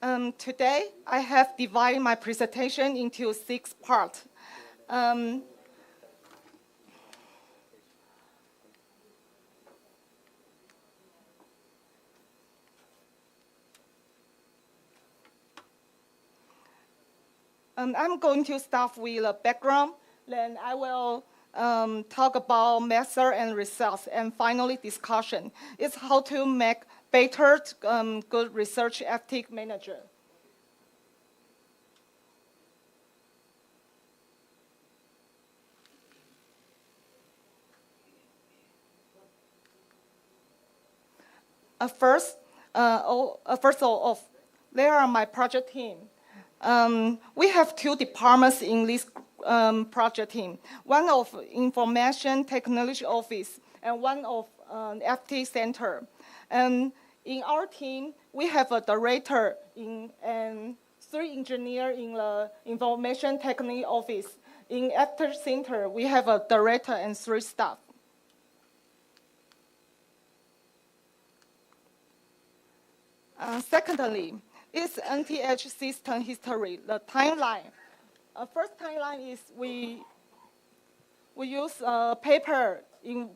Today, I have divided my presentation into 6 parts. I'm going to start with a background, then I will talk about method and results, and finally discussion. It's how to make better good research ethics manager. First of all, there are my project team. We have 2 departments in this project team. One of Information Technology Office and one of FT Center. And in our team, we have a director and 3 engineers in the Information Technology Office. In FT Center, we have a director and 3 staff. Secondly, it's NTH system history, the timeline. First timeline is we use paperwork in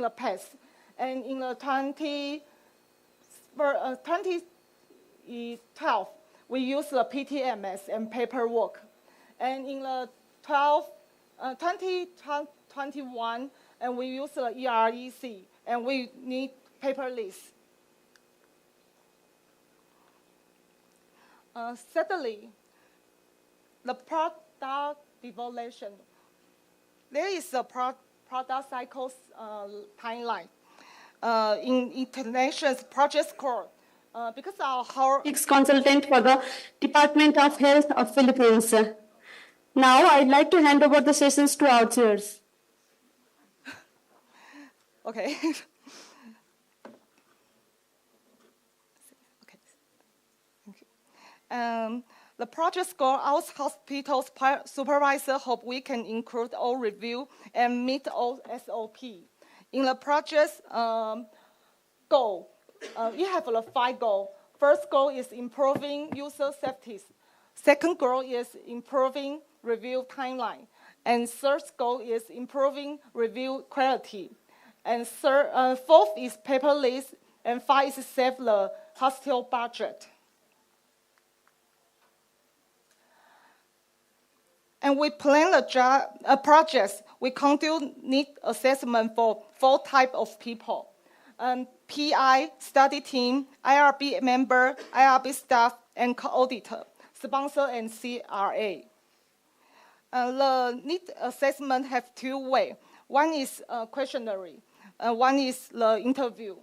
the past, and in the 2012 we use the PTMS and paperwork, and in the 2021 and we use the EREC, and we need paperless. Thirdly, the product devolution. There is a product cycle timeline. In international project score, because our Consultant for the Department of Health of Philippines. Now, I'd like to hand over the sessions to our chairs. Okay. The project score, our hospital's supervisor hope we can include all review and meet all SOP. In the project's goal, we have the 5 goals. First goal is improving user safety. Second goal is improving review timeline. And third goal is improving review quality. And fourth is paperless. And 5 is save the hospital budget. And we plan a project. We conduct need assessment for 4 types of people. PI, study team, IRB member, IRB staff, and co-auditor, sponsor, and CRA. The need assessment have 2 ways. One is questionnaire, one is the interview.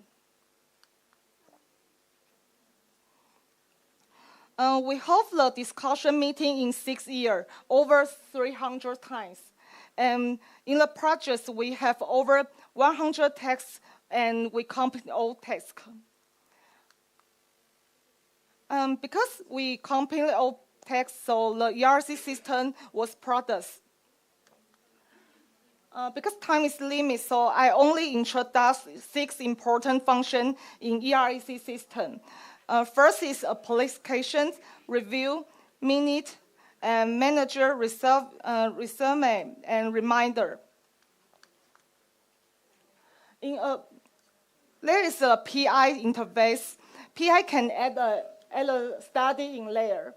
We hold the discussion meeting in 6 years, over 300 times. And in the project, we have over 100 texts, and we complete all tasks. Because we complete all texts, so the ERC system was produced. Because time is limited, so I only introduce 6 important functions in ERC system. First is applications, review, minute, and manager, resume, and reminder. There is a PI interface. PI can add a study in layer.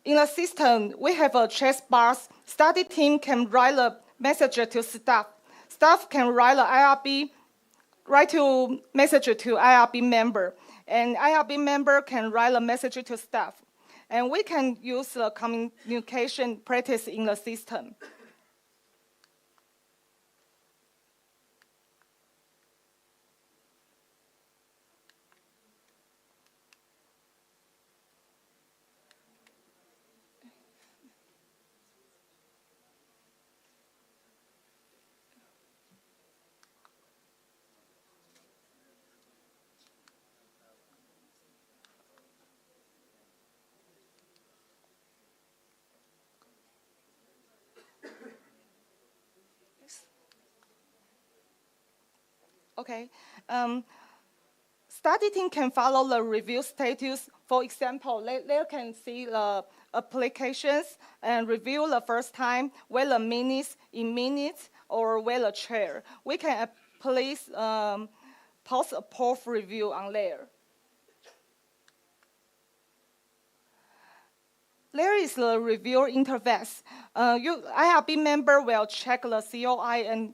In the system, we have a chat box. Study team can write a message to staff. Staff can write to message to IRB member. And IRB member can write a message to staff. And we can use the communication practice in the system. Okay. Study team can follow the review status. For example, they can see the applications and review the first time, where the minutes in minutes, or where the chair. We can place post-approve review on there. There is the review interface. IRB member will check the COI and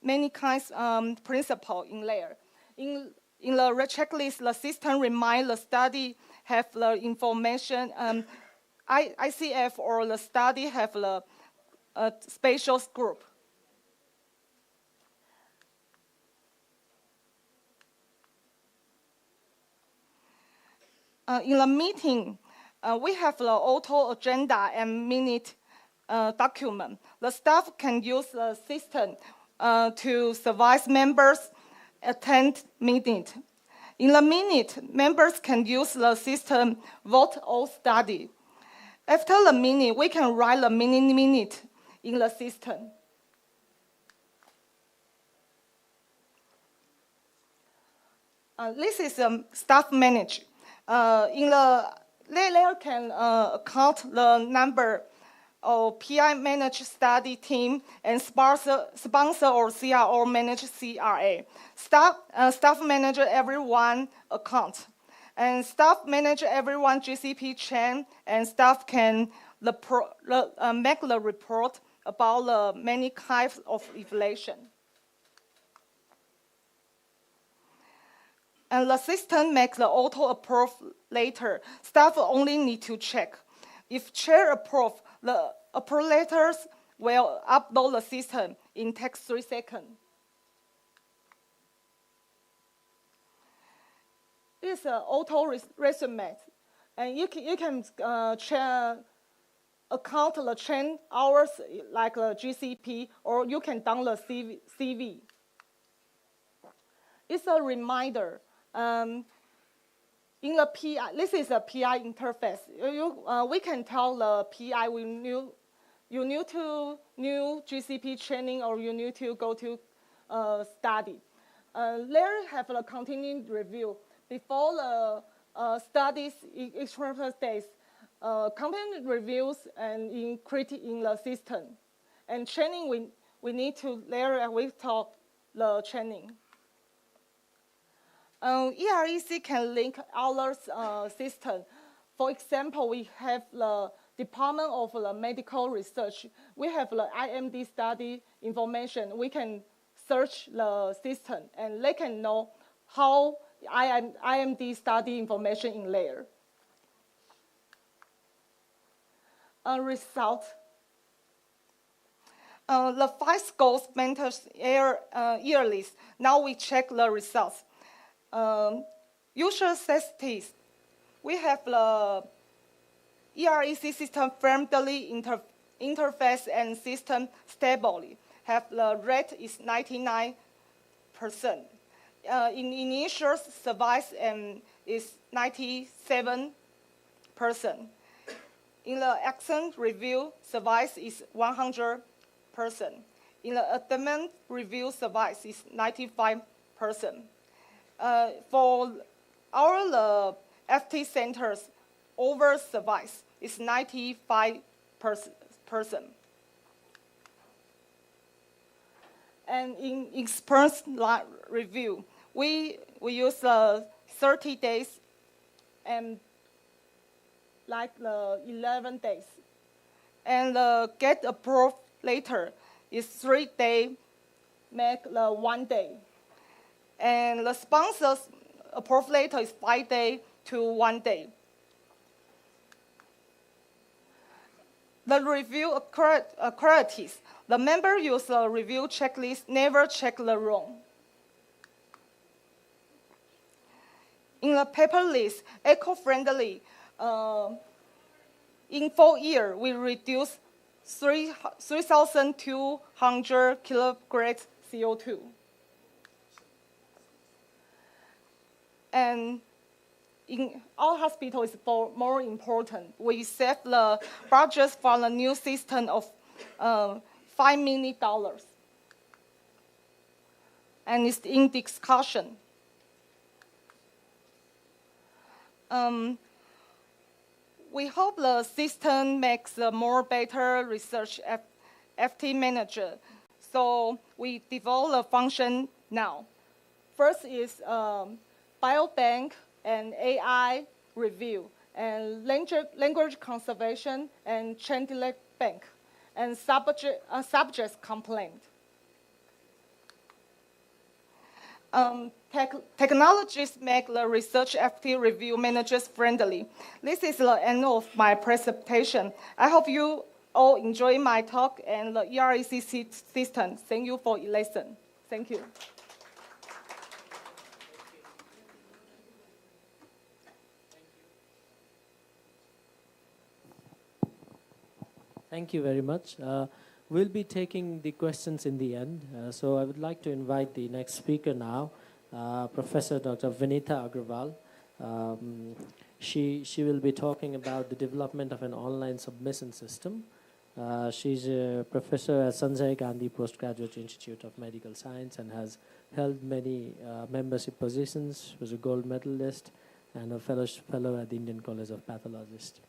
many kinds principle in there. In the checklist, the system reminds the study have the information. ICF or the study have the spatial group. In the meeting, we have the auto agenda and minute document. The staff can use the system to supervise members attend meeting. In the minute, members can use the system vote or study. After the minute, we can write the minute in the system. This is staff manage. They can count the number of PI managed study team and sponsor or CRO managed CRA. Staff manager everyone account. And staff manager everyone GCP chain, and staff can make the report about the many types of evaluation. And the system makes the auto approve later. Staff only need to check. If chair approve, the approvators will upload the system in takes 3 seconds. This is auto resume, and you can account the train hours like the GCP, or you can download CV. It's a reminder. In the PI, this is a PI interface. We can tell the PI you need to new GCP training, or you need to go to study. There have a continuing review before the studies extra days. Continuing reviews and in the system, and training we need to there we talk the training. EREC can link other systems. For example, we have the Department of the Medical Research. We have the IMD study information. We can search the system, and they can know how IMD study information in there. Result. The 5 scores mentors yearly. Now we check the results. User safety. We have the EREC system friendly interface and system stably. Have the rate is 99%. In initial service is 97%. In the action review service is 100%. In the admin review service is 95%. For our FT centers, over service is 95%. And in experience review, we use 30 days and like the 11 days. And get approved later is 3 days, make the 1 day. And the sponsors approved later is 5 days to 1 day. The review qualities. The member use the review checklist, never check the wrong. In the paper list, eco-friendly, in 4 years, we reduced 3,200 kilograms CO2. And in our hospital is more important. We save the budget for the new system of $5 million. And it's in discussion. We hope the system makes a more better research FT manager. So we develop a function now. First is biobank and AI review, and language conservation and chain delete bank, and subject complaint. Technologies make the research FT review managers friendly. This is the end of my presentation. I hope you all enjoy my talk and the ERAC system. Thank you for listening. Thank you. Thank you very much. We'll be taking the questions in the end. So I would like to invite the next speaker now, Professor Dr. Vinita Agrawal. She will be talking about the development of an online submission system. She's a professor at Sanjay Gandhi Postgraduate Institute of Medical Science and has held many membership positions, was a gold medalist and a fellow at the Indian College of Pathologists.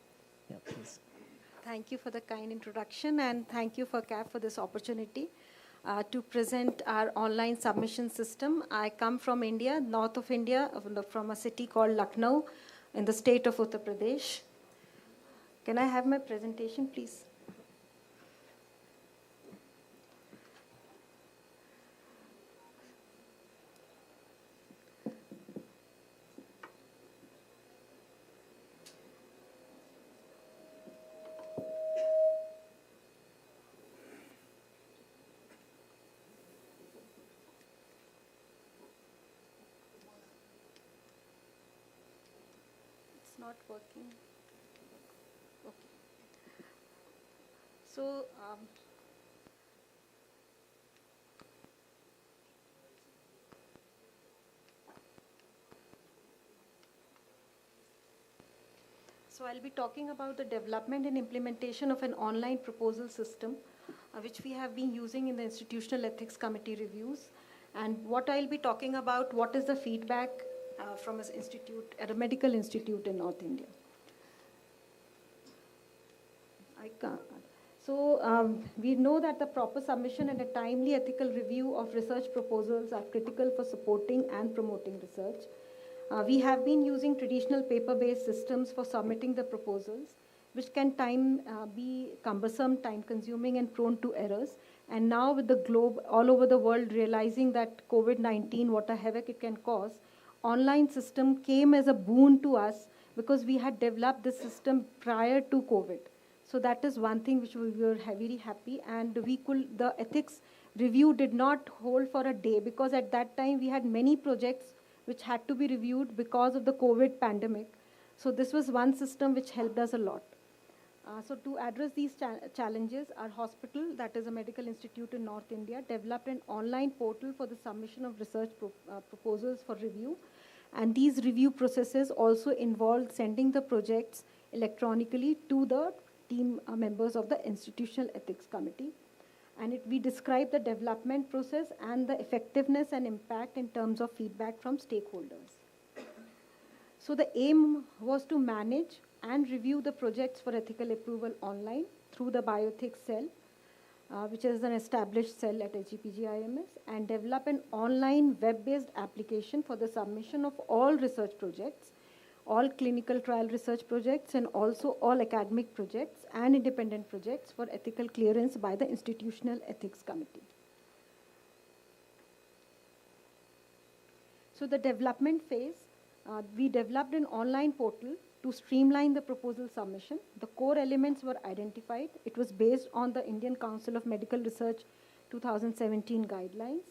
Yeah, please. Thank you for the kind introduction, and thank you FERCAP for this opportunity to present our online submission system. I come from India, north of India, from a city called Lucknow in the state of Uttar Pradesh. Can I have my presentation, please? Not working. Okay. So, I'll be talking about the development and implementation of an online proposal system, which we have been using in the Institutional Ethics Committee reviews. And what I'll be talking about, what is the feedback from an institute, at a medical institute in North India. We know that the proper submission and a timely ethical review of research proposals are critical for supporting and promoting research. We have been using traditional paper-based systems for submitting the proposals, which can be cumbersome, time-consuming, and prone to errors. And now with the globe all over the world realizing that COVID-19, what a havoc it can cause, online system came as a boon to us because we had developed this system prior to COVID. So that is one thing which we were very happy, and the ethics review did not hold for a day because at that time we had many projects which had to be reviewed because of the COVID pandemic. So this was one system which helped us a lot. So to address these challenges, our hospital, that is a medical institute in North India, developed an online portal for the submission of research proposals for review. And these review processes also involved sending the projects electronically to the team members of the Institutional Ethics Committee. And we describe the development process and the effectiveness and impact in terms of feedback from stakeholders. So the aim was to manage and review the projects for ethical approval online through the bioethics cell, which is an established cell at HGPG-IMS, and develop an online web-based application for the submission of all research projects, all clinical trial research projects, and also all academic projects and independent projects for ethical clearance by the Institutional Ethics Committee. So the development phase, we developed an online portal to streamline the proposal submission. The core elements were identified. It was based on the Indian Council of Medical Research 2017 guidelines.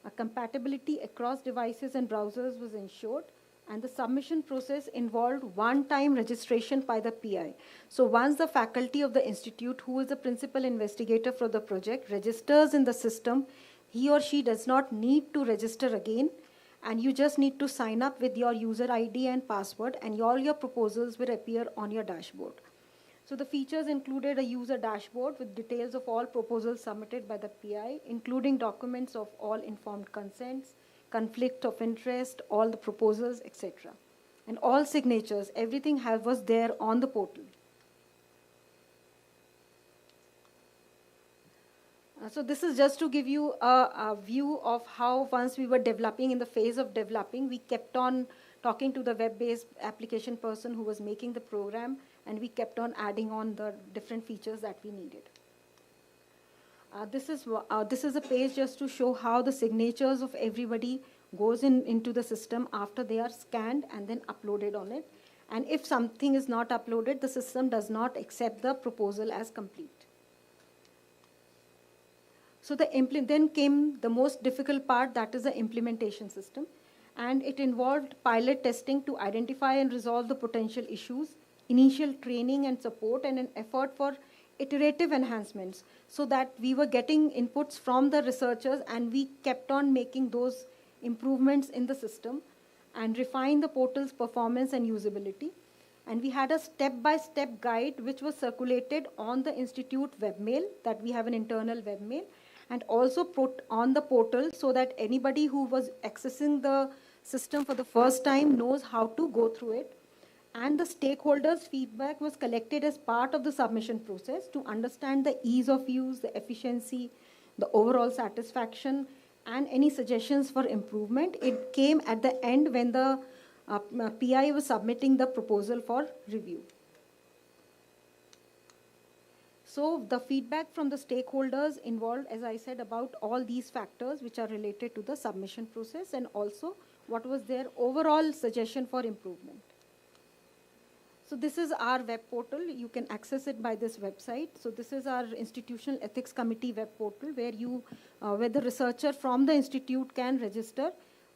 A compatibility across devices and browsers was ensured, and the submission process involved one-time registration by the PI. So once the faculty of the institute, who is the principal investigator for the project, registers in the system, he or she does not need to register again, and you just need to sign up with your user ID and password, and all your proposals will appear on your dashboard. So the features included a user dashboard with details of all proposals submitted by the PI, including documents of all informed consents, conflict of interest, all the proposals, etc. and all signatures, everything was there on the portal. So this is just to give you a view of how once we were developing, in the phase of developing, we kept on talking to the web-based application person who was making the program, and we kept on adding on the different features that we needed. This is a page just to show how the signatures of everybody goes into the system after they are scanned and then uploaded on it. And if something is not uploaded, the system does not accept the proposal as complete. So then came the most difficult part, that is the implementation system. And it involved pilot testing to identify and resolve the potential issues, initial training and support, and an effort for iterative enhancements, so that we were getting inputs from the researchers and we kept on making those improvements in the system and refine the portal's performance and usability. And we had a step-by-step guide which was circulated on the institute webmail, that we have an internal webmail, and also put on the portal so that anybody who was accessing the system for the first time knows how to go through it. And the stakeholders' feedback was collected as part of the submission process to understand the ease of use, the efficiency, the overall satisfaction, and any suggestions for improvement. It came at the end when the PI was submitting the proposal for review. So the feedback from the stakeholders involved, as I said, about all these factors which are related to the submission process, and also what was their overall suggestion for improvement. So this is our web portal. You can access it by this website. So this is our Institutional Ethics Committee web portal where the researcher from the institute can register.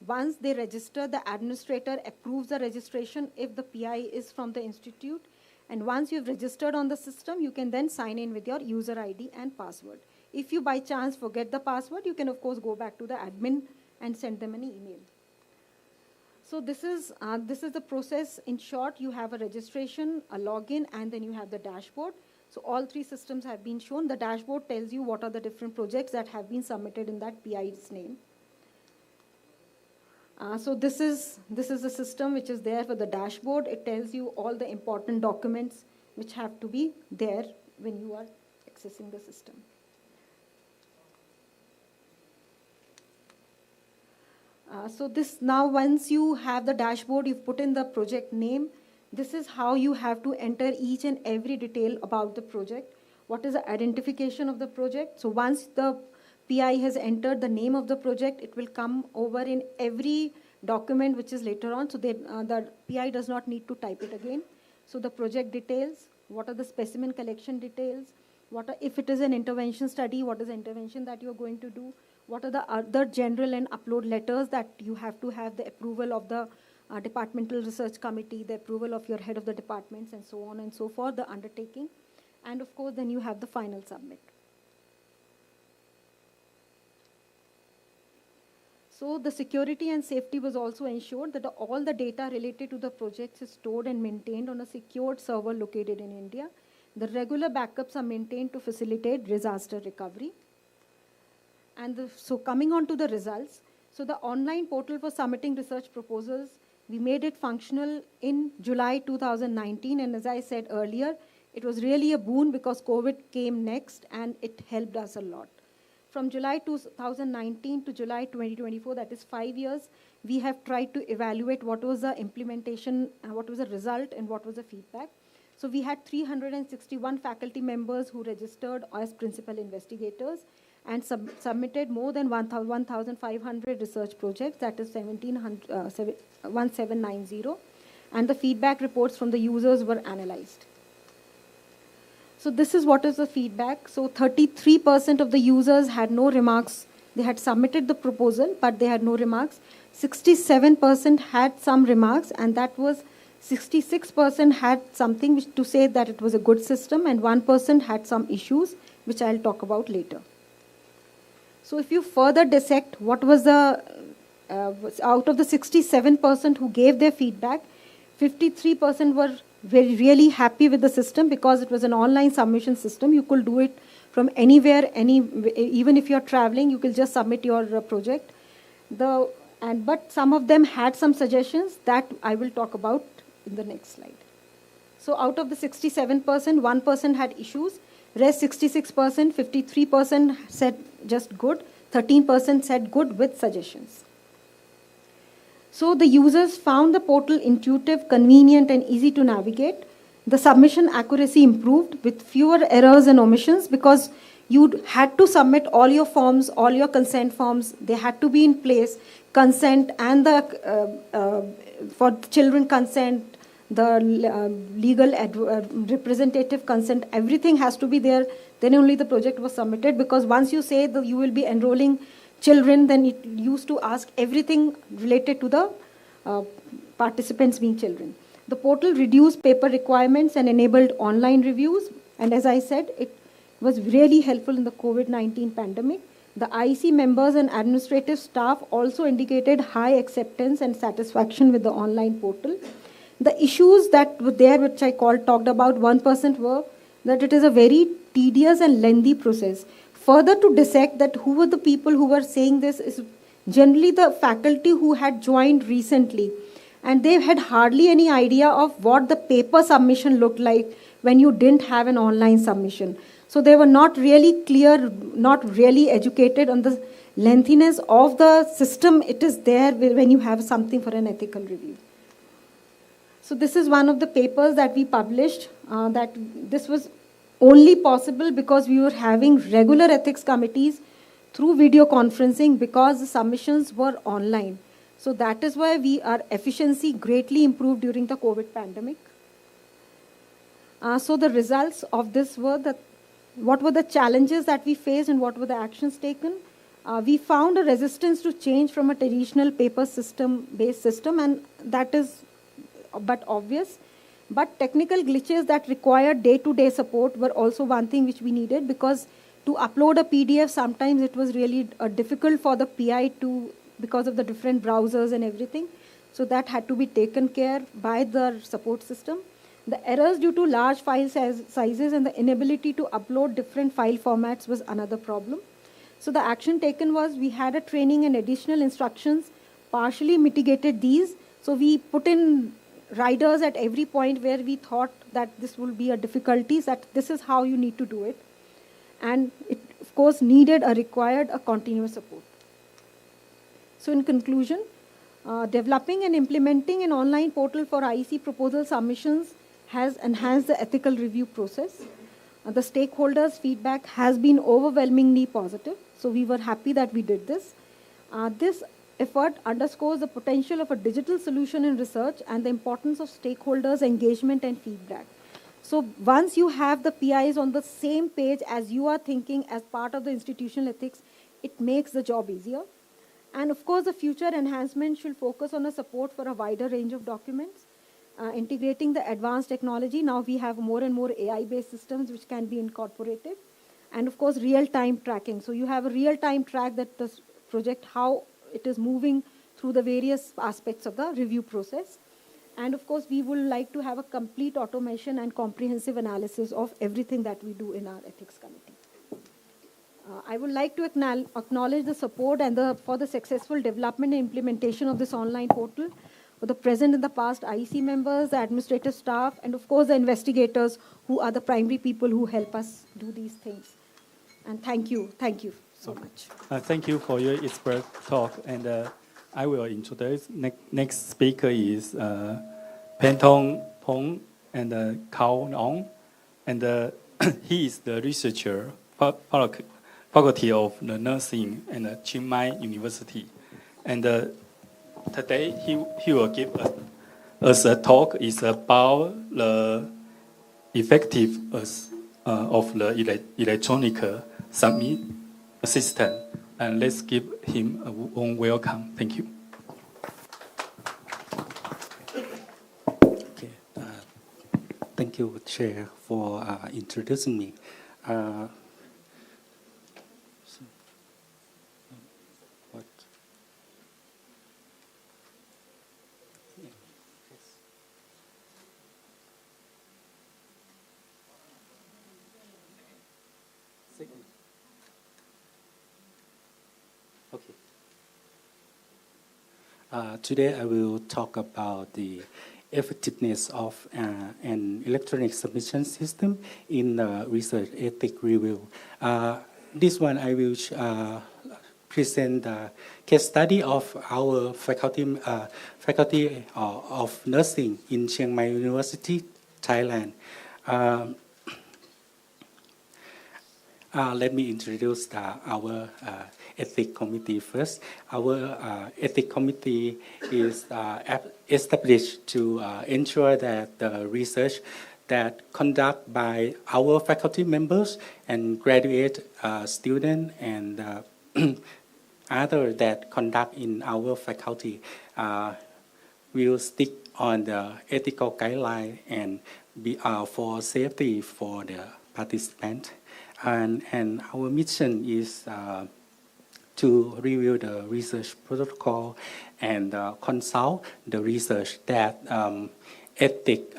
Once they register, the administrator approves the registration if the PI is from the institute. And once you've registered on the system, you can then sign in with your user ID and password. If you by chance forget the password, you can of course go back to the admin and send them an email. So this is the process. In short, you have a registration, a login, and then you have the dashboard. So all three systems have been shown. The dashboard tells you what are the different projects that have been submitted in that PI's name. So this is the system which is there for the dashboard. It tells you all the important documents which have to be there when you are accessing the system. So this now, once you have the dashboard, you've put in the project name. This is how you have to enter each and every detail about the project. What is the identification of the project? So once the PI has entered the name of the project, it will come over in every document which is later on. So the PI does not need to type it again. So the project details, what are the specimen collection details, if it is an intervention study, what is the intervention that you're going to do, what are the other general and upload letters that you have to have the approval of the departmental research committee, the approval of your head of the departments, and so on and so forth, the undertaking. And of course, then you have the final submit. So the security and safety was also ensured that all the data related to the projects is stored and maintained on a secured server located in India. The regular backups are maintained to facilitate disaster recovery. And so coming on to the results, so the online portal for submitting research proposals, we made it functional in July 2019. And as I said earlier, it was really a boon because COVID came next and it helped us a lot. From July 2019 to July 2024, that is 5 years, we have tried to evaluate what was the implementation, what was the result, and what was the feedback. So we had 361 faculty members who registered as principal investigators and submitted more than 1,500 research projects, that is 1790, and the feedback reports from the users were analyzed. So this is what is the feedback. So 33% of the users had no remarks. They had submitted the proposal, but they had no remarks. 67% had some remarks, and that was 66% had something to say that it was a good system, and 1% had some issues, which I'll talk about later. So if you further dissect what was the, out of the 67% who gave their feedback, 53% were really happy with the system because it was an online submission system. You could do it from anywhere, even if you're traveling, you could just submit your project. The But some of them had some suggestions that I will talk about in the next slide. So out of the 67%, 1% had issues, rest 66%, 53% said just good, 13% said good with suggestions. So the users found the portal intuitive, convenient, and easy to navigate. The submission accuracy improved with fewer errors and omissions because you had to submit all your forms, all your consent forms. They had to be in place, consent and the for children consent, the legal representative consent, everything has to be there. Then only the project was submitted, because once you say that you will be enrolling children, then it used to ask everything related to the participants being children. The portal reduced paper requirements and enabled online reviews. And as I said, it was really helpful in the COVID-19 pandemic. The IEC members and administrative staff also indicated high acceptance and satisfaction with the online portal. The issues that were there, which I talked about, 1% were that it is a very tedious and lengthy process. Further to dissect that who were the people who were saying this is generally the faculty who had joined recently. And they had hardly any idea of what the paper submission looked like when you didn't have an online submission. So they were not really clear, not really educated on the lengthiness of the system. It is there when you have something for an ethical review. So this is one of the papers that we published, that this was only possible because we were having regular ethics committees through video conferencing because the submissions were online. So that is why our efficiency greatly improved during the COVID pandemic. So the results of this were that what were the challenges that we faced and what were the actions taken. We found a resistance to change from a traditional paper based system, and that is but obvious. But technical glitches that required day-to-day support were also one thing which we needed, because to upload a PDF, sometimes it was really difficult for the PI because of the different browsers and everything. So that had to be taken care by the support system. The errors due to large file sizes and the inability to upload different file formats was another problem. So the action taken was we had a training and additional instructions partially mitigated these. So we put in riders at every point where we thought that this will be a difficulty, that this is how you need to do it. And it, of course, required a continuous support. So in conclusion, developing and implementing an online portal for IEC proposal submissions has enhanced the ethical review process. The stakeholders' feedback has been overwhelmingly positive, so we were happy that we did this. This effort underscores the potential of a digital solution in research and the importance of stakeholders' engagement and feedback. So once you have the PIs on the same page as you are thinking as part of the institutional ethics, it makes the job easier. And of course, the future enhancement should focus on a support for a wider range of documents, integrating the advanced technology. Now we have more and more AI-based systems which can be incorporated. And of course, real-time tracking. So you have a real-time track that the project, how it is moving through the various aspects of the review process. And of course, we would like to have a complete automation and comprehensive analysis of everything that we do in our ethics committee. I would like to acknowledge the support and for the successful development and implementation of this online portal for the present and the past IEC members, the administrative staff, and of course the investigators who are the primary people who help us do these things. And thank you so much. Thank you for your expert talk, and I will introduce next speaker is Pentong Pong and Kao Nong, and he is the researcher faculty of the nursing at Chiang Mai University, and today he will give us a talk is about the effectiveness of the electronic submit assistant, and let's give him a warm welcome. Thank you. Okay, thank you, Chair, for introducing me. Today I will talk about the effectiveness of an electronic submission system in research ethic review. This one I will present the case study of our faculty of nursing in Chiang Mai University, Thailand. Let me introduce our ethics committee first. Our ethics committee is established to ensure that the research that conducted by our faculty members and graduate students and others that conduct in our faculty will stick on the ethical guideline and be for safety for the participant. And our mission is to review the research protocol and consult the research that ethic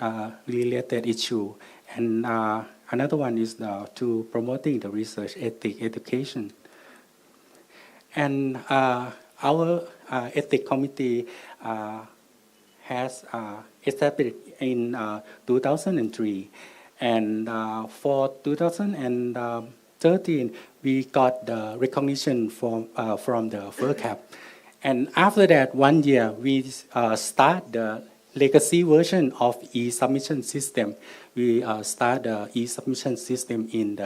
related issue. And another one is to promoting the research ethic education. And our ethics committee has established in 2003. And for 2013, we got the recognition from the FERCAP. And after that, 1 year, we start the legacy version of e-submission system. We start the e-submission system in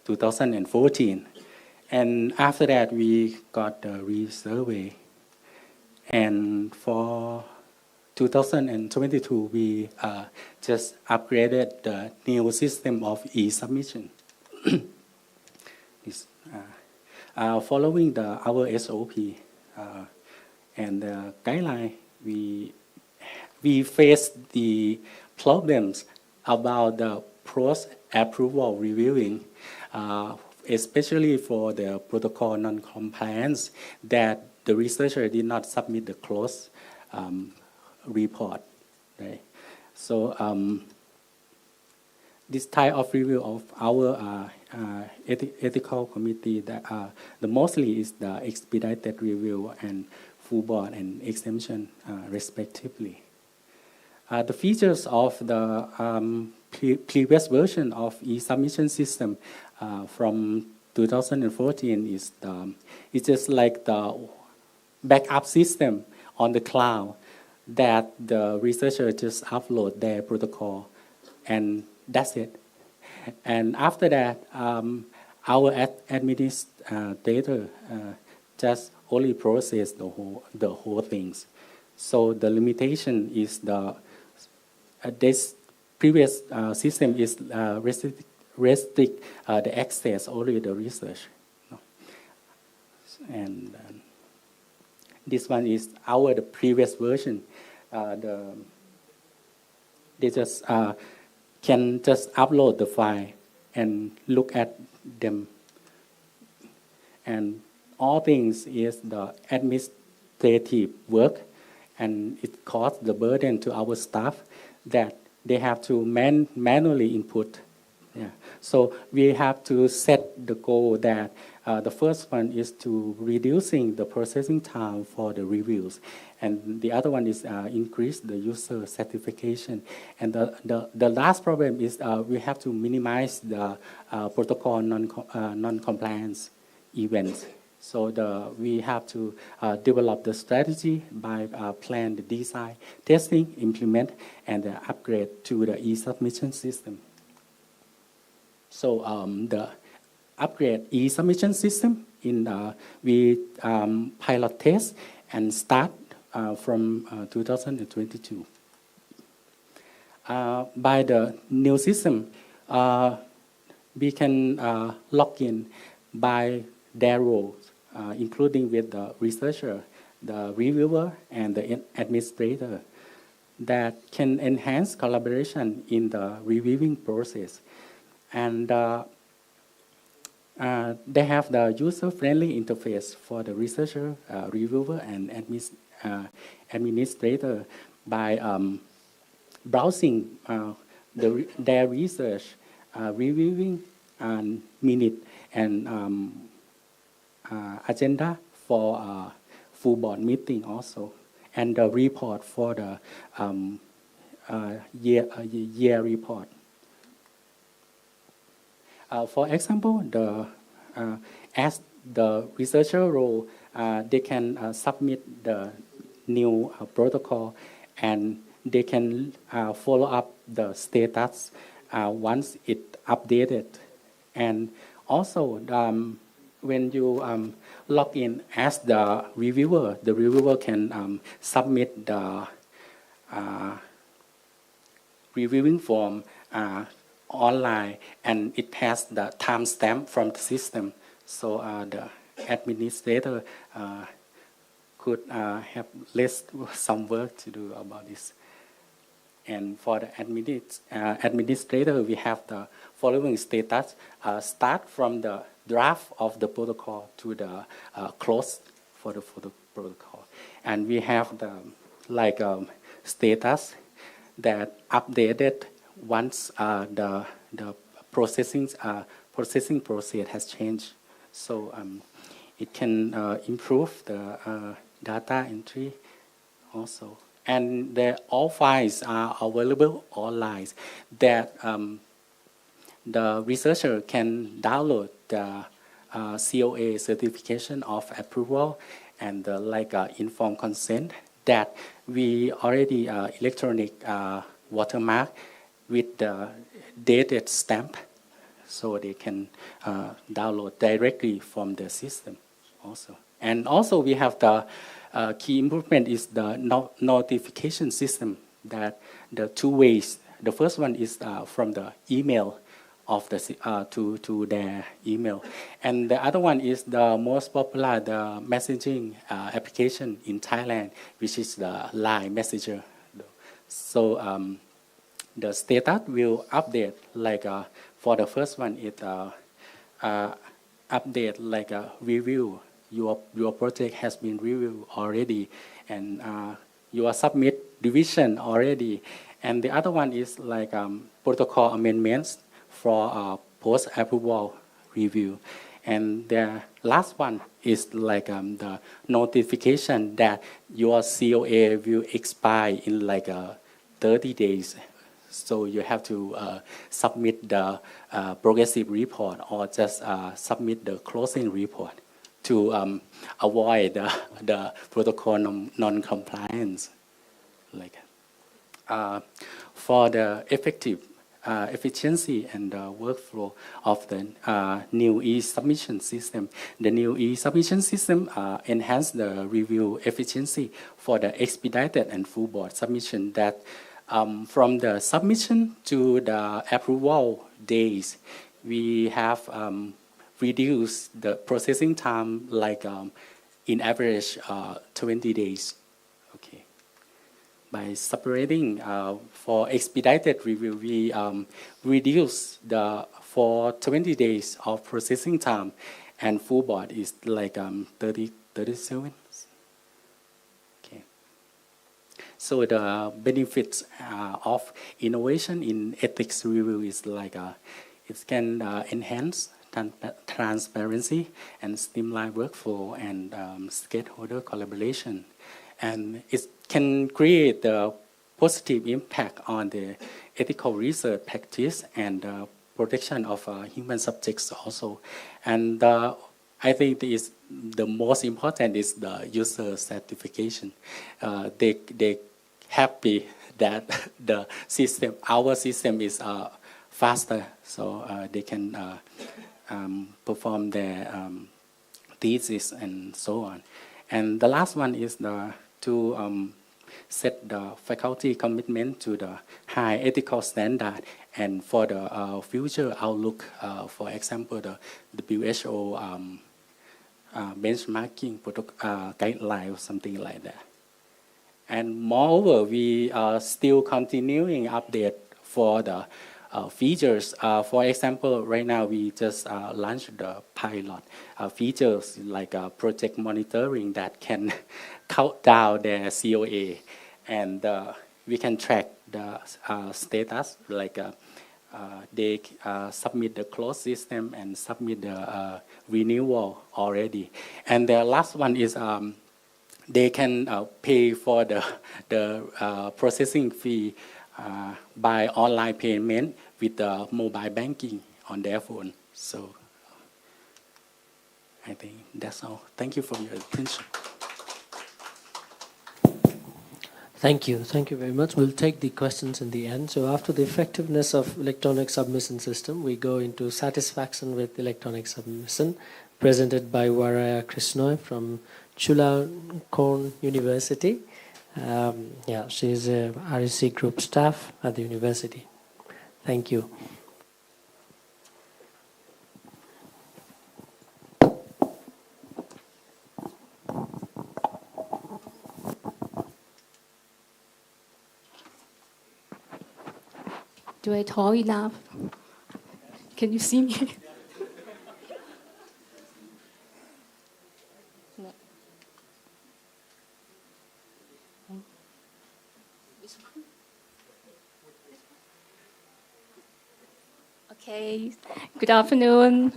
2014. And after that, we got the resurvey. And for 2022, we just upgraded the new system of e-submission. Following our SOP and the guideline, we faced the problems about the post-approval reviewing, especially for the protocol non-compliance that the researcher did not submit the close report. Right? So this type of review of our ethical committee, the mostly is the expedited review and full board and exemption respectively. The features of the previous version of e-submission system from 2014 is it's just like the backup system on the cloud that the researcher just upload their protocol, and that's it. And after that, our administrator just only process the whole things. So the limitation is this previous system is restrict the access only the research. And this one is the previous version. They just can just upload the file and look at them. And all things is the administrative work, and it causes the burden to our staff that they have to manually input. Yeah. So we have to set the goal that the first one is to reducing the processing time for the reviews, and the other one is increase the user certification. And the last problem is we have to minimize the protocol non-compliance events. So we have to develop the strategy by plan the design, testing, implement, and upgrade to the e-submission system. So the upgrade e-submission system we pilot test and start from 2022. By the new system, we can log in by their roles, including with the researcher, the reviewer, and the administrator, that can enhance collaboration in the reviewing process. And they have the user-friendly interface for the researcher, reviewer, and administrator by browsing their research, reviewing minute and agenda for full board meeting also. and the report for the year report. For example, as the researcher role, they can submit the new protocol, and they can follow up the status once it updated. And also, when you log in as the reviewer can submit the reviewing form online, and it has the timestamp from the system. So the administrator could have some work to do about this. And for the administrator, we have the following status: start from the draft of the protocol to the close for the protocol, and we have the status that updated once the processing process has changed. So it can improve the data entry also. And all files are available online that the researcher can download the COA certification of approval and informed consent that we already electronic watermark with the dated stamp, so they can download directly from the system also. And also we have the key improvement is the notification system, that the two ways. The first one is from the email of the to their email, and the other one is the most popular, the messaging application in Thailand, which is the Line Messenger. So the status will update for the first one, it update a review. Your project has been reviewed already, and your submit revision already. And the other one is protocol amendments for post-approval review. And the last one is the notification that your COA will expire in 30 days. So you have to submit the progressive report, or just submit the closing report to avoid the protocol non-compliance. For the efficiency and the workflow of the new e-submission system, the new e-submission system enhance the review efficiency for the expedited and full board submission, that from the submission to the approval days, we have reduced the processing time in average 20 days. Okay. By separating for expedited review, we reduce for 20 days of processing time, and full board is 37. Okay. So the benefits of innovation in ethics review is it can enhance transparency and streamline workflow and stakeholder collaboration, and it can create a positive impact on the ethical research practice and protection of human subjects also. And I think the most important is the user certification. They happy that our system is faster, so they can perform their thesis and so on. And the last one is to set the faculty commitment to the high ethical standard, and for the future outlook, for example, the WHO benchmarking guideline or something like that. And moreover, we are still continuing update for the features. For example, right now we just launched the pilot features like project monitoring that can count down their COA, and we can track the status, they submit the closed system and submit the renewal already. And the last one is they can pay for the processing fee by online payment with mobile banking on their phone. So I think that's all. Thank you for your attention. Thank you. Thank you very much. We'll take the questions in the end. So after the effectiveness of electronic submission system, we go into satisfaction with electronic submission, presented by Varaya Krishnoi from Chulalongkorn University. She's a REC group staff at the university. Thank you. Do I tall enough? Can you see me? No. This one? Okay. Good afternoon.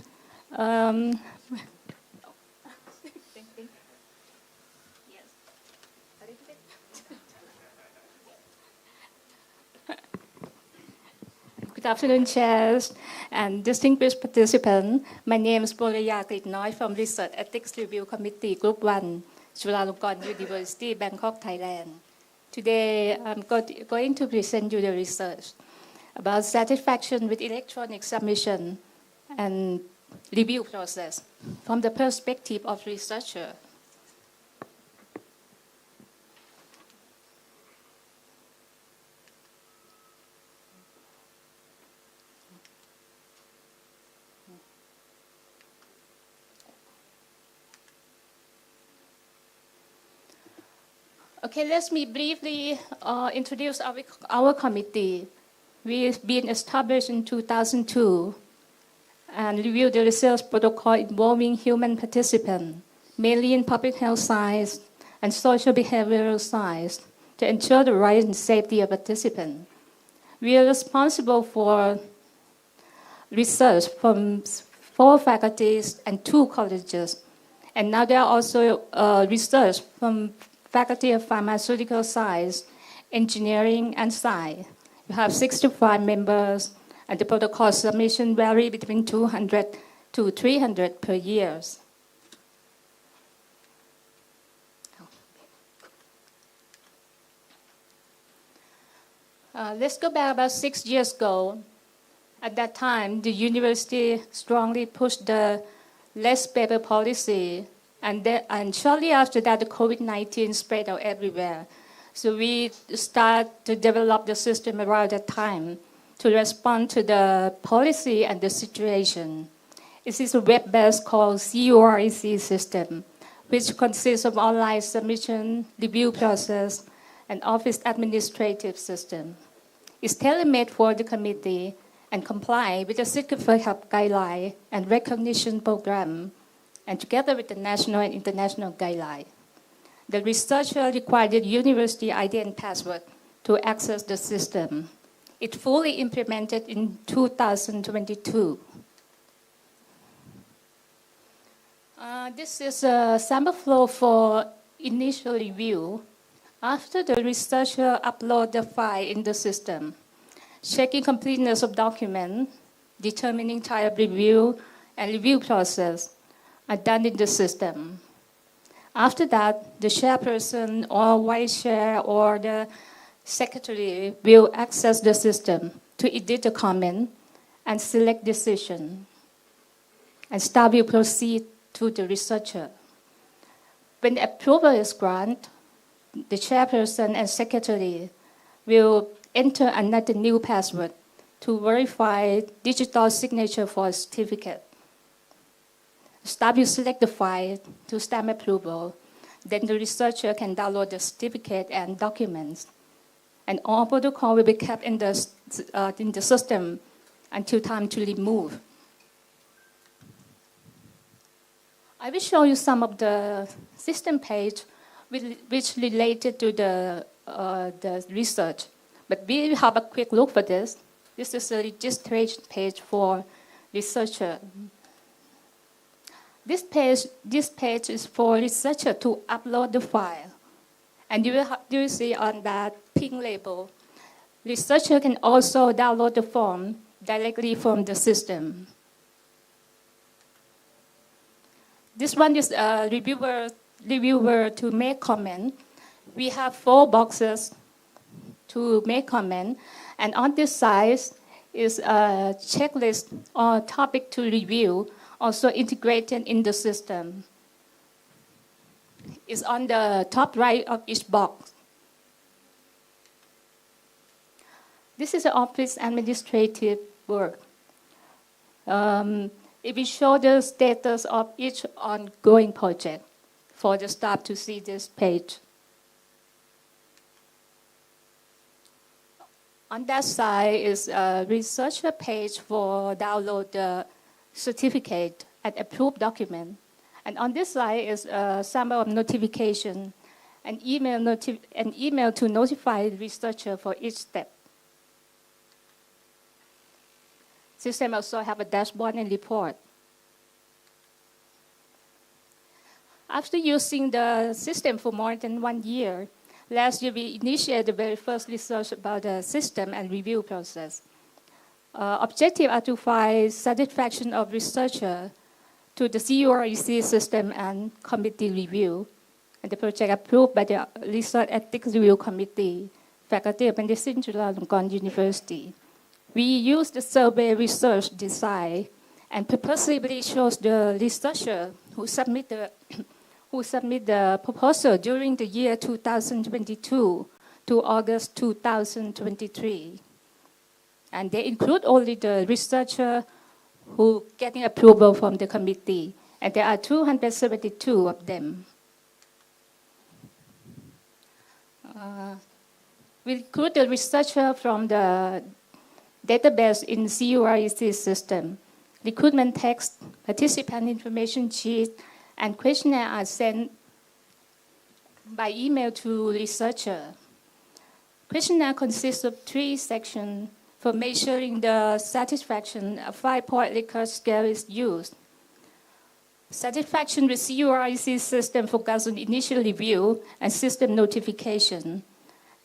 Good afternoon, chairs and distinguished participants. My name is Varaya Krishnoi from Research Ethics Review Committee, Group 1, Chulalongkorn University, Bangkok, Thailand. Today, I'm going to present you the research about satisfaction with electronic submission and review process from the perspective of researcher. Okay, let me briefly introduce our committee. We've been established in 2002 and reviewed the research protocol involving human participants, mainly in public health science and social behavioral science, to ensure the rights and safety of participants. We are responsible for research from 4 faculties and 2 colleges, and now there are also research from Faculty of Pharmaceutical Science, Engineering, and Science. We have 65 members, and the protocol submission vary between 200 to 300 per year. Let's go back about 6 years ago. At that time, the university strongly pushed the less paper policy. And shortly after that, the COVID-19 spread out everywhere. So we start to develop the system around that time to respond to the policy and the situation. It is a web-based called CUREC system, which consists of online submission, review process, and office administrative system. It's tailor-made for the committee and comply with the 24th FERCAP guideline and recognition program, and together with the national and international guidelines. The researcher required the university ID and password to access the system. It fully implemented in 2022. This is a sample flow for initial review. After the researcher uploads the file in the system, checking completeness of document, determining type of review, and review process are done in the system. After that, the chairperson or vice chair or the secretary will access the system to edit the comment and select decision. And staff will proceed to the researcher. When approval is granted, the chairperson and secretary will enter another new password to verify digital signature for a certificate. Staff will select the file to stamp approval. Then the researcher can download the certificate and documents. And all protocol will be kept in the system until time to remove. I will show you some of the system page which related to the research. But we have a quick look for this. This is a registration page for researcher. This page is for researcher to upload the file. And you will see on that pink label, researcher can also download the form directly from the system. This one is a reviewer to make comment. We have 4 boxes to make comment, and on this side is a checklist or topic to review, also integrated in the system. It's on the top right of each box. This is the office administrative work. It will show the status of each ongoing project for the staff to see this page. On that side is a researcher page for download the certificate and approved document. And on this side is a sample of notification, an email to notify the researcher for each step. System also have a dashboard and report. After using the system for more than 1 year, last year we initiated the very first research about the system and review process. Objectives are to find satisfaction of researcher to the CUREC system and committee review, and the project approved by the Research Ethics Review Committee, Faculty of Medicine, Chulalongkorn University. We use the survey research design and purposely chose the researcher who submit the proposal during the year 2022 to August 2023. And they include only the researcher who getting approval from the committee, and there are 272 of them. We include the researcher from the database in CUREC system. Recruitment text, participant information sheet, and questionnaire are sent by email to researcher. Questionnaire consists of 3 sections. For measuring the satisfaction, a 5-point Likert scale is used. Satisfaction with CUREC system focuses on initial review and system notification.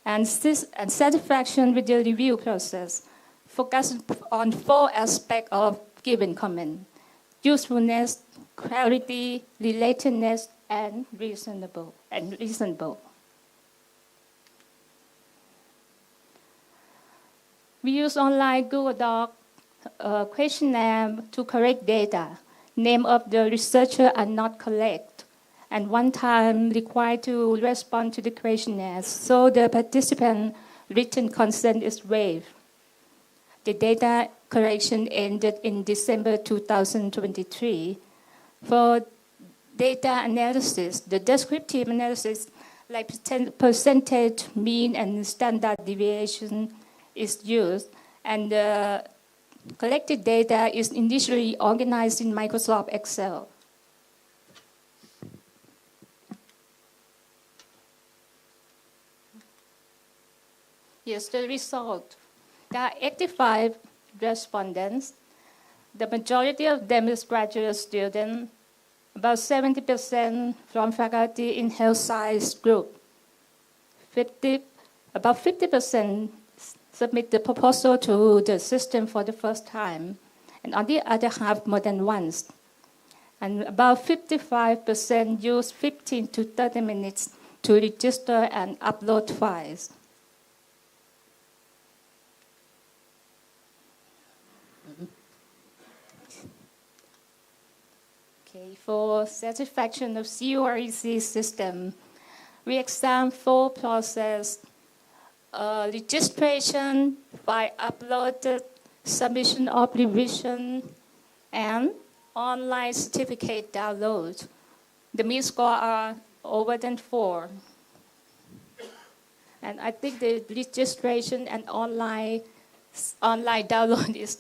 And satisfaction with the review process focuses on 4 aspects of given comment: usefulness, clarity, relatedness, and reasonable. We use online Google Doc questionnaire to correct data. Name of the researcher are not correct, and one time required to respond to the questionnaire, so the participant written consent is waived. The data correction ended in December 2023. For data analysis, the descriptive analysis, like percentage, mean, and standard deviation, is used, and the collected data is initially organized in Microsoft Excel. Here's the result. There are 85 respondents. The majority of them is graduate students, about 70% from faculty in health science group. About 50% submit the proposal to the system for the first time, and on the other half more than once. And about 55% use 15 to 30 minutes to register and upload files. Okay, for satisfaction of CUREC system, we examine 4 processes: registration, file uploaded, submission of revision, and online certificate download. The mean score are over than 4. And I think the registration and online download is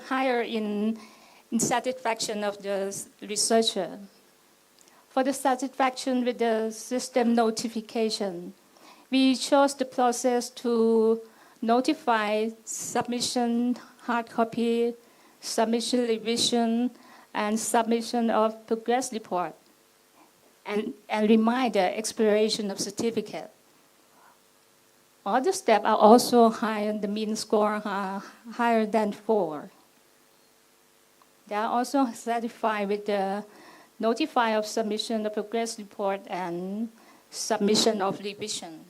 higher in satisfaction of the researcher. For the satisfaction with the system notification, we chose the process to notify submission, hard copy, submission revision, and submission of progress report, and reminder expiration of certificate. Other steps are also higher, the mean score higher than 4. They are also satisfied with the notify of submission of progress report and submission of revision.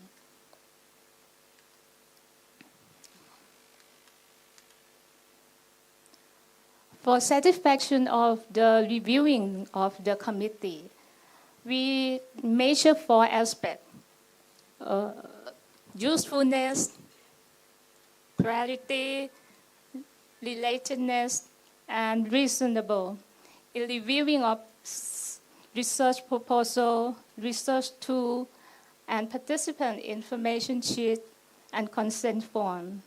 For satisfaction of the reviewing of the committee, we measure 4 aspects: usefulness, clarity, relatedness, and reasonable. In reviewing of research proposal, research tool, and participant information sheet and consent form.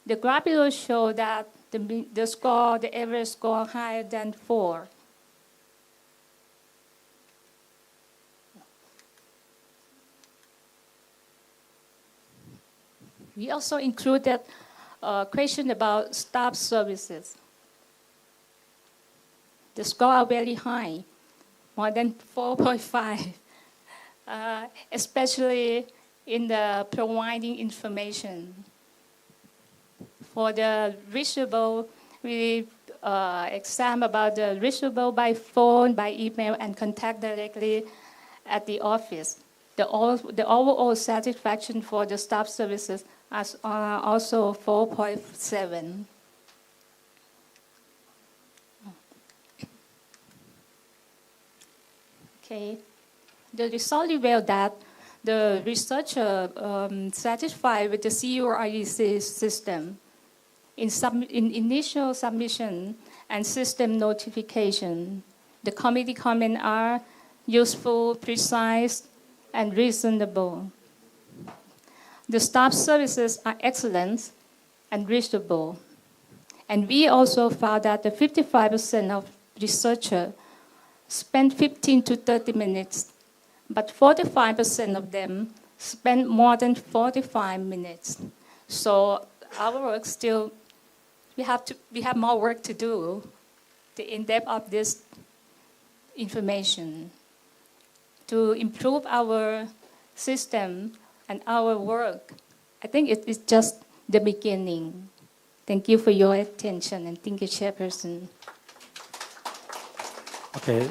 The graph below shows that the average score higher than 4. We also included a question about staff services. The scores are very high, more than 4.5, especially in the providing information. For the reachable, we examine about the reachable by phone, by email, and contact directly at the office. The overall satisfaction for the staff services is also 4.7. Okay, the result revealed that the researcher satisfied with the CURIC system in initial submission and system notification. The committee comments are useful, precise, and reasonable. The staff services are excellent and reachable. And we also found that the 55% of researchers spend 15 to 30 minutes, but 45% of them spend more than 45 minutes. So our work still, we have more work to do to in-depth of this information to improve our system and our work. I think it is just the beginning. Thank you for your attention, and thank you, Chairperson. Okay,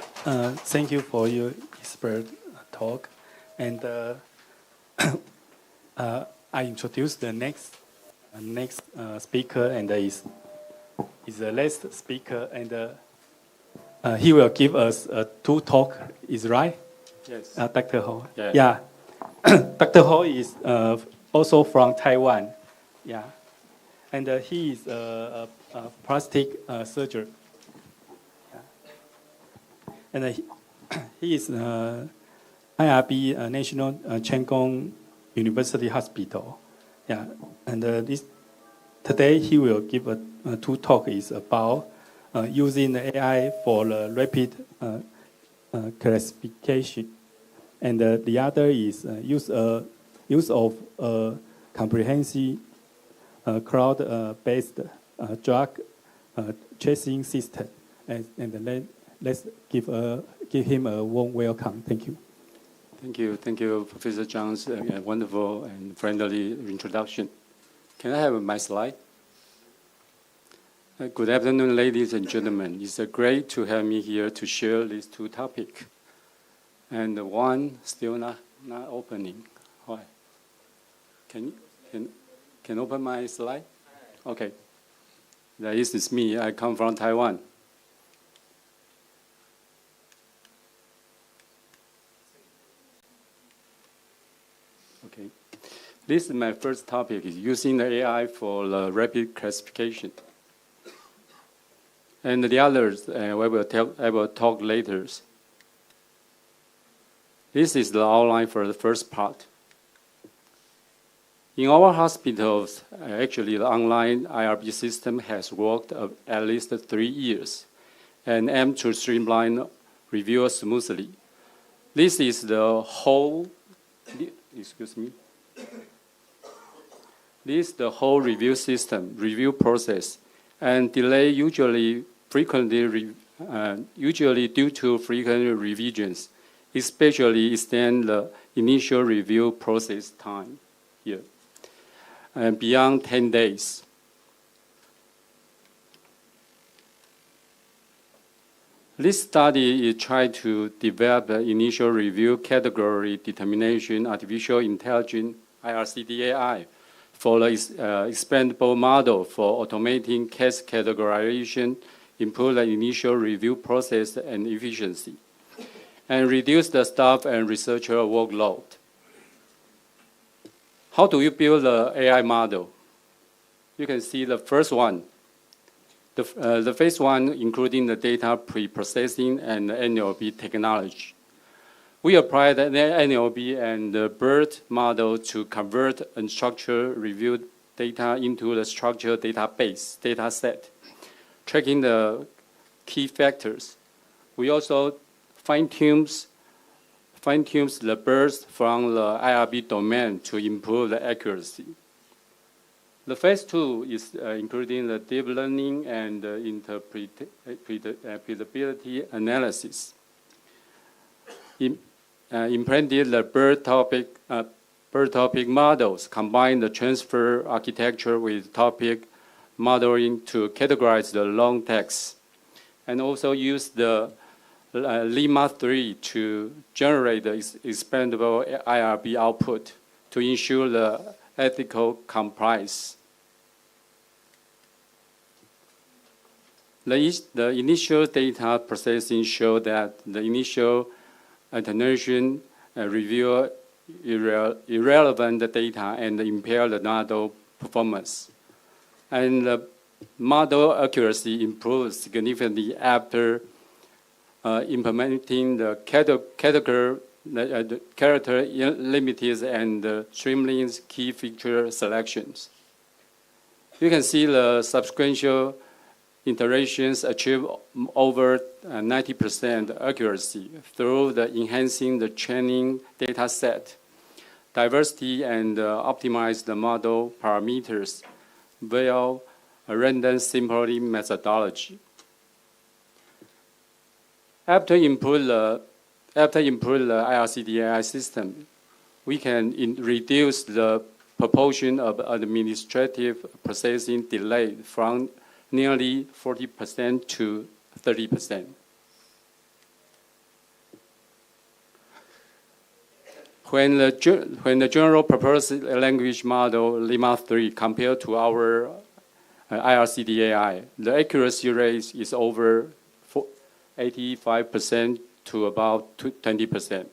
thank you for your expert talk. And I introduce the next speaker, and is the last speaker, and he will give us 2 talk. Is right? Yes. Dr. Ho. Yeah. Yeah. Dr. Ho is also from Taiwan. Yeah, and he is a plastic surgeon. And he is IRB National Cheng Kung University Hospital. Yeah, and today he will give a 2 talk is about using the AI for the rapid classification, and the other is use of comprehensive cloud-based drug tracing system, and then let's give him a warm welcome. Thank you. Thank you, Professor Zhang's wonderful and friendly introduction. Can I have my slide? Good afternoon, ladies and gentlemen. It's great to have me here to share these 2 topics. And one still not opening. Why? Can open my slide? Okay. This is me. I come from Taiwan. Okay. This is my first topic, is using the AI for the rapid classification. And the others, I will talk later. This is the outline for the first part. In our hospitals, actually the online IRB system has worked at least 3 years and aims to streamline review smoothly. This is the whole, excuse me. This is the whole review system, review process, and delay usually due to frequent revisions, especially extend the initial review process time here, and beyond 10 days. This study is trying to develop the initial review category determination artificial intelligence IRCDAI for the expandable model for automating case categorization, improve the initial review process and efficiency, and reduce the staff and researcher workload. How do you build the AI model? You can see the first one. The phase one, including the data pre-processing and NLP technology. We applied the NLP and the BERT model to convert unstructured reviewed data into the structured database data set, tracking the key factors. We also fine-tunes the BERT from the IRB domain to improve the accuracy. The phase two is including the deep learning and interpretability analysis. Implemented the BERT topic models, combine the transfer architecture with topic modeling to categorize the long text, and also use the Lemma 3 to generate the expandable IRB output to ensure the ethical compliance. The initial data processing showed that the initial attenuation reveal irrelevant data and impair the model performance. And the model accuracy improved significantly after implementing the character limiters and streamlined key feature selections. You can see the subsequent iterations achieve over 90% accuracy through the enhancing the training data set, diversity, and optimize the model parameters via a random sampling methodology. After improve the IRCDAI system, we can reduce the proportion of administrative processing delay from nearly 40% to 30%. When the general purpose language model Lemma 3 compared to our IRCDAI, the accuracy rate is over 85% to about 20%.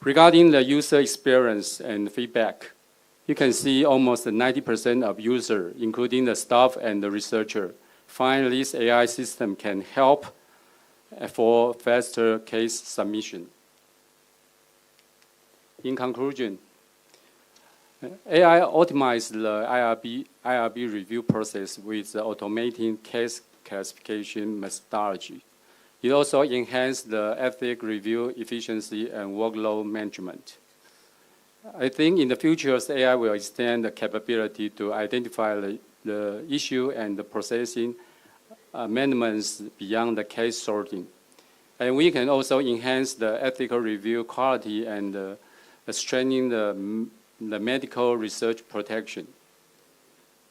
Regarding the user experience and feedback, you can see almost 90% of users, including the staff and the researcher, find this AI system can help for faster case submission. In conclusion, AI optimized the IRB review process with the automating case classification methodology. It also enhanced the ethic review efficiency and workload management. I think in the future, AI will extend the capability to identify the issue and the processing amendments beyond the case sorting. And we can also enhance the ethical review quality and strengthening the medical research protection.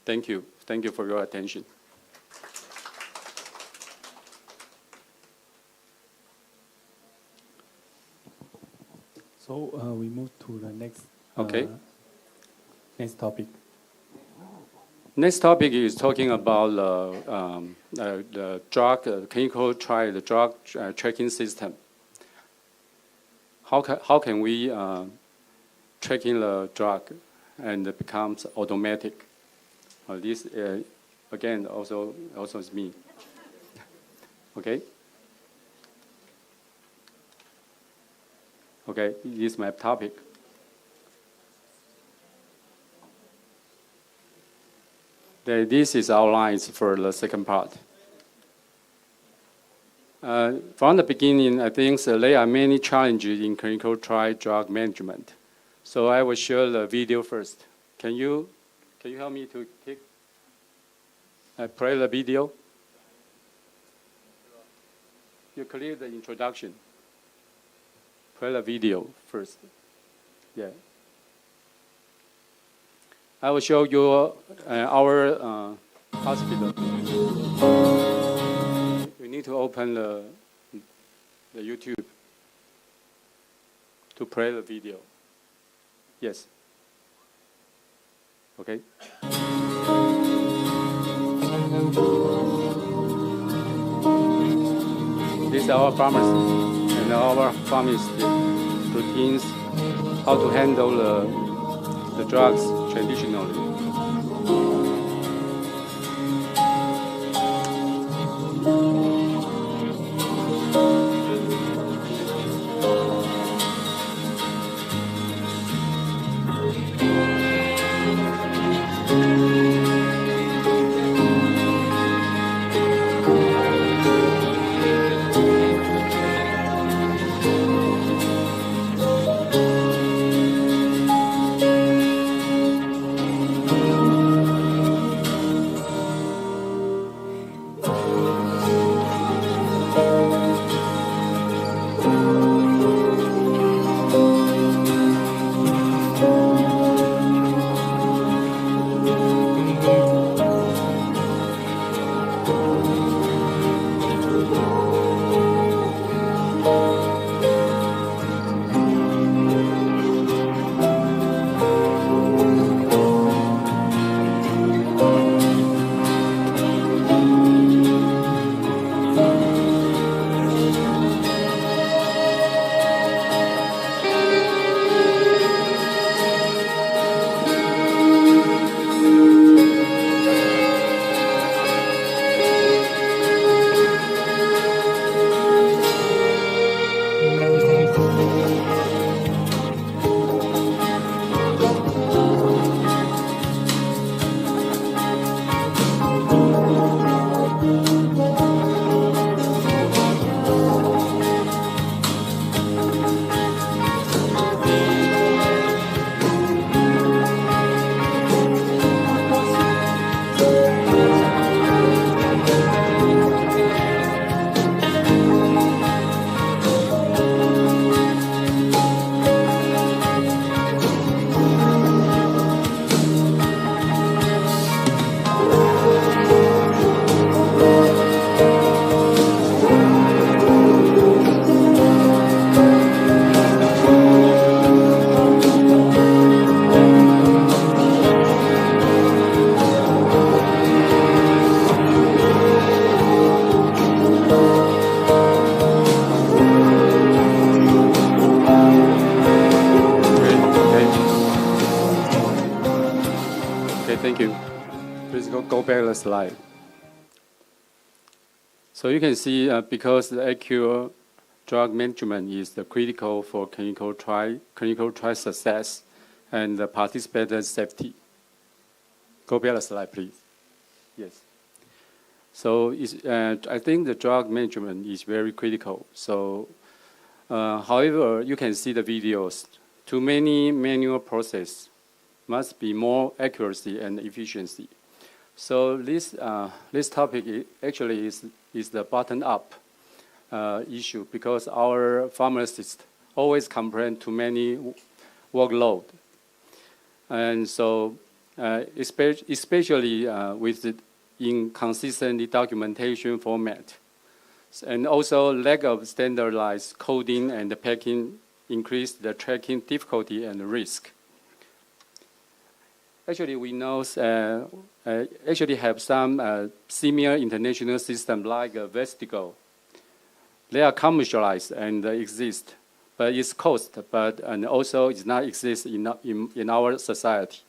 Thank you. Thank you for your attention. So we move to the next next topic. Next topic is talking about the drug clinical trial, the drug tracking system. How can we tracking the drug and it becomes automatic? This again also is me. Okay. Okay, this is my topic. This is outlines for the second part. From the beginning, I think there are many challenges in clinical trial drug management. So I will show the video first. Can you Can you help me to play the video? You clear the introduction. Play the video first. Yeah. I will show you our hospital. You need to open the YouTube to play the video. Yes. Okay. This is our pharmacy and our pharmacy routines, how to handle the drugs traditionally. Thank you. Please go back the slide. So you can see because the accurate drug management is the critical for clinical trial success and the participant safety. Go back the slide, please. Yes. So I think the drug management is very critical. So, however, you can see the videos. Too many manual process must be more accuracy and efficiency. So this topic actually is the bottom-up issue because our pharmacists always complain too many workload. And so especially with the inconsistent documentation format. And also lack of standardized coding and packing increase the tracking difficulty and risk. Actually, we know actually have some similar international systems like Vestigo. They are commercialized and exist, but it's cost, and also it's not exist in our society.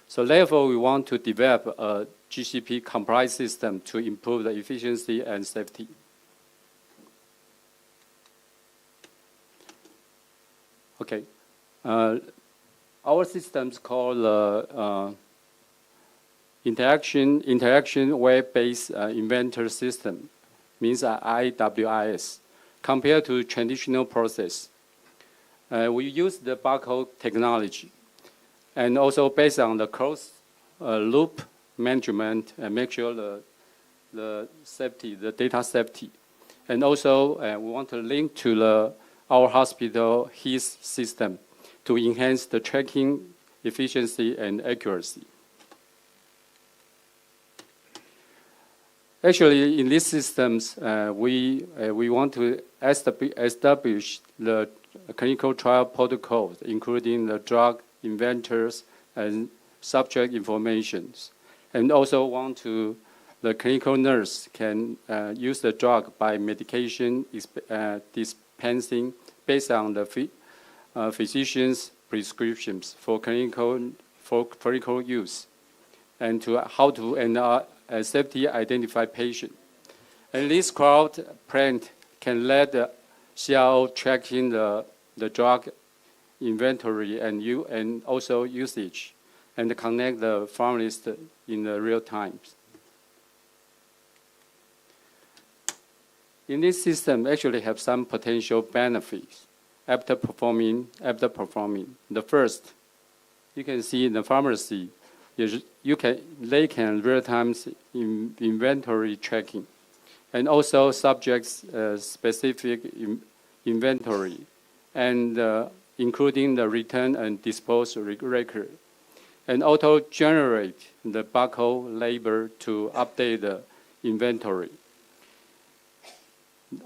So therefore, we want to develop a GCP compliance system to improve the efficiency and safety. Okay. Our system's called Interaction Web-Based Inventory System, means IWIS, compared to traditional process. We use the barcode technology, and also based on the loop management and make sure the safety, the data safety. And also, we want to link to our hospital HIS system to enhance the tracking efficiency and accuracy. Actually, in these systems, we want to establish the clinical trial protocols, including the drug inventors and subject information, and also want to the clinical nurse can use the drug by medication dispensing based on the physician's prescriptions for clinical use, and to how to safety identify patient. And this cloud plan can let the CRO tracking the drug inventory and also usage, and connect the pharmacist in the real time. In this system, actually have some potential benefits after performing. The first, you can see in the pharmacy, they can real-time inventory tracking, and also subjects specific inventory, and including the return and disposal record, and auto-generate the barcode label to update the inventory.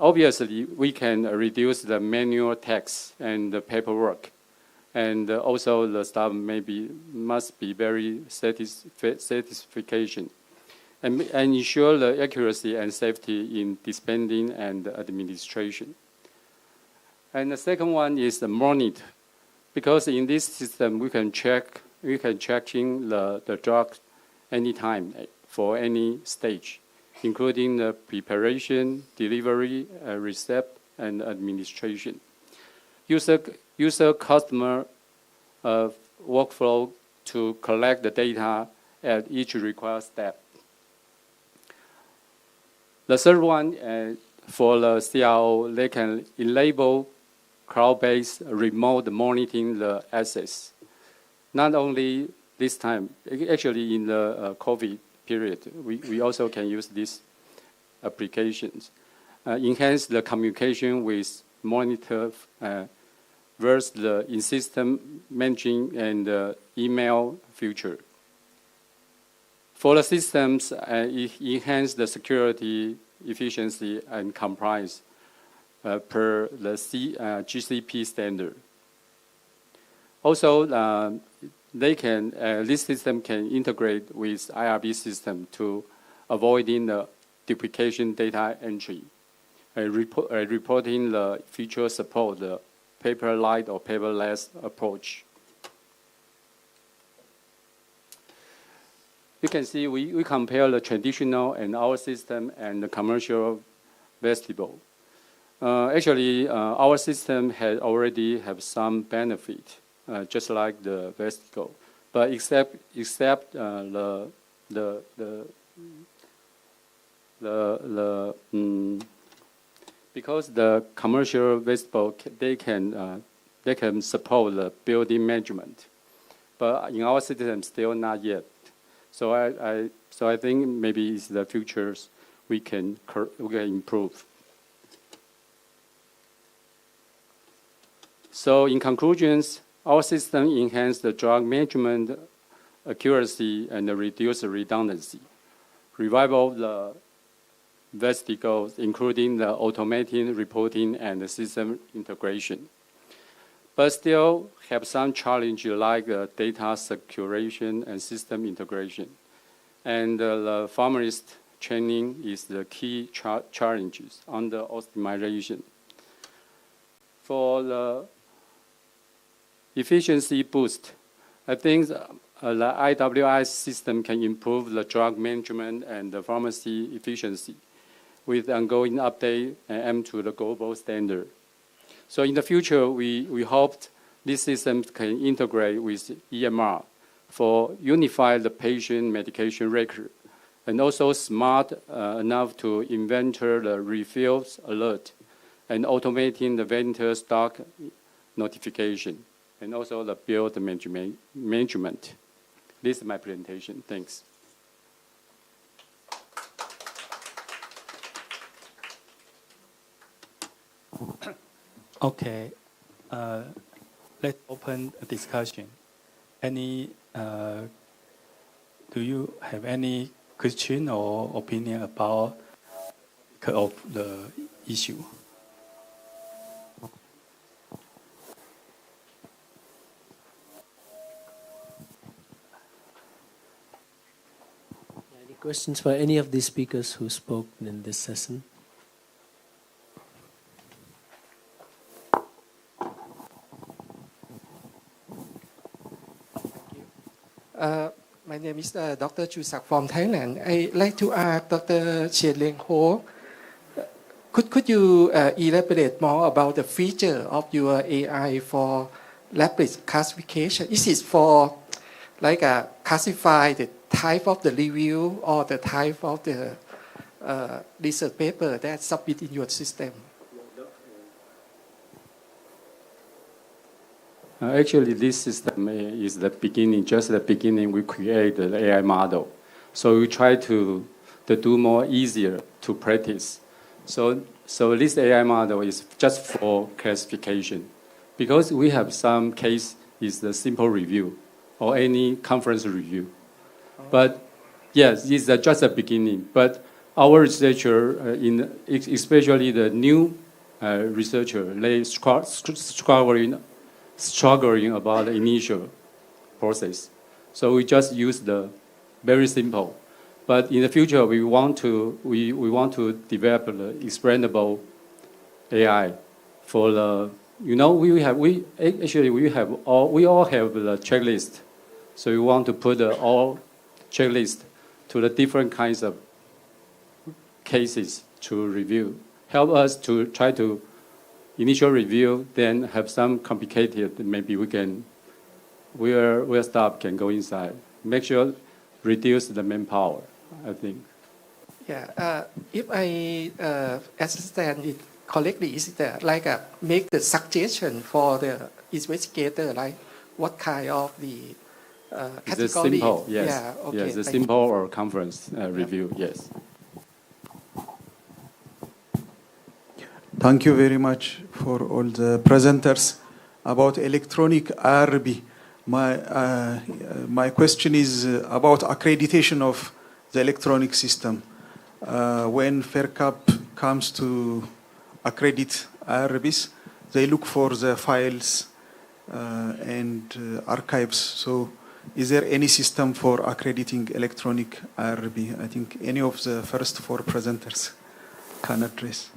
Obviously, we can reduce the manual tasks and the paperwork, and also the staff must be very satisfaction, and ensure the accuracy and safety in dispensing and administration. And the second one is the monitor, because in this system we can checking the drug anytime for any stage, including the preparation, delivery, receipt, and administration. User-customer workflow to collect the data at each required step. The third one, for the CRO, they can enable cloud-based remote monitoring the assets. Not only this time, actually in the COVID period, we also can use these applications. Enhance the communication with monitor versus the in-system managing and email feature. For the systems, enhance the security, efficiency, and compliance per the GCP standard. Also, this system can integrate with IRB system to avoiding the duplication data entry, reporting the feature support the paper-light or paperless approach. You can see we compare the traditional and our system and the commercial vestibule. Actually, our system already have some benefit, just like the vestibule, but except because the commercial vestibule they can support the building management, but in our system still not yet. So I think maybe it's the futures we can improve. So in conclusions, our system enhances the drug management accuracy and reduce the redundancy. Revival the vestibules, including the automating reporting and the system integration. But still have some challenge like data securation and system integration. And the pharmacist training is the key challenges on the optimization. For the efficiency boost, I think the IWI system can improve the drug management and the pharmacy efficiency with ongoing update and aim to the global standard. So in the future, we hope these systems can integrate with EMR for unify the patient medication record, and also smart enough to inventor the refills alert and automating the vendor stock notification, and also the bill management. This is my presentation. Thanks. Okay, let's open a discussion. Do you have any question or opinion about the issue? Any questions for any of the speakers who spoke in this session? My name is Dr. Chusak from Thailand. I'd like to ask Dr. Chien Leng Ho, could you elaborate more about the feature of your AI for rapid classification? Is it for classify the type of the review or the type of the research paper that's submitted in your system? Actually, this system is the beginning, just the beginning. We create the AI model. So we try to do more easier to practice. So this AI model is just for classification. Because we have some case is the simple review or any conference review. But yes, it's just a beginning. But our researcher, especially the new researcher, they struggling about the initial process. So we just use the very simple. But in the future, we want to develop the explainable AI for the, we all have the checklist. So we want to put all checklist to the different kinds of cases to review. Help us to try to initial review, then have some complicated, maybe where staff can go inside. Make sure reduce the manpower, I think. Yeah, if I understand it correctly, is it make the suggestion for the investigator, like what kind of the category? The simple, yes. Yeah, okay. Yes, the simple or conference review, yes. Thank you very much for all the presenters about electronic IRB. My question is about accreditation of the electronic system. When FERCAP comes to accredit IRBs, they look for the files and archives. So is there any system for accrediting electronic IRB? I think any of the first four presenters can address.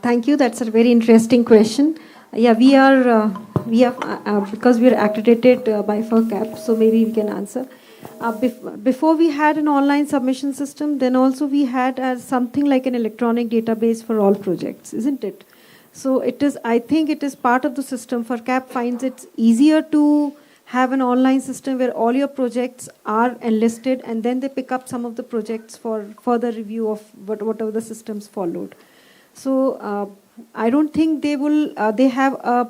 Thank you. That's a very interesting question. Yeah, we are because we are accredited by FERCAP, so maybe we can answer. Before we had an online submission system, then also we had something like an electronic database for all projects, isn't it? So it is. I think it is part of the system. FERCAP finds it easier to have an online system where all your projects are enlisted, and then they pick up some of the projects for further review of whatever the systems followed. So I don't think they will. They have a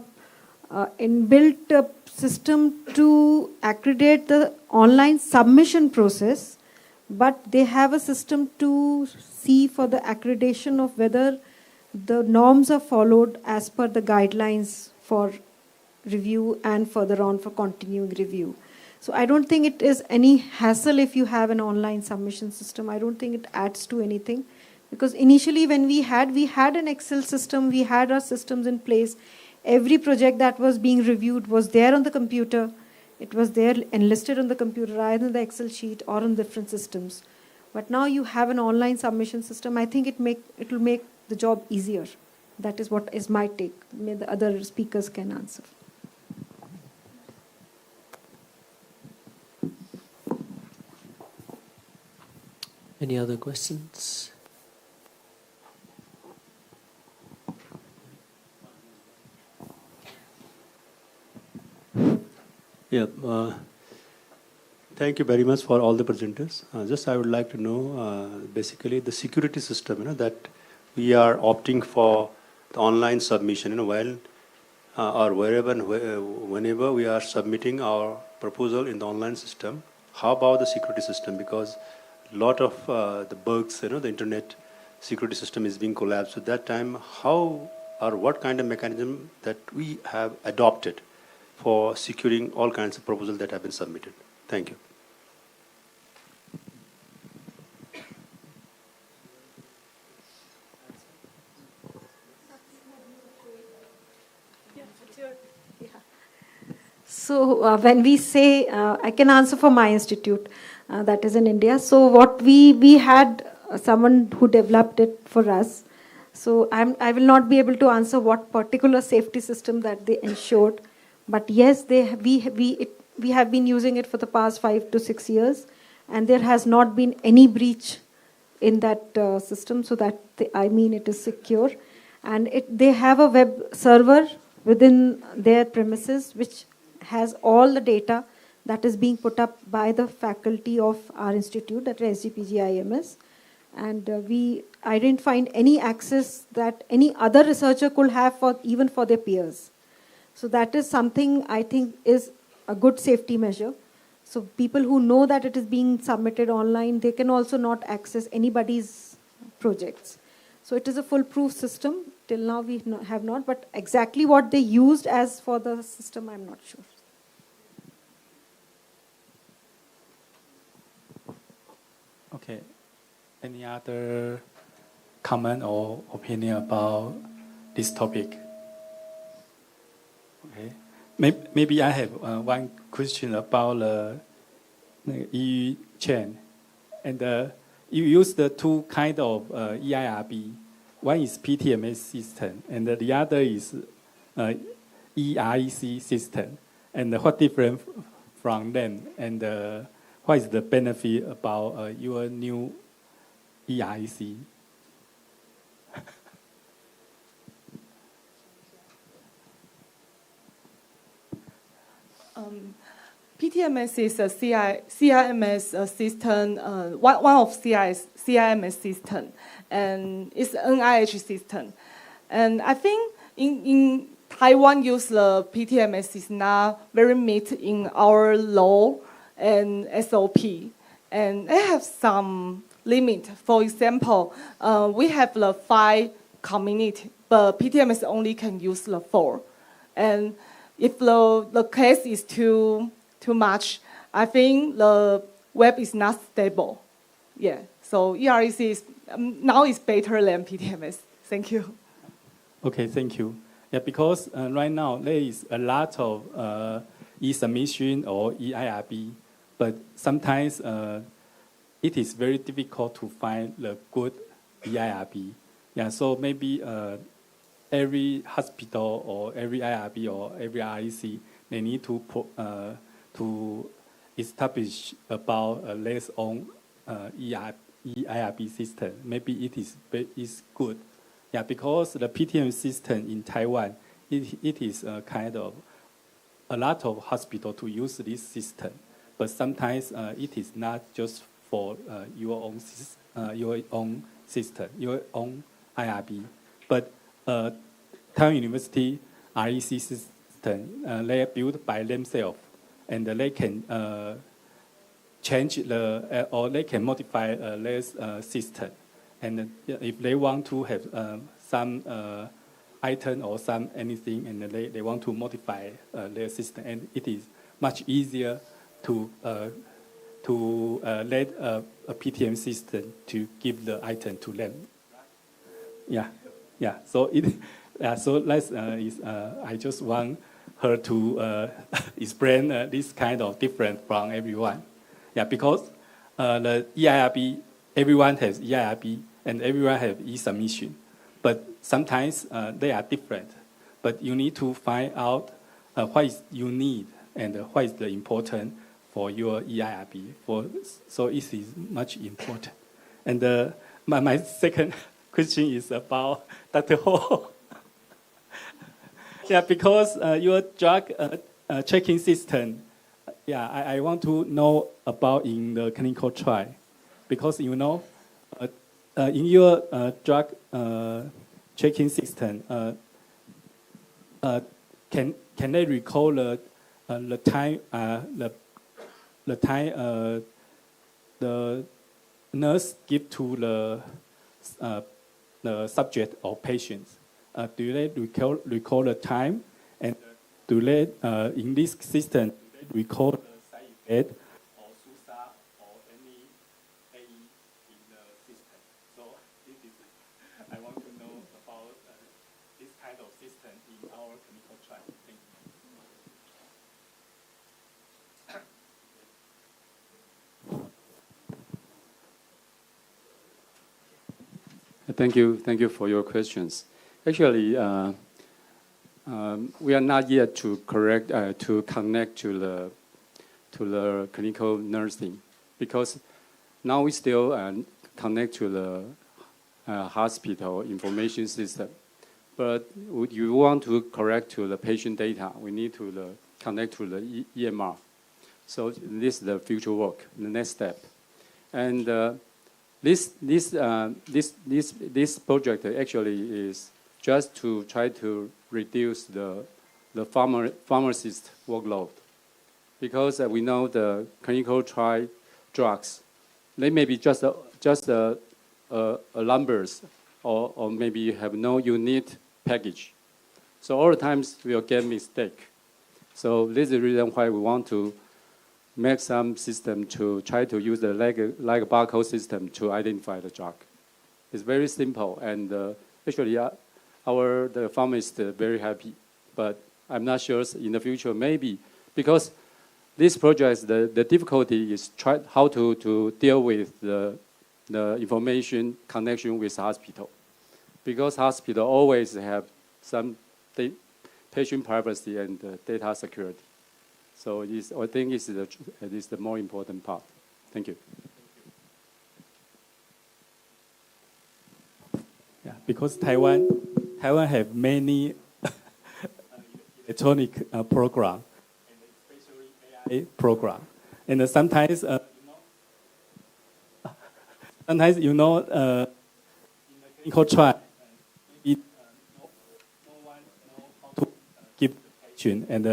inbuilt system to accredit the online submission process, but they have a system to see for the accreditation of whether the norms are followed as per the guidelines for review and further on for continuing review. So I don't think it is any hassle if you have an online submission system. I don't think it adds to anything. Because initially when we had an Excel system, we had our systems in place. Every project that was being reviewed was there on the computer. It was there enlisted on the computer, either in the Excel sheet or on different systems. But now you have an online submission system. I think it will make the job easier. That is what is my take. Maybe the other speakers can answer. Any other questions? Yeah, thank you very much for all the presenters. Just I would like to know basically the security system, that we are opting for the online submission, while or wherever, whenever we are submitting our proposal in the online system, how about the security system? Because a lot of the bugs, the internet security system is being collapsed. At that time, how or what kind of mechanism that we have adopted for securing all kinds of proposals that have been submitted? Thank you. So when we say, I can answer for my institute, that is in India. So what we had someone who developed it for us. So I will not be able to answer what particular safety system that they ensured, but yes, we have been using it for the past 5 to 6 years, and there has not been any breach in that system. So that it is secure, and they have a web server within their premises which has all the data that is being put up by the faculty of our institute, that is SGPGIMS. And I didn't find any access that any other researcher could have even for their peers. So that is something I think is a good safety measure. So people who know that it is being submitted online, they can also not access anybody's projects. So it is a foolproof system. Till now we have not, but exactly what they used as for the system, I'm not sure. Okay. Any other comment or opinion about this topic? Okay. Maybe I have one question about the EU chain. And you use the two kind of EIRB. One is PTMS system, and the other is EREC system. And what different from them? And what is the benefit about your new EREC? PTMS is a CIMS system, one of CIMS system, and it's an NIH system. And I think in Taiwan use the PTMS is not very meet in our law and SOP, and it have some limit. For example, we have the 5 community, but PTMS only can use the 4. And if the case is too much, I think the web is not stable. Yeah, so EREC is, now is better than PTMS. Thank you. Okay, thank you. Yeah, because right now there is a lot of e-submission or EIRB, but sometimes it is very difficult to find the good EIRB. Yeah, so maybe every hospital or every IRB or every REC, they need to establish about their own EIRB system. Maybe it is good. Yeah, because the PTM system in Taiwan, it is kind of a lot of hospitals to use this system, but sometimes it is not just for your own system, your own IRB, but Taiwan University REC system, they are built by themselves, and they can change or they can modify their system. And if they want to have some item or some anything, and they want to modify their system, and it is much easier to let a PTM system to give the item to them. Yeah. So so that's I just want her to explain this kind of different from everyone. Yeah, because the EIRB, everyone has EIRB and everyone has e-submission, but sometimes they are different. But you need to find out what is you need and what is the important for your EIRB. So it is much important. And my second question is about Dr. Ho. Yeah, because your drug checking system, yeah, I want to know about in the clinical trial, because in your drug checking system, can they recall the time the nurse give to the subject or patients? Do they recall the time, and do they in this system recall the side effect or SUSA or any AE in the system? So this is I want to know about this kind of system in our clinical trial. Thank you. Thank you for your questions. Actually, we are not yet to connect to the clinical nursing, because now we still connect to the hospital information system. But you want to correct to the patient data, we need to connect to the EMR. So this is the future work, the next step. And this project actually is just to try to reduce the pharmacist workload, because we know the clinical trial drugs, they may be just numbers, or maybe have no unit package. So all the times we'll get mistake. So this is the reason why we want to make some system to try to use the like a barcode system to identify the drug. It's very simple, and actually the pharmacist is very happy. But I'm not sure in the future, maybe, because this project, the difficulty is how to deal with the information connection with hospital, because hospital always have some patient privacy and data security. So I think it is the more important part. Thank you. Yeah, because Taiwan have many electronic program, and especially AI program, and sometimes in the clinical trial, maybe no one knows how to give the patient, and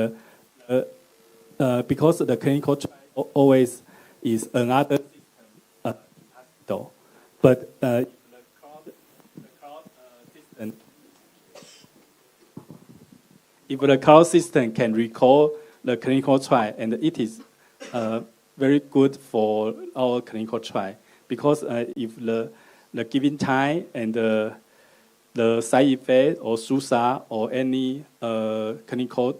because the clinical trial always is another system hospital, but if the cloud system, if the cloud system can recall the clinical trial, and it is very good for our clinical trial, because if the given time and the side effect or SUSA or any clinical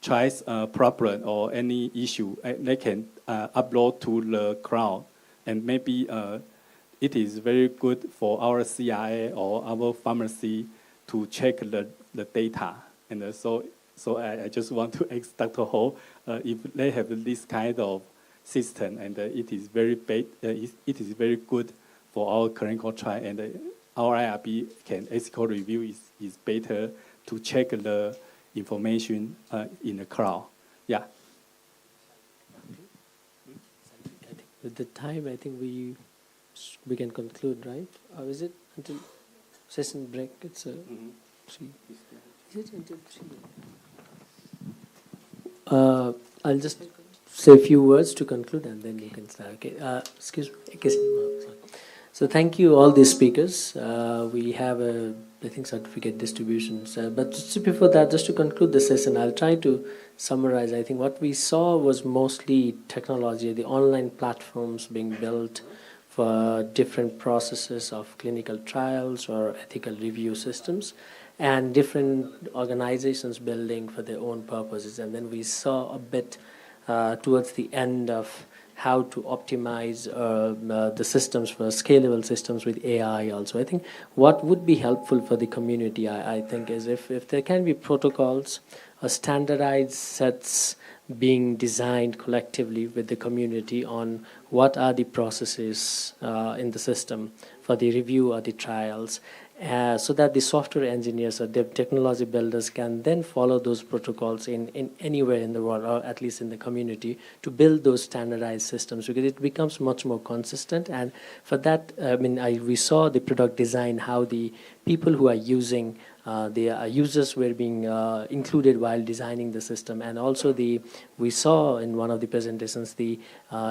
trials problem or any issue, they can upload to the cloud, and maybe it is very good for our CIA or our pharmacy to check the data. And so I just want to ask Dr. Ho if they have this kind of system, and it is very good for our clinical trial, and our IRB can ethical review is better to check the information in the cloud. Yeah. With the time, I think we can conclude, right? Or is it until session break? It's 3. Is it until 3? I'll just say a few words to conclude, and then you can start. Okay. Excuse me. So thank you, all these speakers. We have I think, certificate distributions. But just before that, just to conclude the session, I'll try to summarize. I think what we saw was mostly technology, the online platforms being built for different processes of clinical trials or ethical review systems, and different organizations building for their own purposes. And then we saw a bit towards the end of how to optimize the systems for scalable systems with AI also. I think what would be helpful for the community, I think, is if there can be protocols or standardized sets being designed collectively with the community on what are the processes in the system for the review or the trials, so that the software engineers or the technology builders can then follow those protocols in anywhere in the world, or at least in the community, to build those standardized systems, because it becomes much more consistent. And for that, we saw the product design, how the people who are using, the users were being included while designing the system, and also we saw in one of the presentations the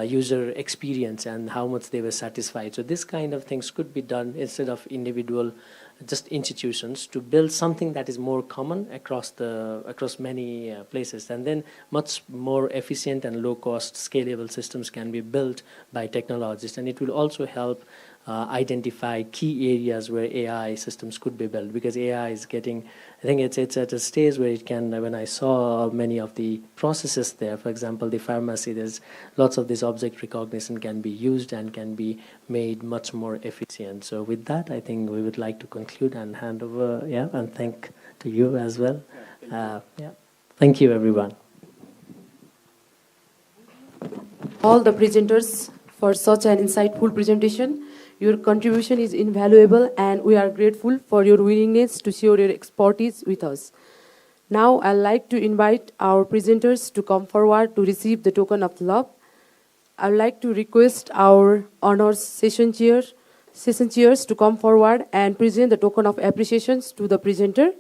user experience and how much they were satisfied. So this kind of things could be done instead of individual just institutions, to build something that is more common across many places, and then much more efficient and low cost scalable systems can be built by technologists, and it will also help identify key areas where AI systems could be built, because AI is getting, I think it's at a stage where it can, when I saw many of the processes there, for example, the pharmacy, there's lots of this object recognition can be used and can be made much more efficient. So with that, I think we would like to conclude and hand over, and thank to you as well. Thank you, everyone. All the presenters for such an insightful presentation. Your contribution is invaluable, and we are grateful for your willingness to share your expertise with us. Now, I'd like to invite our presenters to come forward to receive the token of love. I'd like to request our honors session chairs to come forward and present the token of appreciations to the presenter,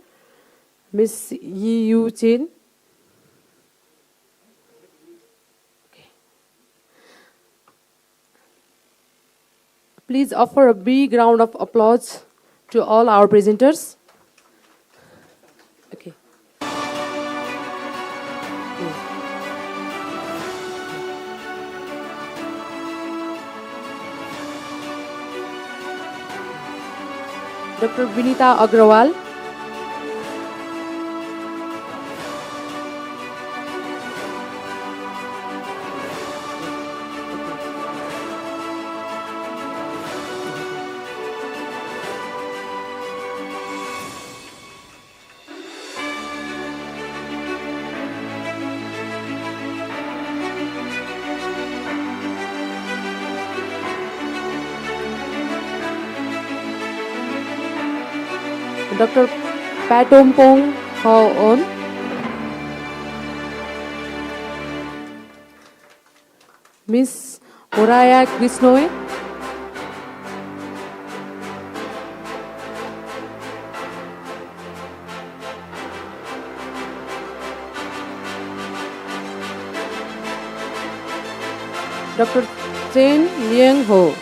Ms. Yi Yu Chen. Please offer a big round of applause to all our presenters. Okay. Dr. Vinita Agrawal. Dr. Patompong Haon. Miss Moraya Krisnoe. Dr. Chen Liang Ho.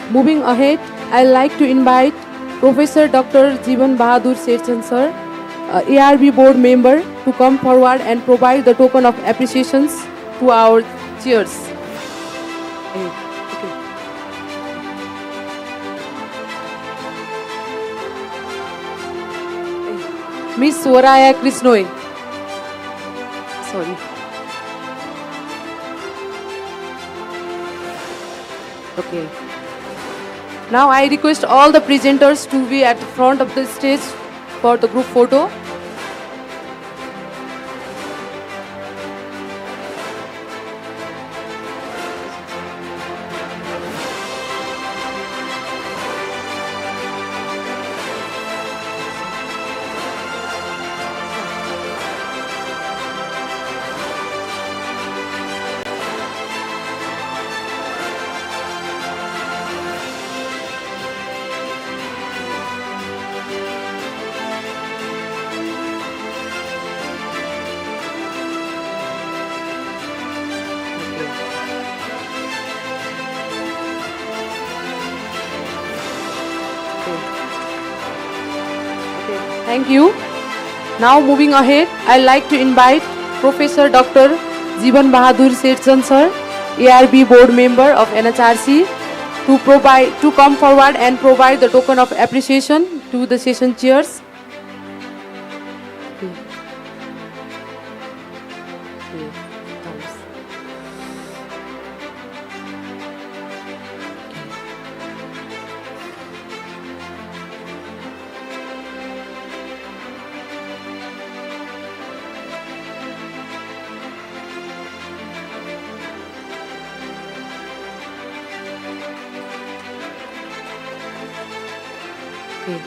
Moving ahead, I'd like to invite Professor Dr. Jeevan Bahadur Seth sir, ARB board member, to come forward and provide the token of appreciations to our chairs. Miss Soraya Krisnoe. Sorry. Okay. Now I request all the presenters to be at the front of the stage for the group photo. Thank you. Now moving ahead, I'd like to invite Professor Dr. Jeevan Bahadur Seth sir, ARB board member of NHRC, to come forward and provide the token of appreciation to the session chairs. Okay.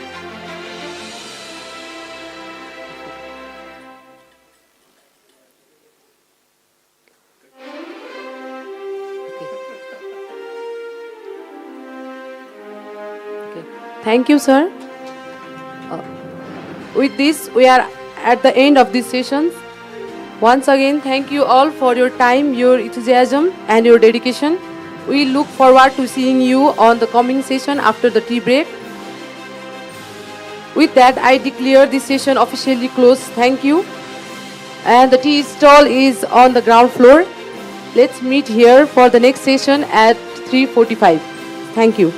Okay. Thank you, sir. With this, we are at the end of these sessions. Once again, thank you all for your time, your enthusiasm, and your dedication. We look forward to seeing you on the coming session after the tea break. With that, I declare this session officially closed. Thank you. And the tea stall is on the ground floor. Let's meet here for the next session at 3:45. Thank you.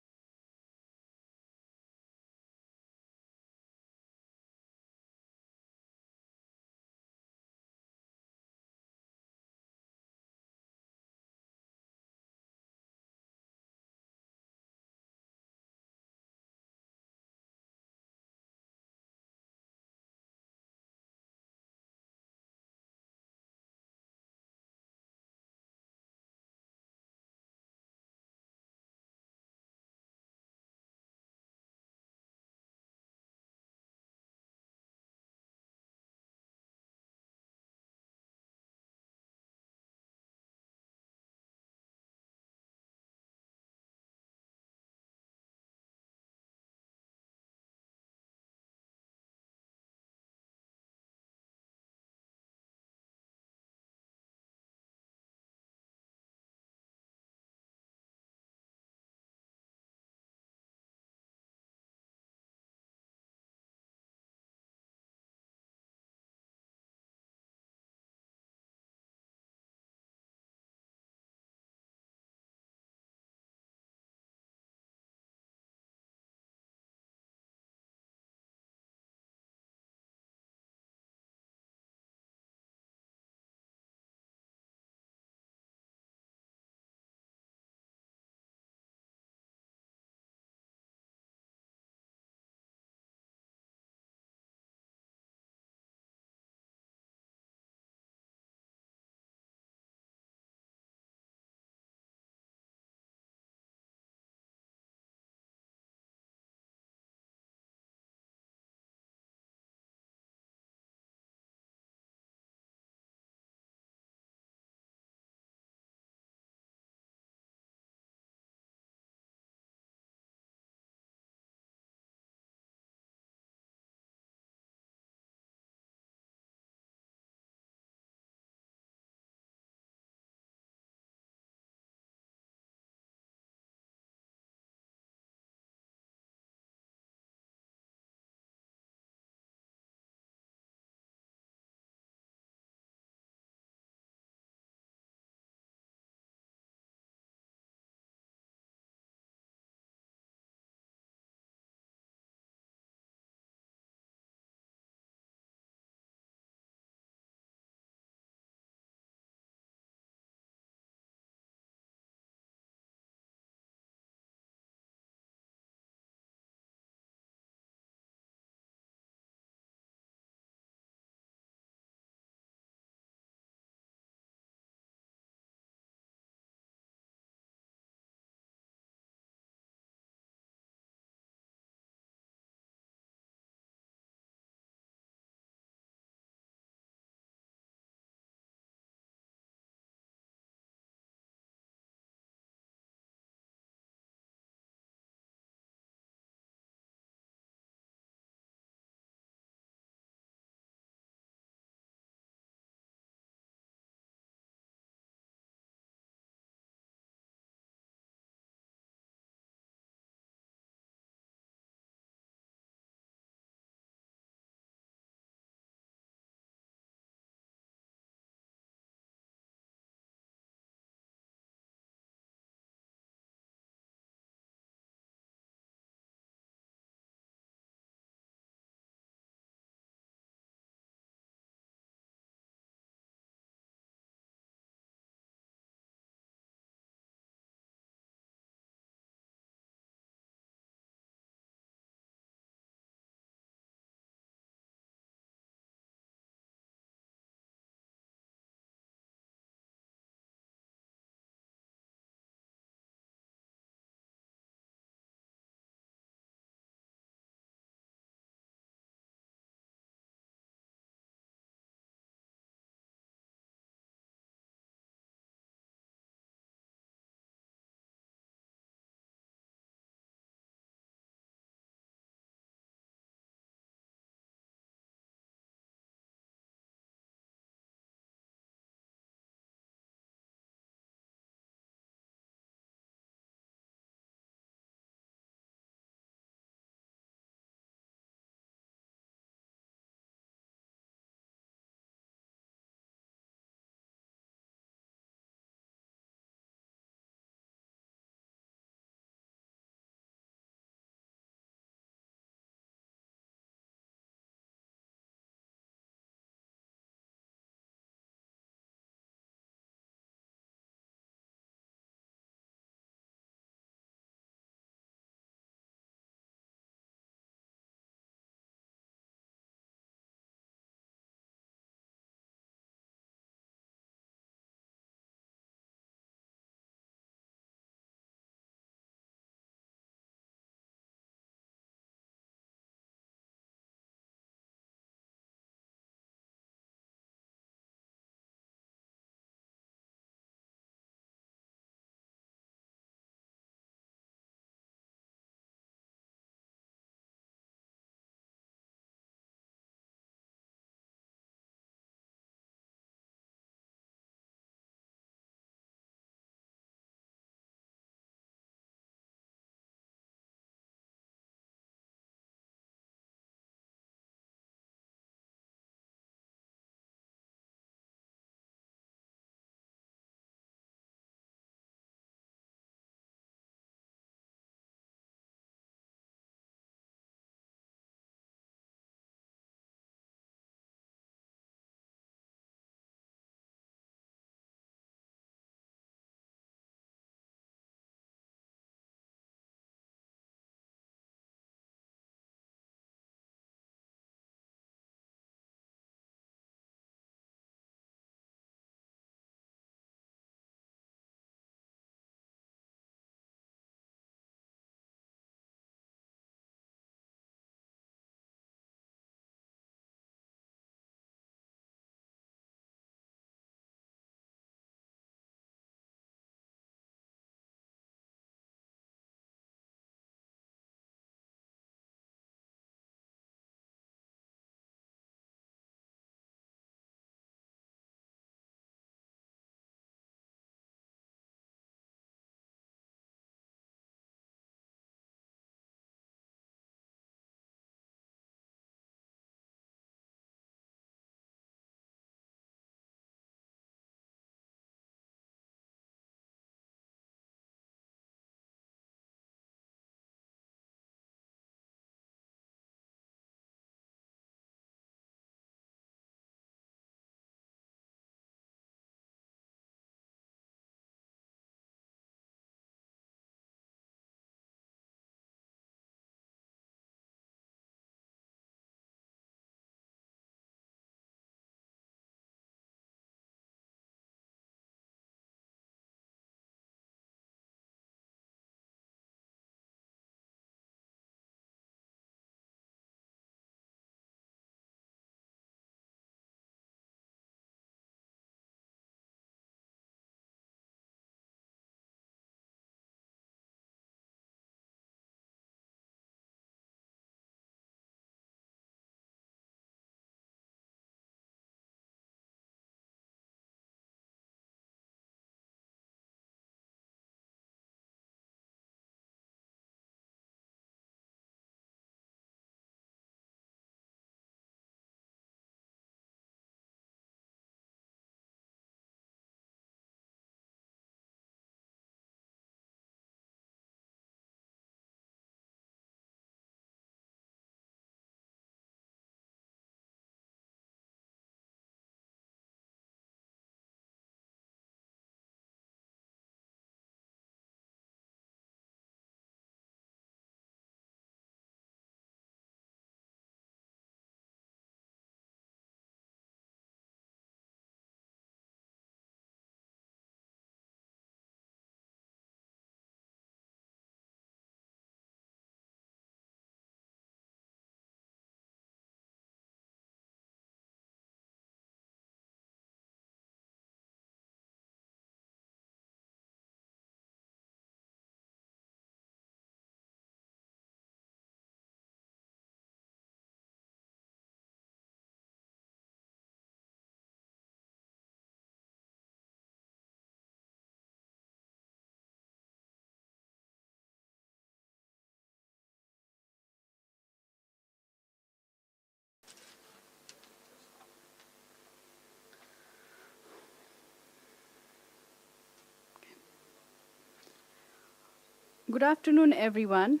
Good afternoon, everyone.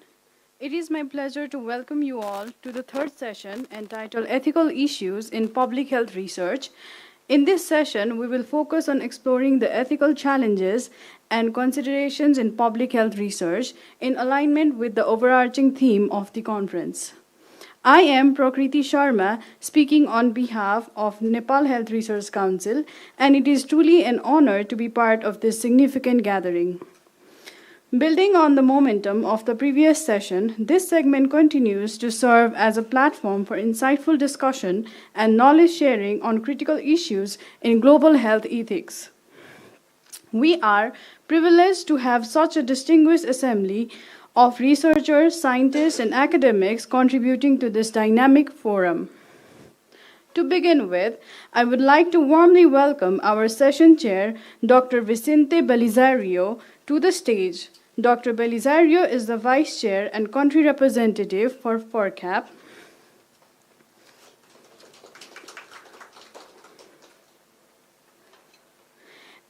It is my pleasure to welcome you all to the third session entitled Ethical Issues in Public Health Research. In this session, we will focus on exploring the ethical challenges and considerations in public health research in alignment with the overarching theme of the conference. I am Prakriti Sharma, speaking on behalf of Nepal Health Research Council, and it is truly an honor to be part of this significant gathering. Building on the momentum of the previous session, this segment continues to serve as a platform for insightful discussion and knowledge sharing on critical issues in global health ethics. We are privileged to have such a distinguished assembly of researchers, scientists, and academics contributing to this dynamic forum. To begin with, I would like to warmly welcome our session chair, Dr. Vicente Belisario, to the stage. Dr. Belisario is the Vice Chair and Country Representative for FERCAP.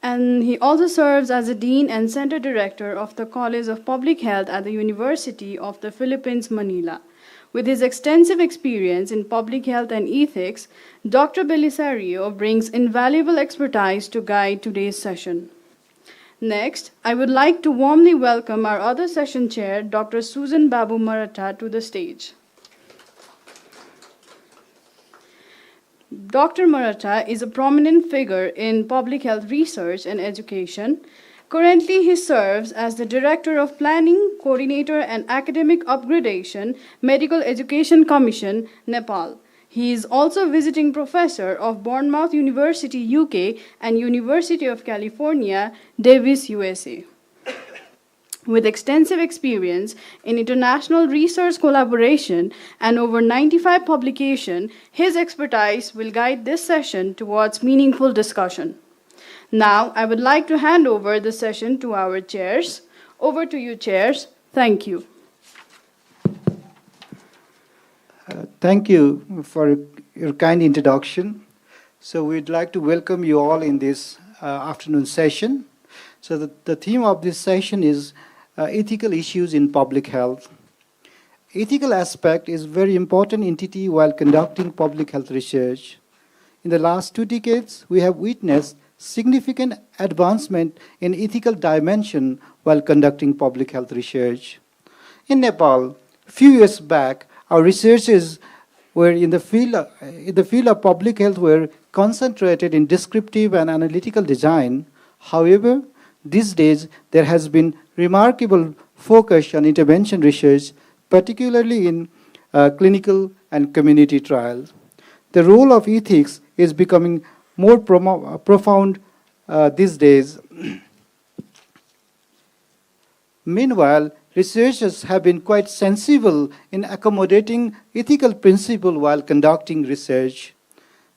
And he also serves as a Dean and Center Director of the College of Public Health at the University of the Philippines, Manila. With his extensive experience in public health and ethics, Dr. Belisario brings invaluable expertise to guide today's session. Next, I would like to warmly welcome our other session chair, Dr. Susan Babu Maratha, to the stage. Dr. Maratha is a prominent figure in public health research and education. Currently, he serves as the Director of Planning, Coordinator and Academic Upgradation, Medical Education Commission, Nepal. He is also visiting professor of Bournemouth University, UK, and University of California, Davis, USA. With extensive experience in international research collaboration and over 95 publications, his expertise will guide this session towards meaningful discussion. Now, I would like to hand over the session to our chairs. Over to you, chairs. Thank you. Thank you for your kind introduction. So we'd like to welcome you all in this afternoon session. So the theme of this session is ethical issues in public health. Ethical aspect is a very important entity while conducting public health research. In the last 2 decades, we have witnessed significant advancement in ethical dimension while conducting public health research. In Nepal, a few years back, our researchers were in the field of public health were concentrated in descriptive and analytical design. However, these days there has been remarkable focus on intervention research, particularly in clinical and community trials. The role of ethics is becoming more profound these days. Meanwhile, researchers have been quite sensible in accommodating ethical principles while conducting research.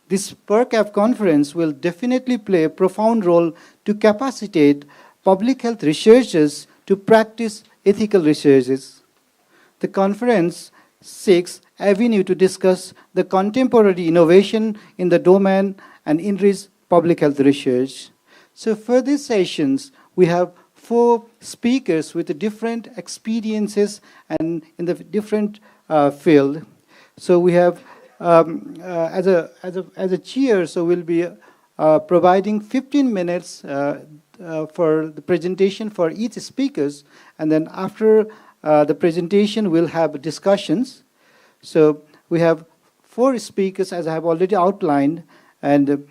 This FERCAP conference will definitely play a profound role to capacitate public health researchers to practice ethical researches. The conference seeks avenue to discuss the contemporary innovation in the domain and enrich public health research. So for these sessions, we have 4 speakers with different experiences and in the different field. So we have, as a chair, so we'll be providing 15 minutes for the presentation for each speakers, and then after the presentation, we'll have discussions. So we have 4 speakers, as I have already outlined, and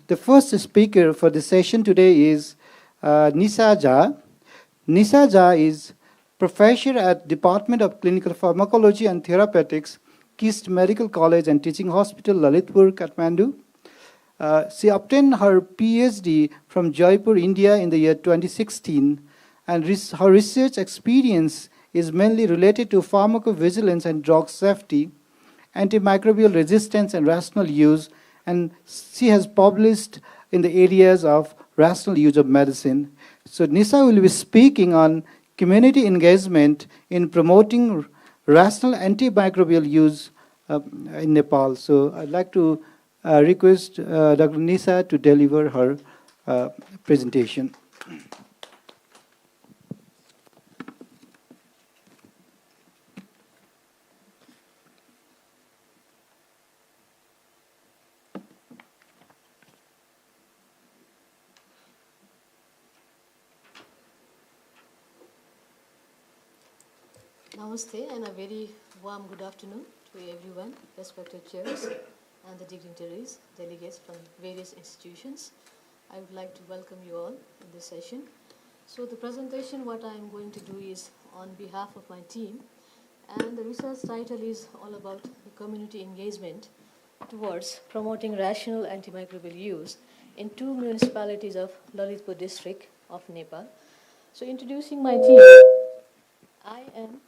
the first speaker for the session today is Nisa Jha. Nisa Jha is professor at Department of Clinical Pharmacology and Therapeutics, KIST Medical College and Teaching Hospital, Lalitpur, Kathmandu. She obtained her PhD from Jaipur, India in the year 2016, and her research experience is mainly related to pharmacovigilance and drug safety, antimicrobial resistance and rational use, and she has published in the areas of rational use of medicine. So Nisa will be speaking on community engagement in promoting rational antimicrobial use in Nepal. So I'd like to request Dr. Nisa to deliver her presentation. Namaste and a very warm good afternoon to everyone, respected chairs and the dignitaries, delegates from various institutions. I would like to welcome you all in this session. So the presentation, what I am going to do is on behalf of my team, and the research title is all about the community engagement towards promoting rational antimicrobial use in 2 municipalities of Lalitpur district of Nepal. So introducing my team, I am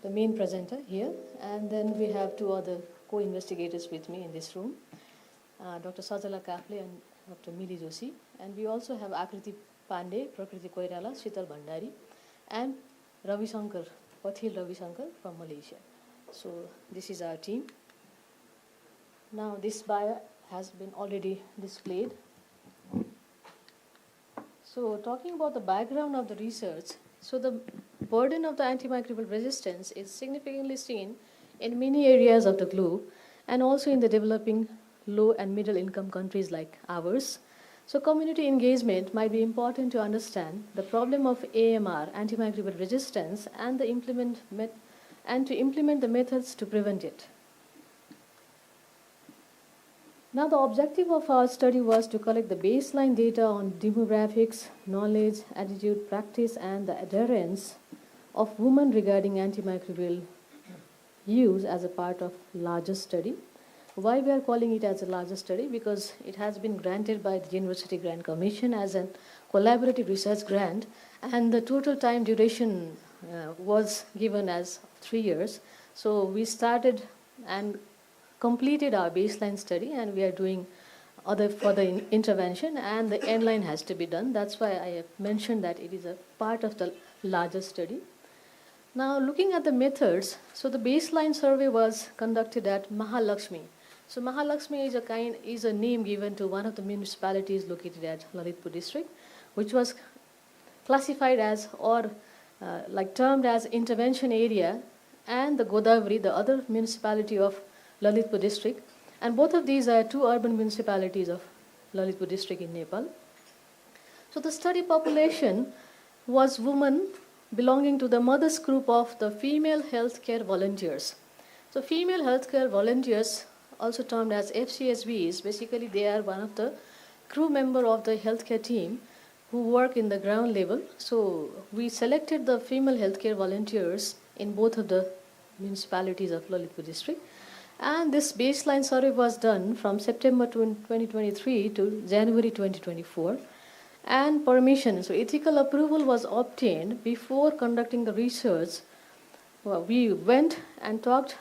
the main presenter here, and then we have 2 other co-investigators with me in this room, Dr. Sajala Kafle and Dr. Mili Joshi, and we also have Akriti Pandey, Prakriti Koirala, Shital Bhandari, and Ravi Shankar, Pathil Ravi Shankar from Malaysia. So this is our team. Now this bio has been already displayed. So talking about the background of the research, so the burden of the antimicrobial resistance is significantly seen in many areas of the globe and also in the developing low and middle income countries like ours. So community engagement might be important to understand the problem of AMR, antimicrobial resistance, and to implement the methods to prevent it. Now the objective of our study was to collect the baseline data on demographics, knowledge, attitude, practice, and the adherence of women regarding antimicrobial use as a part of larger study. Why we are calling it as a larger study? Because it has been granted by the University Grant Commission as a collaborative research grant, and the total time duration was given as 3 years. So we started and completed our baseline study, and we are doing other further intervention, and the end line has to be done. That's why I have mentioned that it is a part of the larger study. Now looking at the methods, so the baseline survey was conducted at Mahalakshmi. So Mahalakshmi is a name given to one of the municipalities located at Lalitpur district, which was classified as or termed as intervention area, and the Godavari, the other municipality of Lalitpur district, and both of these are 2 urban municipalities of Lalitpur district in Nepal. So the study population was women belonging to the mothers group of the female healthcare volunteers. So female healthcare volunteers, also termed as FCSVs, basically they are one of the crew member of the healthcare team who work in the ground level. So we selected the female healthcare volunteers in both of the municipalities of Lalitpur district. And this baseline survey was done from September 2023 to January 2024. And permission, so ethical approval was obtained before conducting the research. Well, we went and talked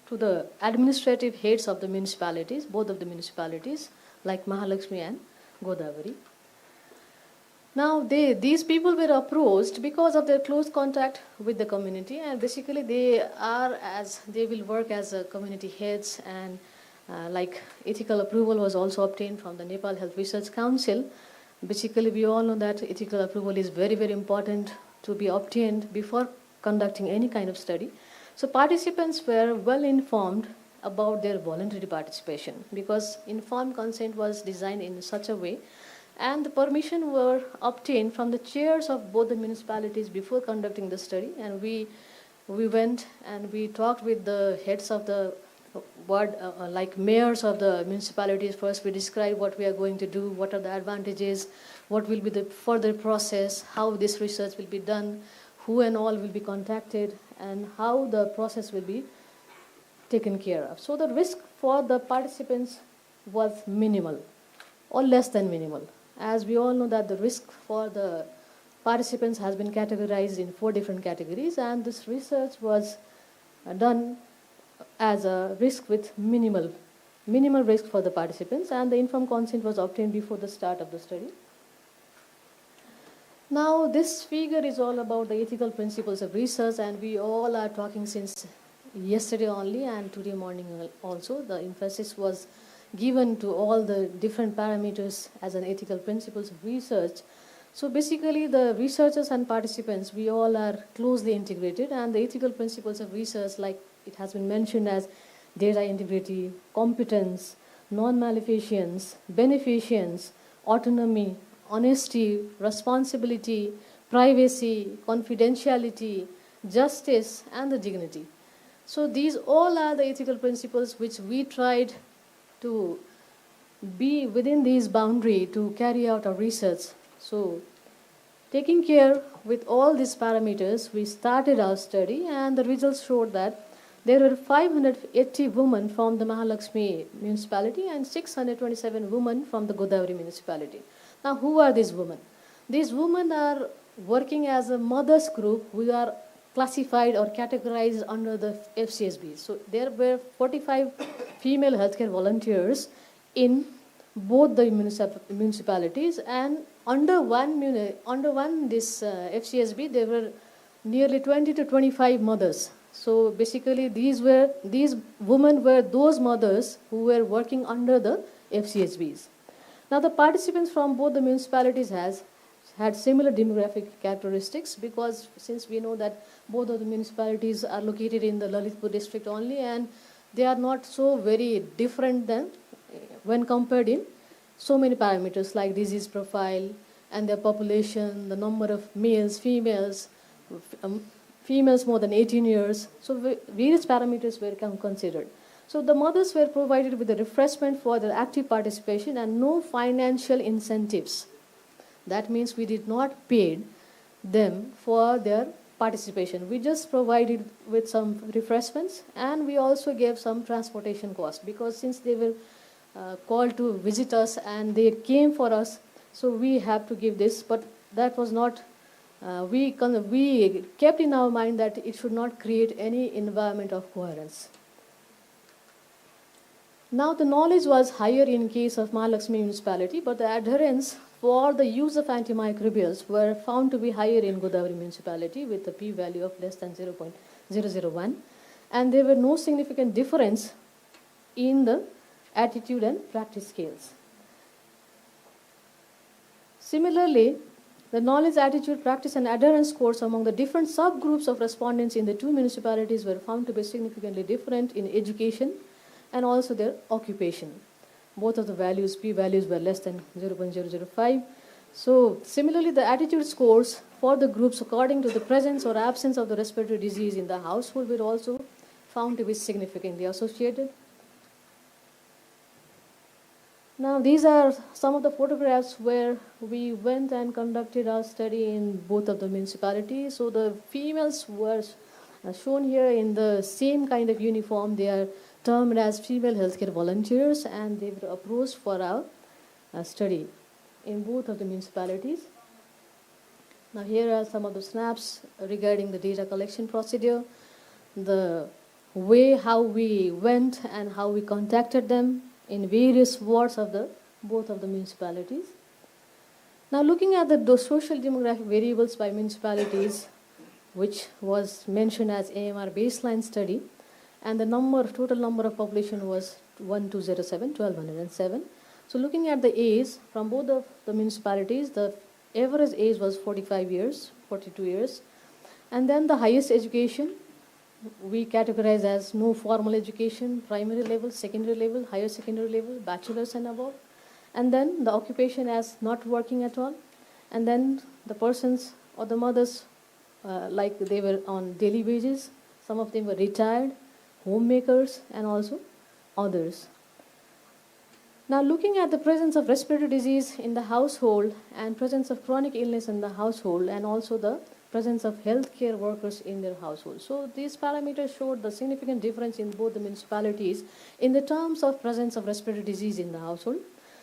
to the administrative heads of the municipalities, both of the municipalities, like Mahalakshmi and Godavari. Now, these people were approached because of their close contact with the community, and basically they will work as community heads, and ethical approval was also obtained from the Nepal Health Research Council. Basically, we all know that ethical approval is very, very important to be obtained before conducting any kind of study. So participants were well informed about their voluntary participation, because informed consent was designed in such a way, and the permission were obtained from the chairs of both the municipalities before conducting the study. And we went and we talked with the heads of the ward, like mayors of the municipalities. First, we described what we are going to do, what are the advantages, what will be the further process, how this research will be done, who and all will be contacted, and how the process will be taken care of. So the risk for the participants was minimal or less than minimal. As we all know that the risk for the participants has been categorized in 4 different categories, and this research was done as a risk with minimal risk for the participants, and the informed consent was obtained before the start of the study. Now this figure is all about the ethical principles of research, and we all are talking since yesterday only and today morning also. The emphasis was given to all the different parameters as an ethical principles of research. So basically the researchers and participants, we all are closely integrated, and the ethical principles of research, like it has been mentioned, as data integrity, competence, non-maleficence, beneficence, autonomy, honesty, responsibility, privacy, confidentiality, justice, and the dignity. So these all are the ethical principles which we tried to be within these boundaries to carry out our research. So taking care with all these parameters, we started our study, and the results showed that there were 580 women from the Mahalakshmi municipality and 627 women from the Godavari municipality. Now, who are these women? These women are working as a mothers group who are classified or categorized under the FCSB. So there were 45 female healthcare volunteers in both the municipalities, and under one FCSB there were nearly 20 to 25 mothers. So basically these women were those mothers who were working under the FCSBs. Now the participants from both the municipalities had similar demographic characteristics, because since we know that both of the municipalities are located in the Lalitpur district only, and they are not so very different than when compared in so many parameters like disease profile and their population, the number of males, females more than 18 years. So various parameters were considered. So the mothers were provided with the refreshment for their active participation and no financial incentives. That means we did not pay them for their participation. We just provided with some refreshments, and we also gave some transportation cost, because since they were called to visit us and they came for us, so we have to give this. But that was not, we kept in our mind that it should not create any environment of coherence. Now the knowledge was higher in case of Mahalakshmi municipality, but the adherence for the use of antimicrobials were found to be higher in Godavari municipality with a p-value of less than 0.001, and there were no significant difference in the attitude and practice scales. Similarly, the knowledge, attitude, practice, and adherence scores among the different subgroups of respondents in the two municipalities were found to be significantly different in education and also their occupation. Both of the values, p-values, were less than 0.005. So similarly, the attitude scores for the groups according to the presence or absence of the respiratory disease in the household were also found to be significantly associated. Now these are some of the photographs where we went and conducted our study in both of the municipalities. So the females were shown here in the same kind of uniform. They are termed as female healthcare volunteers, and they were approached for our study in both of the municipalities. Now here are some of the snaps regarding the data collection procedure, the way how we went and how we contacted them in various wards of both of the municipalities. Now looking at the social demographic variables by municipalities, which was mentioned as AMR baseline study, and the total number of population was 1207. So looking at the age from both of the municipalities, the average age was 42 years. And then the highest education, we categorize as no formal education, primary level, secondary level, higher secondary level, bachelor's and above. And then the occupation as not working at all. And then the persons or the mothers, like they were on daily wages. Some of them were retired, homemakers, and also others. Now looking at the presence of respiratory disease in the household and presence of chronic illness in the household, and also the presence of healthcare workers in their household. So these parameters showed the significant difference in both the municipalities in the terms of presence of respiratory disease in the household.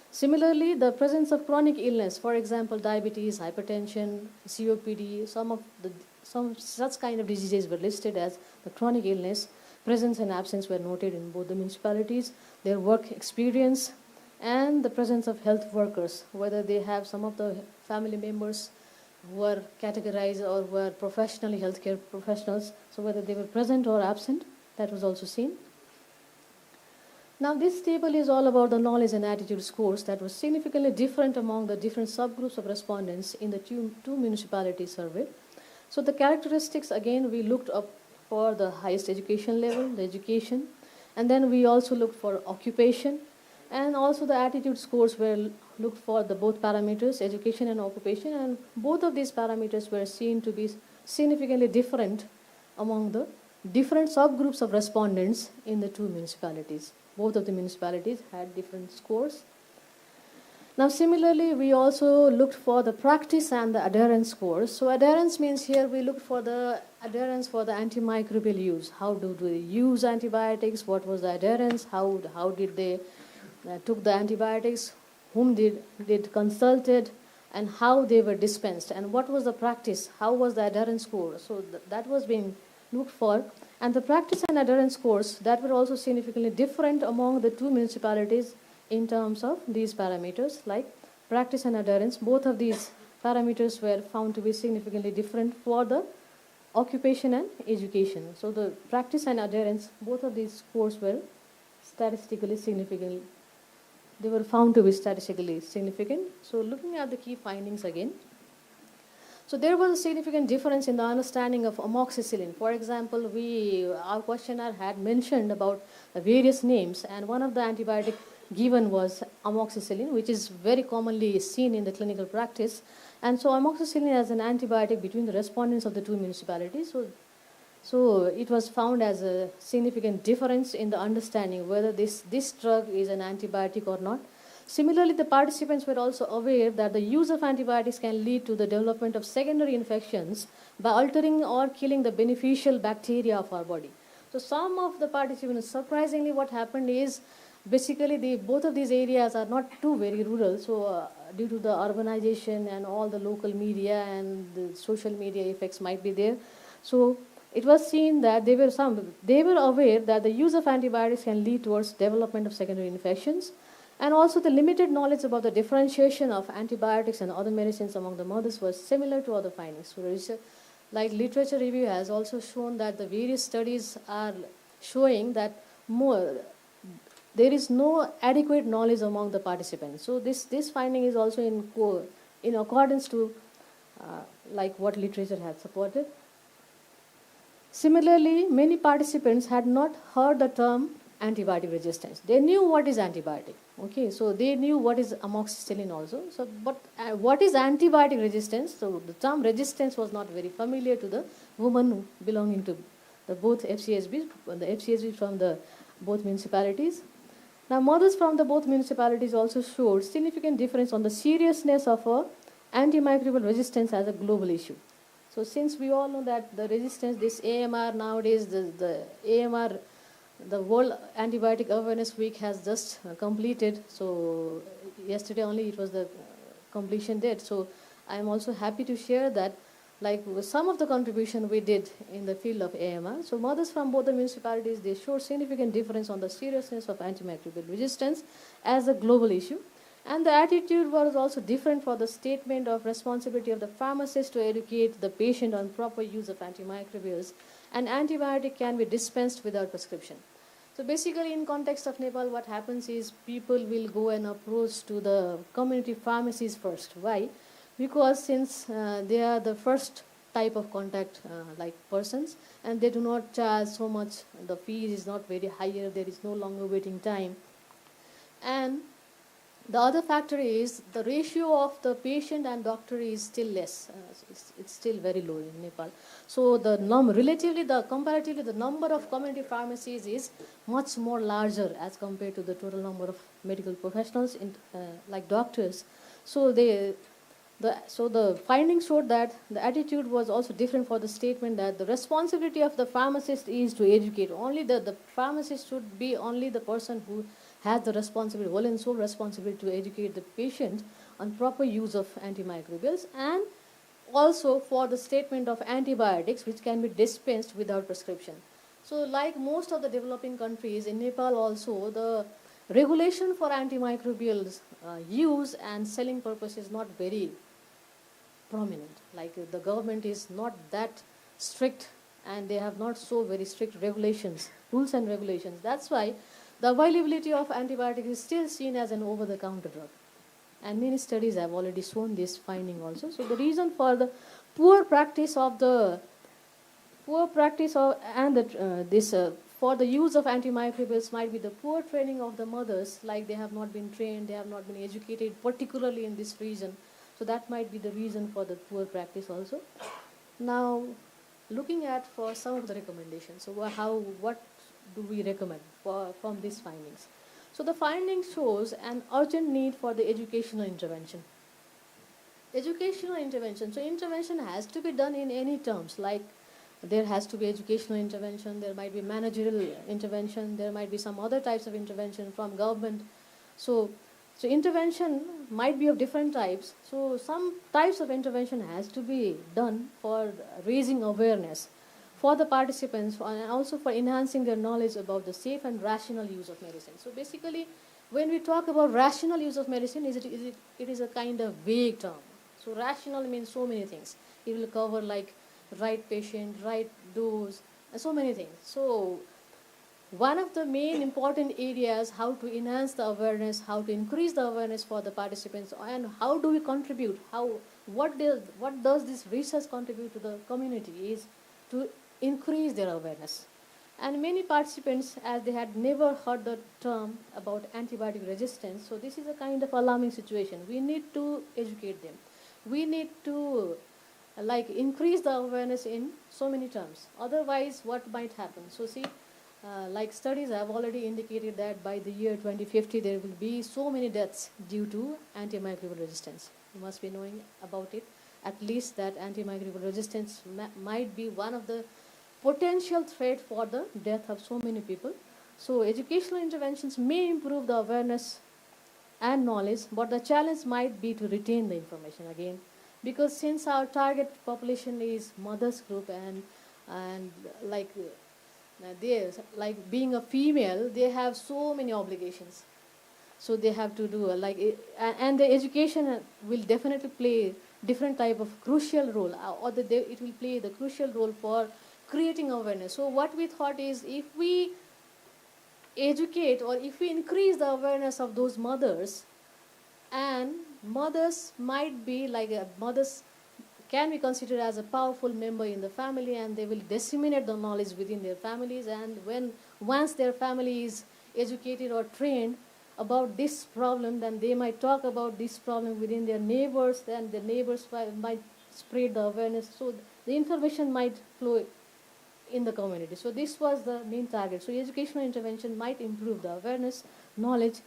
Similarly, the presence of chronic illness, for example, diabetes, hypertension, COPD, some such kind of diseases were listed as the chronic illness. Presence and absence were noted in both the municipalities, their work experience, and the presence of health workers, whether they have some of the family members who were categorized or were professionally healthcare professionals, so whether they were present or absent, that was also seen. Now this table is all about the knowledge and attitude scores that was significantly different among the different subgroups of respondents in the two municipalities surveyed. So the characteristics, again, we looked up for the highest education level, the education, and then we also looked for occupation, and also the attitude scores were looked for the both parameters, education and occupation, and both of these parameters were seen to be significantly different among the different subgroups of respondents in the two municipalities. Both of the municipalities had different scores. Now, similarly, we also looked for the practice and the adherence scores. So adherence means here we looked for the adherence for the antimicrobial use. How do they use antibiotics? What was the adherence? How did they took the antibiotics? Whom did consulted? And how they were dispensed? And what was the practice? How was the adherence score? So that was being looked for. And the practice and adherence scores that were also significantly different among the two municipalities in terms of these parameters, like practice and adherence. Both of these parameters were found to be significantly different for the occupation and education. So the practice and adherence, both of these scores were statistically significant. They were found to be statistically significant. So looking at the key findings again. So there was a significant difference in the understanding of amoxicillin. For example, our questionnaire had mentioned about various names, and one of the antibiotic given was amoxicillin, which is very commonly seen in the clinical practice. And so amoxicillin as an antibiotic between the respondents of the two municipalities. So it was found as a significant difference in the understanding whether this drug is an antibiotic or not. Similarly, the participants were also aware that the use of antibiotics can lead to the development of secondary infections by altering or killing the beneficial bacteria of our body. So some of the participants, surprisingly, what happened is basically both of these areas are not too very rural. So due to the urbanization and all the local media and the social media effects might be there. So it was seen that they were aware that the use of antibiotics can lead towards development of secondary infections, and also the limited knowledge about the differentiation of antibiotics and other medicines among the mothers was similar to other findings. So like literature review has also shown that the various studies are showing that there is no adequate knowledge among the participants. So this finding is also in accordance to like what literature has supported. Similarly, many participants had not heard the term antibiotic resistance. They knew what is antibiotic. Okay, so they knew what is amoxicillin also. So, but what is antibiotic resistance? So the term resistance was not very familiar to the women belonging to the both FCSBs from the both municipalities. Now, mothers from the both municipalities also showed significant difference on the seriousness of antimicrobial resistance as a global issue. So since we all know that the resistance, this AMR nowadays, the AMR, the World Antibiotic Awareness Week has just completed. So yesterday only it was the completion date. So I am also happy to share that like some of the contribution we did in the field of AMR. So mothers from both the municipalities, they showed significant difference on the seriousness of antimicrobial resistance as a global issue. And the attitude was also different for the statement of responsibility of the pharmacist to educate the patient on proper use of antimicrobials. And antibiotic can be dispensed without prescription. So basically in context of Nepal, what happens is people will go and approach to the community pharmacies first. Why? Because since they are the first type of contact like persons, and they do not charge so much, the fees is not very higher, there is no longer waiting time. And the other factor is the ratio of the patient and doctor is still less. It's still very low in Nepal. So comparatively, the number of community pharmacies is much more larger as compared to the total number of medical professionals, like doctors. So the findings showed that the attitude was also different for the statement that the responsibility of the pharmacist is to educate. Only the pharmacist should be only the person who has the responsibility, whole and sole responsibility to educate the patient on proper use of antimicrobials, and also for the statement of antibiotics which can be dispensed without prescription. So like most of the developing countries, in Nepal also, the regulation for antimicrobials use and selling purpose is not very prominent. Like the government is not that strict, and they have not so very strict regulations, rules and regulations. That's why the availability of antibiotics is still seen as an over-the-counter drug. And many studies have already shown this finding also. So the reason for the for the use of antimicrobials might be the poor training of the mothers, like they have not been trained, they have not been educated, particularly in this region. So that might be the reason for the poor practice also. Now, looking at for some of the recommendations. So what do we recommend from these findings? So the findings shows an urgent need for the educational intervention. Educational intervention. So intervention has to be done in any terms, like there has to be educational intervention, there might be managerial intervention, there might be some other types of intervention from government. So intervention might be of different types. So some types of intervention has to be done for raising awareness for the participants and also for enhancing their knowledge about the safe and rational use of medicine. So basically, when we talk about rational use of medicine, it is a kind of vague term. So rational means so many things. It will cover like right patient, right dose, and so many things. So one of the main important areas, how to enhance the awareness, how to increase the awareness for the participants, and how do we contribute, what does this research contribute to the community is to increase their awareness. And many participants, as they had never heard the term about antibiotic resistance, so this is a kind of alarming situation. We need to educate them. We need to increase the awareness in so many terms. Otherwise, what might happen? So see, studies have already indicated that by the year 2050, there will be so many deaths due to antimicrobial resistance. You must be knowing about it. At least that antimicrobial resistance might be one of the potential threat for the death of so many people. So educational interventions may improve the awareness and knowledge, but the challenge might be to retain the information again, because since our target population is mothers group and they being a female, they have so many obligations. So they have to do and the education will definitely play different type of crucial role, it will play the crucial role for creating awareness. So what we thought is, if we educate or if we increase the awareness of those mothers, and mothers might be mothers can be considered as a powerful member in the family, and they will disseminate the knowledge within their families, and once their family is educated or trained about this problem, then they might talk about this problem within their neighbors, then the neighbors might spread the awareness, so the information might flow in the community. So this was the main target. So educational intervention might improve the awareness, knowledge,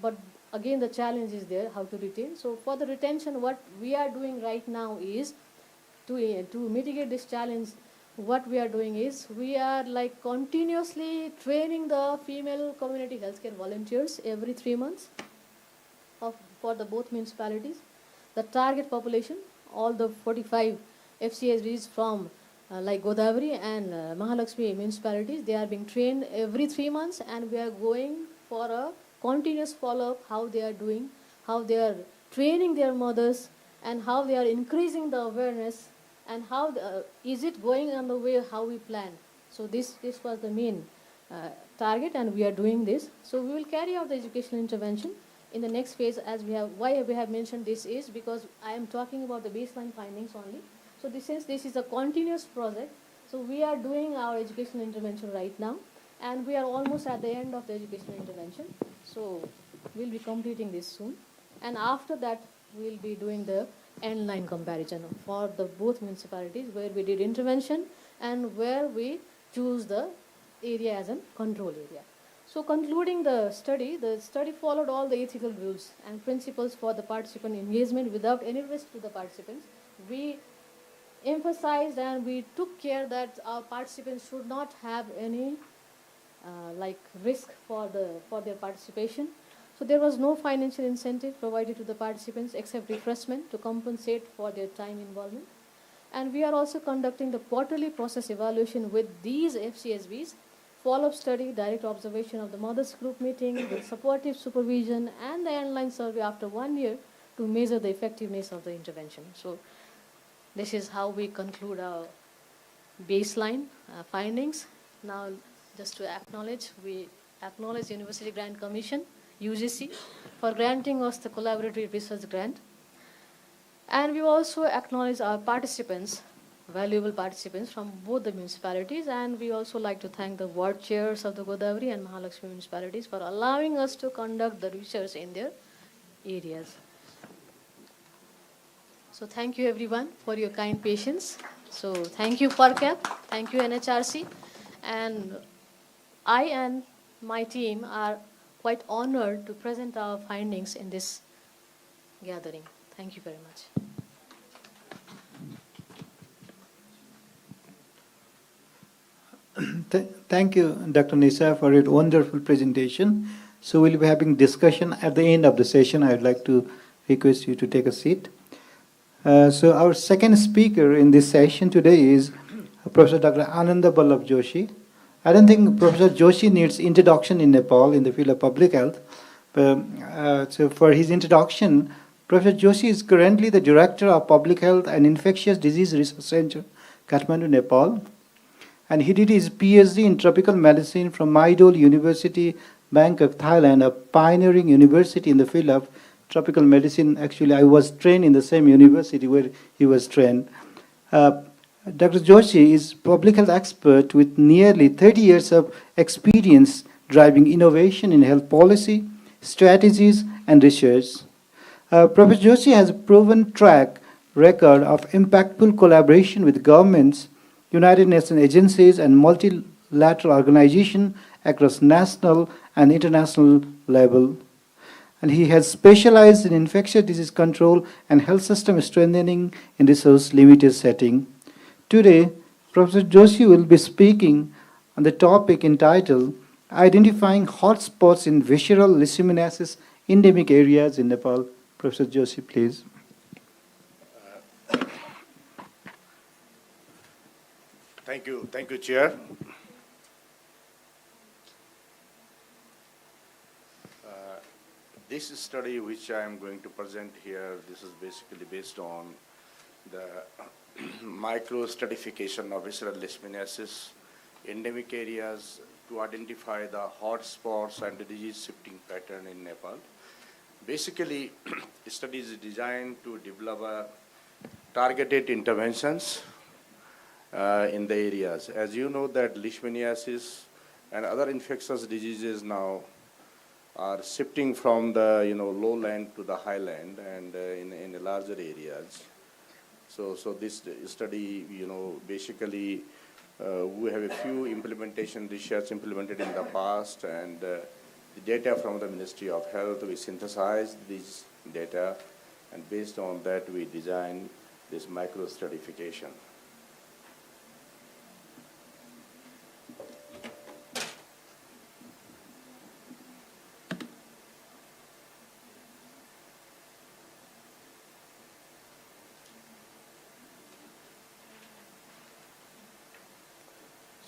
but again the challenge is there, how to retain. So for the retention, what we are doing right now is to mitigate this challenge. What we are doing is we are continuously training the female community healthcare volunteers every 3 months for the both municipalities. The target population, all the 45 FCSBs from Godavari and Mahalakshmi municipalities, they are being trained every 3 months, and we are going for a continuous follow-up, how they are doing, how they are training their mothers, and how they are increasing the awareness, and how is it going on the way how we plan. So this was the main target, and we are doing this. So we will carry out the educational intervention in the next phase. Why we have mentioned this is because I am talking about the baseline findings only. So since this is a continuous project, so we are doing our educational intervention right now, and we are almost at the end of the educational intervention. So we'll be completing this soon, and after that we'll be doing the end line comparison for the both municipalities where we did intervention and where we choose the area as a control area. So concluding the study followed all the ethical rules and principles for the participant engagement without any risk to the participants. We emphasized and we took care that our participants should not have any risk for their participation. So there was no financial incentive provided to the participants except refreshment to compensate for their time involvement. And we are also conducting the quarterly process evaluation with these FCSBs, follow-up study, direct observation of the mothers group meeting with supportive supervision, and the end-line survey after 1 year to measure the effectiveness of the intervention. So this is how we conclude our baseline findings. Now, just to acknowledge, we acknowledge University Grant Commission, UGC, for granting us the collaborative research grant. And we also acknowledge our participants, valuable participants from both the municipalities, and we also like to thank the ward chairs of the Godavari and Mahalakshmi municipalities for allowing us to conduct the research in their areas. So thank you everyone for your kind patience. So thank you, FERCAP. Thank you, NHRC. And I and my team are quite honored to present our findings in this gathering. Thank you very much. Thank you, Dr. Nisa, for your wonderful presentation. So we'll be having discussion at the end of the session. I'd like to request you to take a seat. So our second speaker in this session today is Professor Dr. Ananda Ballabh Joshi. I don't think Professor Joshi needs introduction in Nepal in the field of public health. So for his introduction, Professor Joshi is currently the Director of Public Health and Infectious Disease Research Center, Kathmandu, Nepal. And he did his PhD in tropical medicine from Maidol University, Bangkok, Thailand, a pioneering university in the field of tropical medicine. Actually, I was trained in the same university where he was trained. Dr. Joshi is public health expert with nearly 30 years of experience driving innovation in health policy, strategies, and research. Professor Joshi has a proven track record of impactful collaboration with governments, United Nations agencies, and multilateral organizations across national and international level. And he has specialized in infectious disease control and health system strengthening in resource-limited setting. Today, Professor Joshi will be speaking on the topic entitled Identifying Hotspots in Visceral Leishmaniasis Endemic Areas in Nepal. Professor Joshi, please. Thank you, Chair. This study which I am going to present here, this is basically based on the micro-stratification of visceral leishmaniasis endemic areas to identify the hot spots and the disease shifting pattern in Nepal. Basically, the study is designed to develop targeted interventions in the areas. As you know that leishmaniasis and other infectious diseases now are shifting from the lowland to the highland and in the larger areas. So this study, basically we have a few implementation research implemented in the past, and the data from the Ministry of Health, we synthesized these data, and based on that we designed this micro-stratification.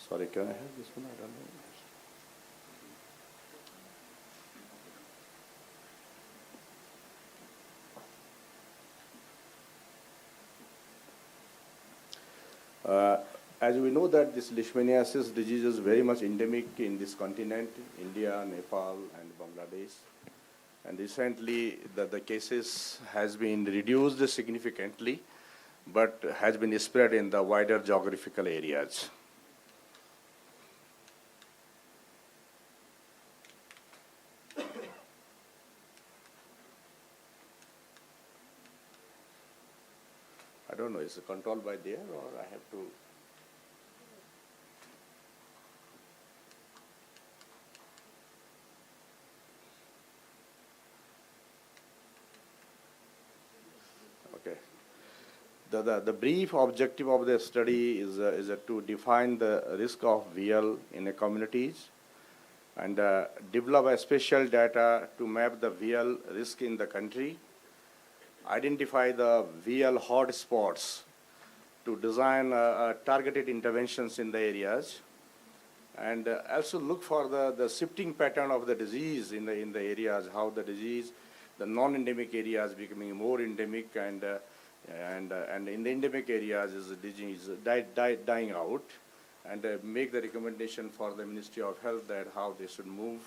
Sorry, can I have this one? I don't know. As we know that this leishmaniasis disease is very much endemic in this continent, India, Nepal, and Bangladesh. And recently the cases has been reduced significantly, but has been spread in the wider geographical areas. I don't know, is it controlled by there or I have to? Okay. The brief objective of the study is to define the risk of VL in the communities and develop a special data to map the VL risk in the country, identify the VL hotspots to design targeted interventions in the areas, and also look for the shifting pattern of the disease in the areas, how the disease, the non-endemic areas becoming more endemic, and in the endemic areas is the disease dying out, and make the recommendation for the Ministry of Health that how they should move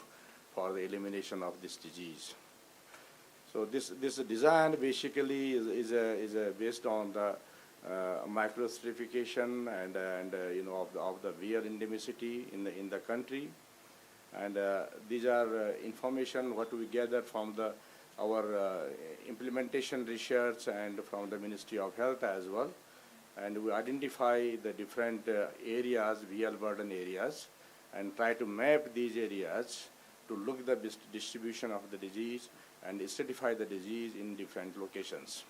for the elimination of this disease. So this design basically is based on the microstratification and of the VL endemicity in the country, and these are information what we gathered from our implementation research and from the Ministry of Health as well. and we identify the different areas, VL burden areas, and try to map these areas to look at the distribution of the disease and stratify the disease in different locations.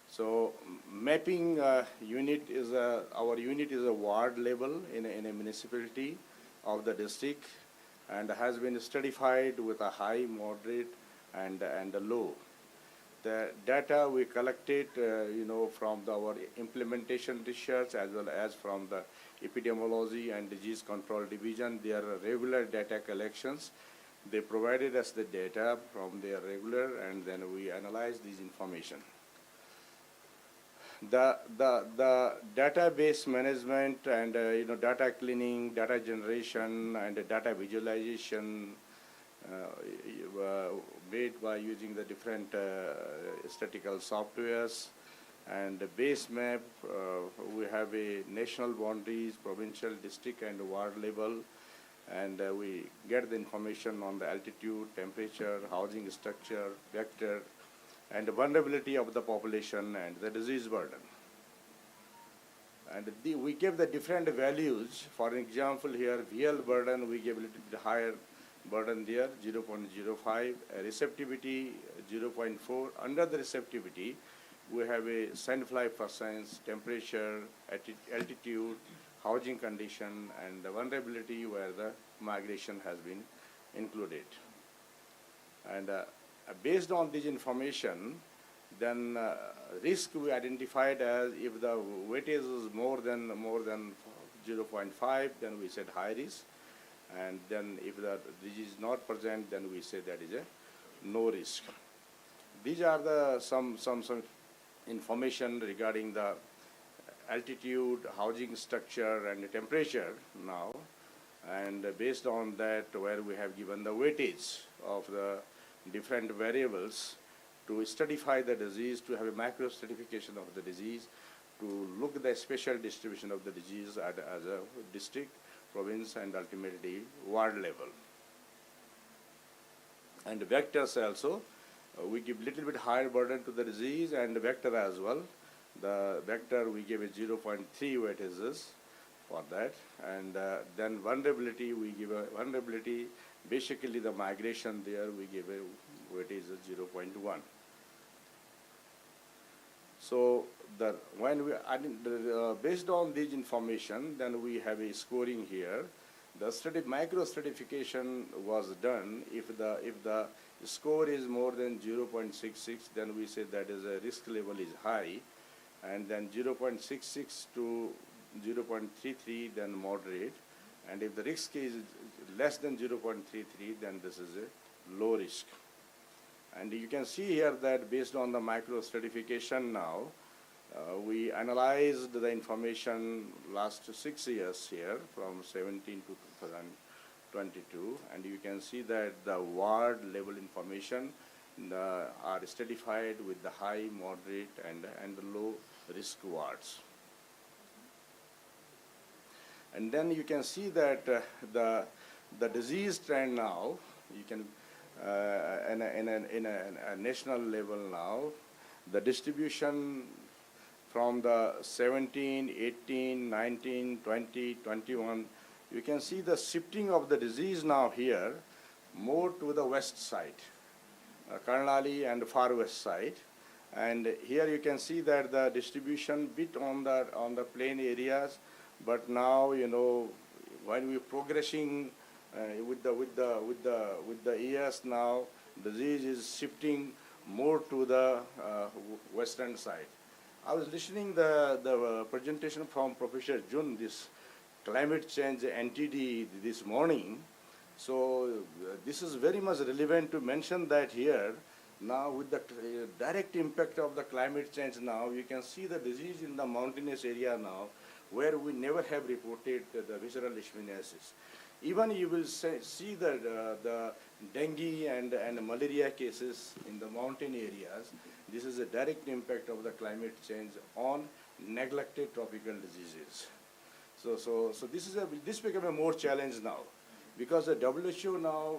So mapping unit is our unit is a ward level in a municipality of the district, and has been stratified with a high, moderate, and a low. The data we collected, from our implementation research as well as from the epidemiology and disease control division, their regular data collections. They provided us the data from their regular, and then we analyzed these information. The database management and data cleaning, data generation, and data visualization made by using the different statistical softwares and the base map. We have a national boundaries, provincial, district, and ward level, and we get the information on the altitude, temperature, housing structure, vector, and the vulnerability of the population and the disease burden. And we give the different values. For example, here VL burden, we give a little bit higher burden there, 0.05, receptivity 0.4. Under the receptivity, we have a sandfly percent, temperature, altitude, housing condition, and the vulnerability where the migration has been included. And based on this information, then risk we identified as if the weightage is more than 0.5, then we said high risk. And then if the disease is not present, then we say that is a no risk. These are the some information regarding the altitude, housing structure, and the temperature now. And based on that, where we have given the weightage of the different variables to stratify the disease, to have a macro stratification of the disease, to look at the spatial distribution of the disease as a district, province, and ultimately ward level. And the vectors also, we give little bit higher burden to the disease and the vector as well. The vector we give a 0.3 weightages for that, and then vulnerability, we give a vulnerability, basically the migration there, we give a weightage of 0.1. So when we based on this information, then we have a scoring here. The micro stratification was done. If the score is more than 0.66, then we say that is a risk level is high, and then 0.66 to 0.33, then moderate, and if the risk is less than 0.33, then this is a low risk. And you can see here that based on the micro stratification now, we analyzed the information last 6 years here from 17 to 2022, and you can see that the ward level information are stratified with the high, moderate, and the low risk wards. And then you can see that the disease trend now, you can in a national level now, the distribution from the 17, 18, 19, 20, 21, you can see the shifting of the disease now here more to the west side, Karnali and far west side. And here you can see that the distribution bit on the plain areas, but now when we're progressing with the years now, disease is shifting more to the western side. I was listening the presentation from Professor Jun, this climate change NTD this morning. So this is very much relevant to mention that here. Now with the direct impact of the climate change now, you can see the disease in the mountainous area now, where we never have reported the visceral leishmaniasis. Even you will see the dengue and malaria cases in the mountain areas. This is a direct impact of the climate change on neglected tropical diseases. So this become a more challenge now, because the WHO now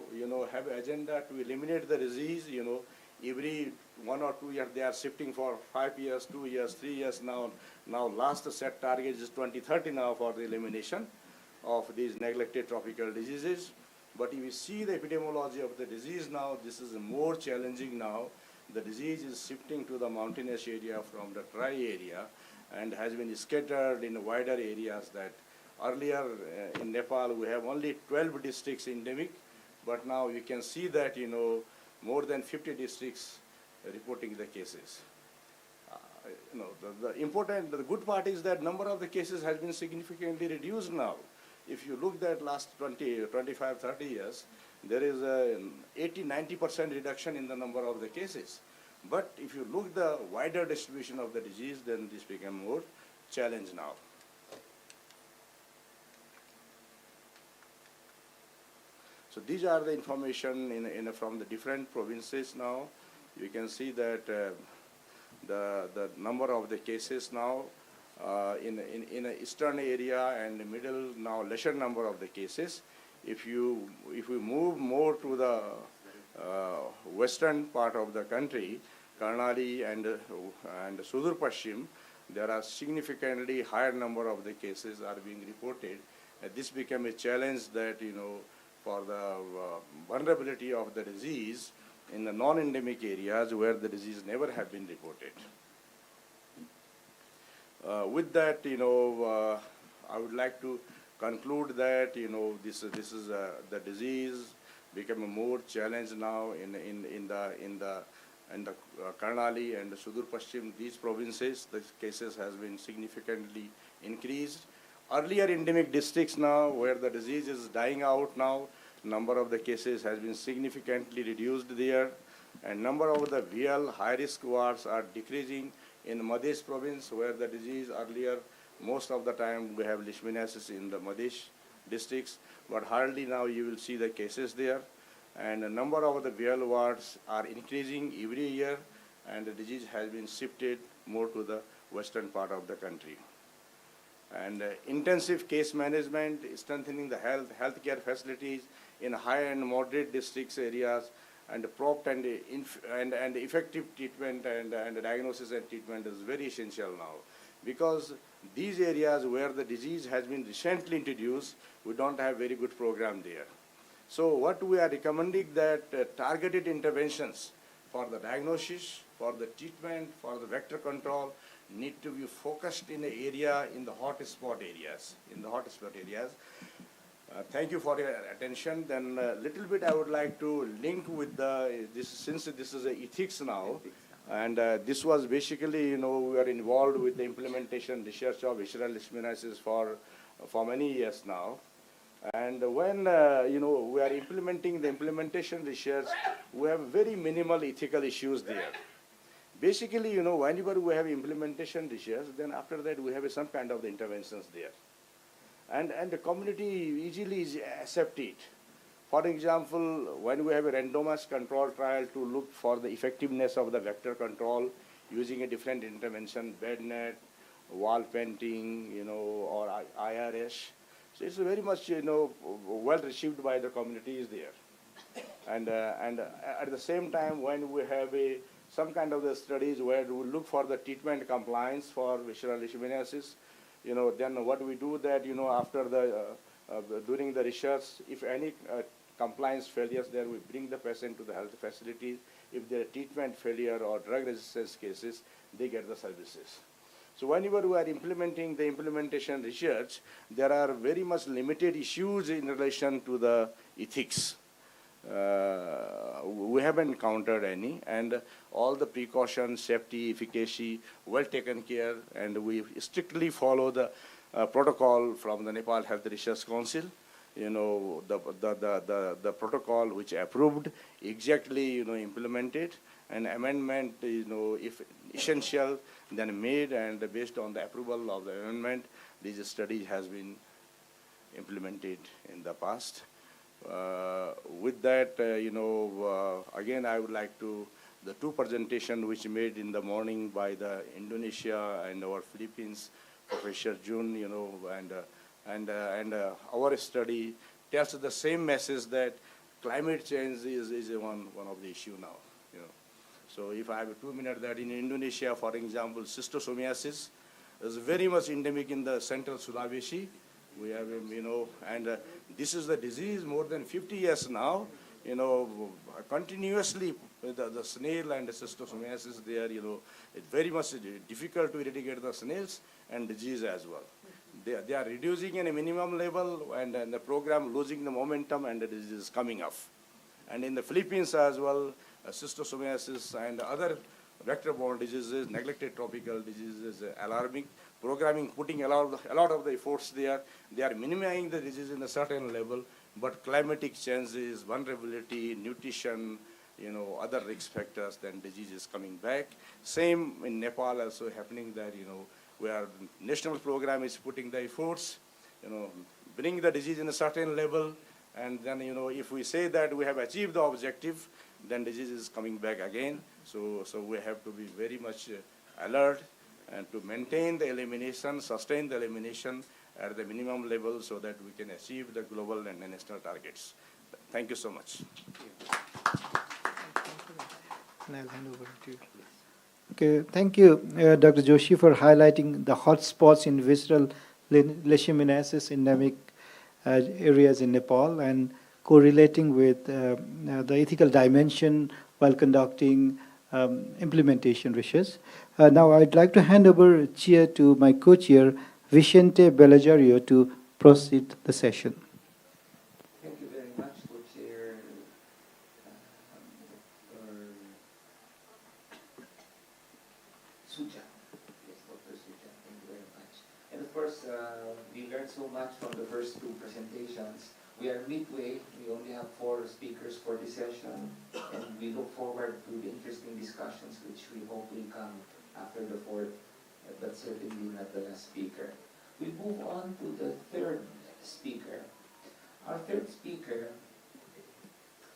have agenda to eliminate the disease every 1 or 2 years they are shifting for 5 years, 2 years, 3 years now. Now last set target is 2030 now for the elimination of these neglected tropical diseases. But if you see the epidemiology of the disease now, this is more challenging now. The disease is shifting to the mountainous area from the dry area and has been scattered in wider areas. That earlier in Nepal we have only 12 districts endemic, but now you can see that more than 50 districts reporting the cases. The good part is that number of the cases has been significantly reduced now. If you look at last 20, 25, 30 years, there is a 80–90% reduction in the number of the cases. But if you look the wider distribution of the disease, then this became more challenge now. So these are the information from the different provinces now. You can see that the number of the cases now in the eastern area and the middle now lesser number of the cases. If we move more to the western part of the country, Karnali and Sudur Pashchim, there are significantly higher number of the cases are being reported. This became a challenge that for the vulnerability of the disease in the non-endemic areas where the disease never have been reported. With that, I would like to conclude that this is the disease become a more challenge now in the Karnali and the Sudur Pashchim, these provinces. The cases has been significantly increased. Earlier endemic districts now where the disease is dying out now, number of the cases has been significantly reduced there, and number of the VL high-risk wards are decreasing in Madhesh province where the disease earlier, most of the time we have leishmaniasis in the Madhesh districts, but hardly now you will see the cases there. And the number of the VL wards are increasing every year, and the disease has been shifted more to the western part of the country. And intensive case management, strengthening the healthcare facilities in high and moderate districts areas, and prompt and effective treatment and diagnosis and treatment is very essential now. Because these areas where the disease has been recently introduced, we don't have very good program there. So what we are recommending that targeted interventions for the diagnosis, for the treatment, for the vector control need to be focused in the area, in the hotspot areas, Thank you for your attention. Then a little bit I would like to link with this, since this is ethics now, and this was basically, we are involved with the implementation research of visceral leishmaniasis for many years now. And when, we are implementing the implementation research, we have very minimal ethical issues there. Basically, whenever we have implementation research, then after that we have some kind of the interventions there. And the community easily accept it. For example, when we have a randomized control trial to look for the effectiveness of the vector control using a different intervention, bed net, wall painting, or IRS. So it's very much, well received by the communities there. And at the same time, when we have some kind of the studies where we look for the treatment compliance for visceral leishmaniasis, then what we do that, after during the research, if any compliance failures there, we bring the patient to the health facility. If there are treatment failure or drug resistance cases, they get the services. So whenever we are implementing the implementation research, there are very much limited issues in relation to the ethics. We haven't encountered any, and all the precautions, safety, efficacy, well taken care, and we strictly follow the protocol from the Nepal Health Research Council. The protocol which approved, exactly, implemented, and amendment, if essential, then made, and based on the approval of the amendment, this study has been implemented in the past. With that, again, I would like to, the two presentations which made in the morning by the Indonesia and our Philippines, Professor Jun, and our study tells the same message that climate change is one of the issue now. So if I have 2 minutes, that in Indonesia, for example, schistosomiasis is very much endemic in the central Sulawesi. We have, and this is the disease more than 50 years now, continuously the snail and the schistosomiasis there, it's very much difficult to eradicate the snails and disease as well. They are reducing in a minimum level, and the program losing the momentum, and the disease is coming up. And in the Philippines as well, schistosomiasis and other vector-borne diseases, neglected tropical diseases, alarming. Programming putting a lot of the efforts there. They are minimizing the disease in a certain level, but climatic changes, vulnerability, nutrition, other risk factors, then disease is coming back. Same in Nepal also happening that, where national program is putting the efforts, bring the disease in a certain level, and then, if we say that we have achieved the objective, then disease is coming back again. So we have to be very much alert and to maintain the elimination, sustain the elimination at the minimum level so that we can achieve the global and national targets. Thank you so much. And I'll hand over to you. Okay, thank you, Dr. Joshi, for highlighting the hotspots in visceral leishmaniasis endemic areas in Nepal and correlating with the ethical dimension while conducting implementation research. Now I'd like to hand over chair to my co-chair, Vicente Belajario, to proceed the session. Thank you very much, co-chair Suja. Yes, Dr. Suja, thank you very much. And of course, we learned so much from the first two presentations. We are midway. We only have 4 speakers for this session, and we look forward to the interesting discussions which we hope will come after the 4th, but certainly not the last speaker. We move on to the 3rd speaker. Our 3rd speaker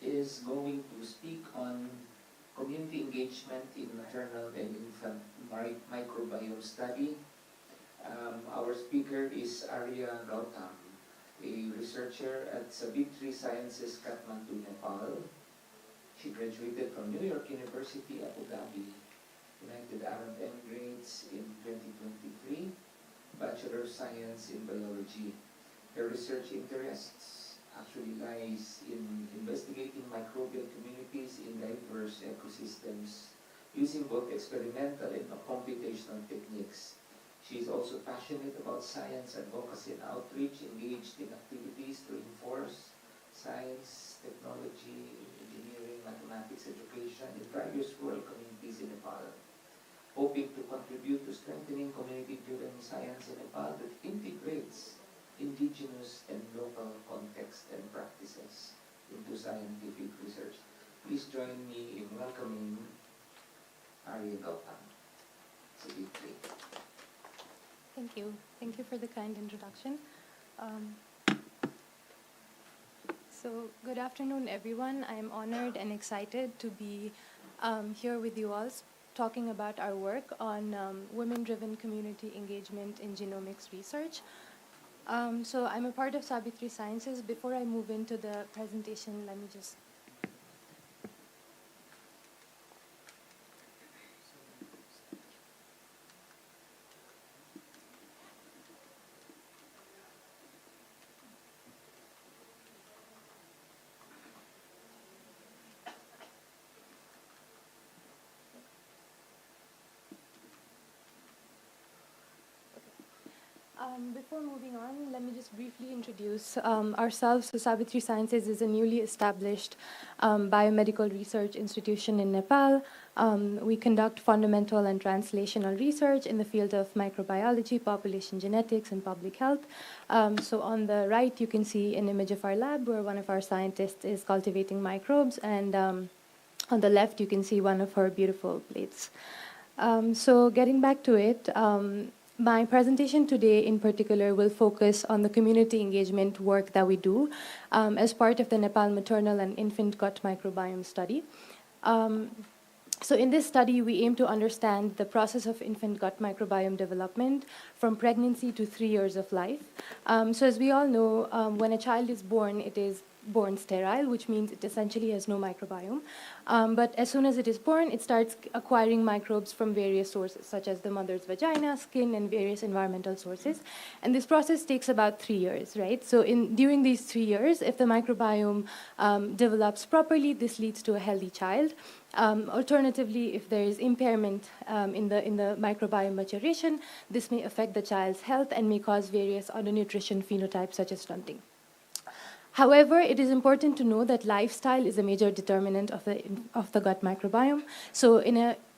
is going to speak on community engagement in maternal and infant microbiome study. Our speaker is Arya Gautam, a researcher at Savitri Sciences, Kathmandu, Nepal. She graduated from New York University, Abu Dhabi, United Arab Emirates in 2023, Bachelor of Science in Biology. Her research interests actually lies in investigating microbial communities in diverse ecosystems using both experimental and computational techniques. She is also passionate about science, advocacy, and outreach, engaged in activities to enforce science, technology, engineering, mathematics, education in various rural communities in Nepal, hoping to contribute to strengthening community-driven science in Nepal that integrates indigenous and local context and practices into scientific research. Please join me in welcoming Arya Gautam. Thank you. Thank you for the kind introduction. So good afternoon, everyone. I am honored and excited to be here with you all talking about our work on women-driven community engagement in genomics research. So I'm a part of Savitri Sciences. Before I move into the presentation, let me just... Before moving on, let me just briefly introduce ourselves. So Savitri Sciences is a newly established biomedical research institution in Nepal. We conduct fundamental and translational research in the field of microbiology, population genetics, and public health. So on the right, you can see an image of our lab where one of our scientists is cultivating microbes, and on the left, you can see one of her beautiful plates. So getting back to it, my presentation today in particular will focus on the community engagement work that we do as part of the Nepal maternal and infant gut microbiome study. So in this study, we aim to understand the process of infant gut microbiome development from pregnancy to 3 years of life. So as we all know, when a child is born, it is born sterile, which means it essentially has no microbiome. But as soon as it is born, it starts acquiring microbes from various sources, such as the mother's vagina, skin, and various environmental sources. And this process takes about 3 years, right? So during these 3 years, if the microbiome develops properly, this leads to a healthy child. Alternatively, if there is impairment in the microbiome maturation, this may affect the child's health and may cause various undernutrition phenotypes such as stunting. However, it is important to know that lifestyle is a major determinant of the gut microbiome. So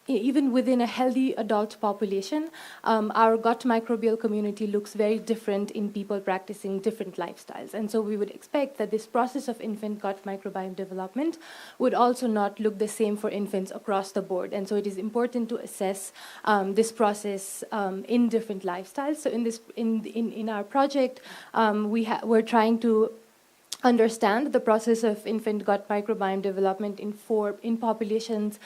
even within a healthy adult population, our gut microbial community looks very different in people practicing different lifestyles. And so we would expect that this process of infant gut microbiome development would also not look the same for infants across the board. And so it is important to assess this process in different lifestyles. So in our project, we're trying to understand the process of infant gut microbiome development in populations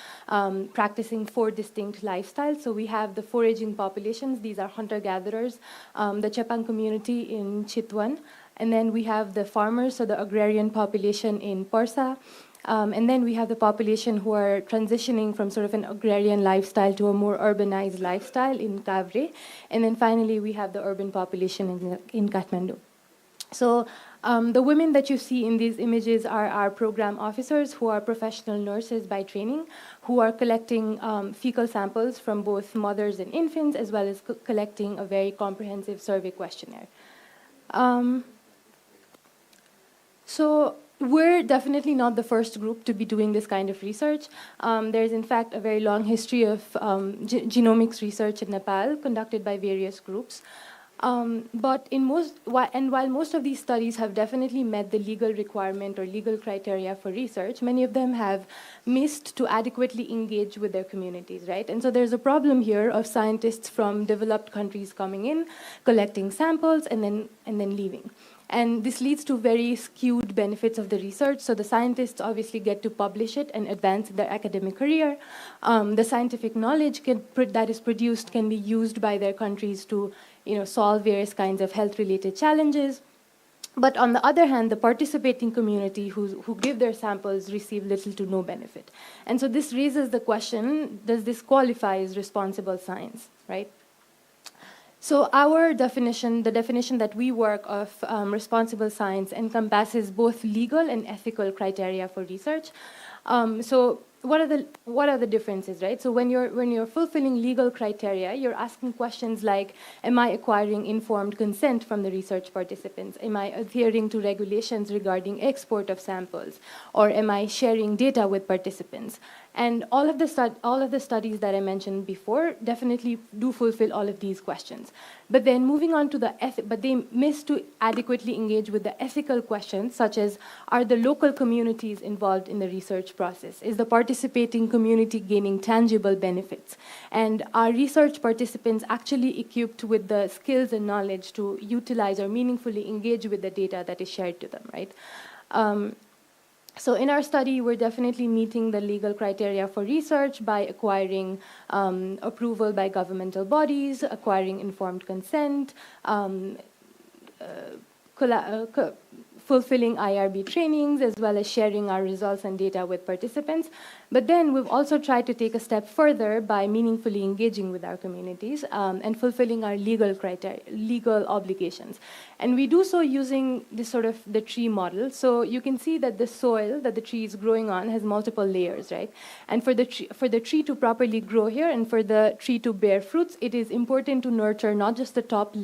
practicing 4 distinct lifestyles. So we have the foraging populations. These are hunter-gatherers, the Chepang community in Chitwan. And then we have the farmers, so the agrarian population in Porsa. And then we have the population who are transitioning from sort of an agrarian lifestyle to a more urbanized lifestyle in Kavre. And then finally, we have the urban population in Kathmandu. So the women that you see in these images are our program officers who are professional nurses by training, who are collecting fecal samples from both mothers and infants, as well as collecting a very comprehensive survey questionnaire. So we're definitely not the first group to be doing this kind of research. There's, in fact, a very long history of genomics research in Nepal conducted by various groups. But while most of these studies have definitely met the legal requirement or legal criteria for research, many of them have missed to adequately engage with their communities, right? And so there's a problem here of scientists from developed countries coming in, collecting samples, and then leaving. And this leads to very skewed benefits of the research. So the scientists obviously get to publish it and advance their academic career. The scientific knowledge that is produced can be used by their countries to solve various kinds of health-related challenges. But on the other hand, the participating community who give their samples receive little to no benefit. And so this raises the question, does this qualify as responsible science, right? So our definition, the definition that we work of responsible science encompasses both legal and ethical criteria for research. So what are the differences, right? So when you're fulfilling legal criteria, you're asking questions like, am I acquiring informed consent from the research participants? Am I adhering to regulations regarding export of samples? Or am I sharing data with participants? And all of the studies that I mentioned before definitely do fulfill all of these questions. But then moving on to but they miss to adequately engage with the ethical questions, such as, are the local communities involved in the research process? Is the participating community gaining tangible benefits? And are research participants actually equipped with the skills and knowledge to utilize or meaningfully engage with the data that is shared to them, right? So in our study, we're definitely meeting the legal criteria for research by acquiring approval by governmental bodies, acquiring informed consent, fulfilling IRB trainings, as well as sharing our results and data with participants. But then we've also tried to take a step further by meaningfully engaging with our communities and fulfilling our legal obligations. And we do so using this sort of the tree model. So you can see that the soil that the tree is growing on has multiple layers, right? And for the tree to properly grow here and for the tree to bear fruits, it is important to nurture not just the top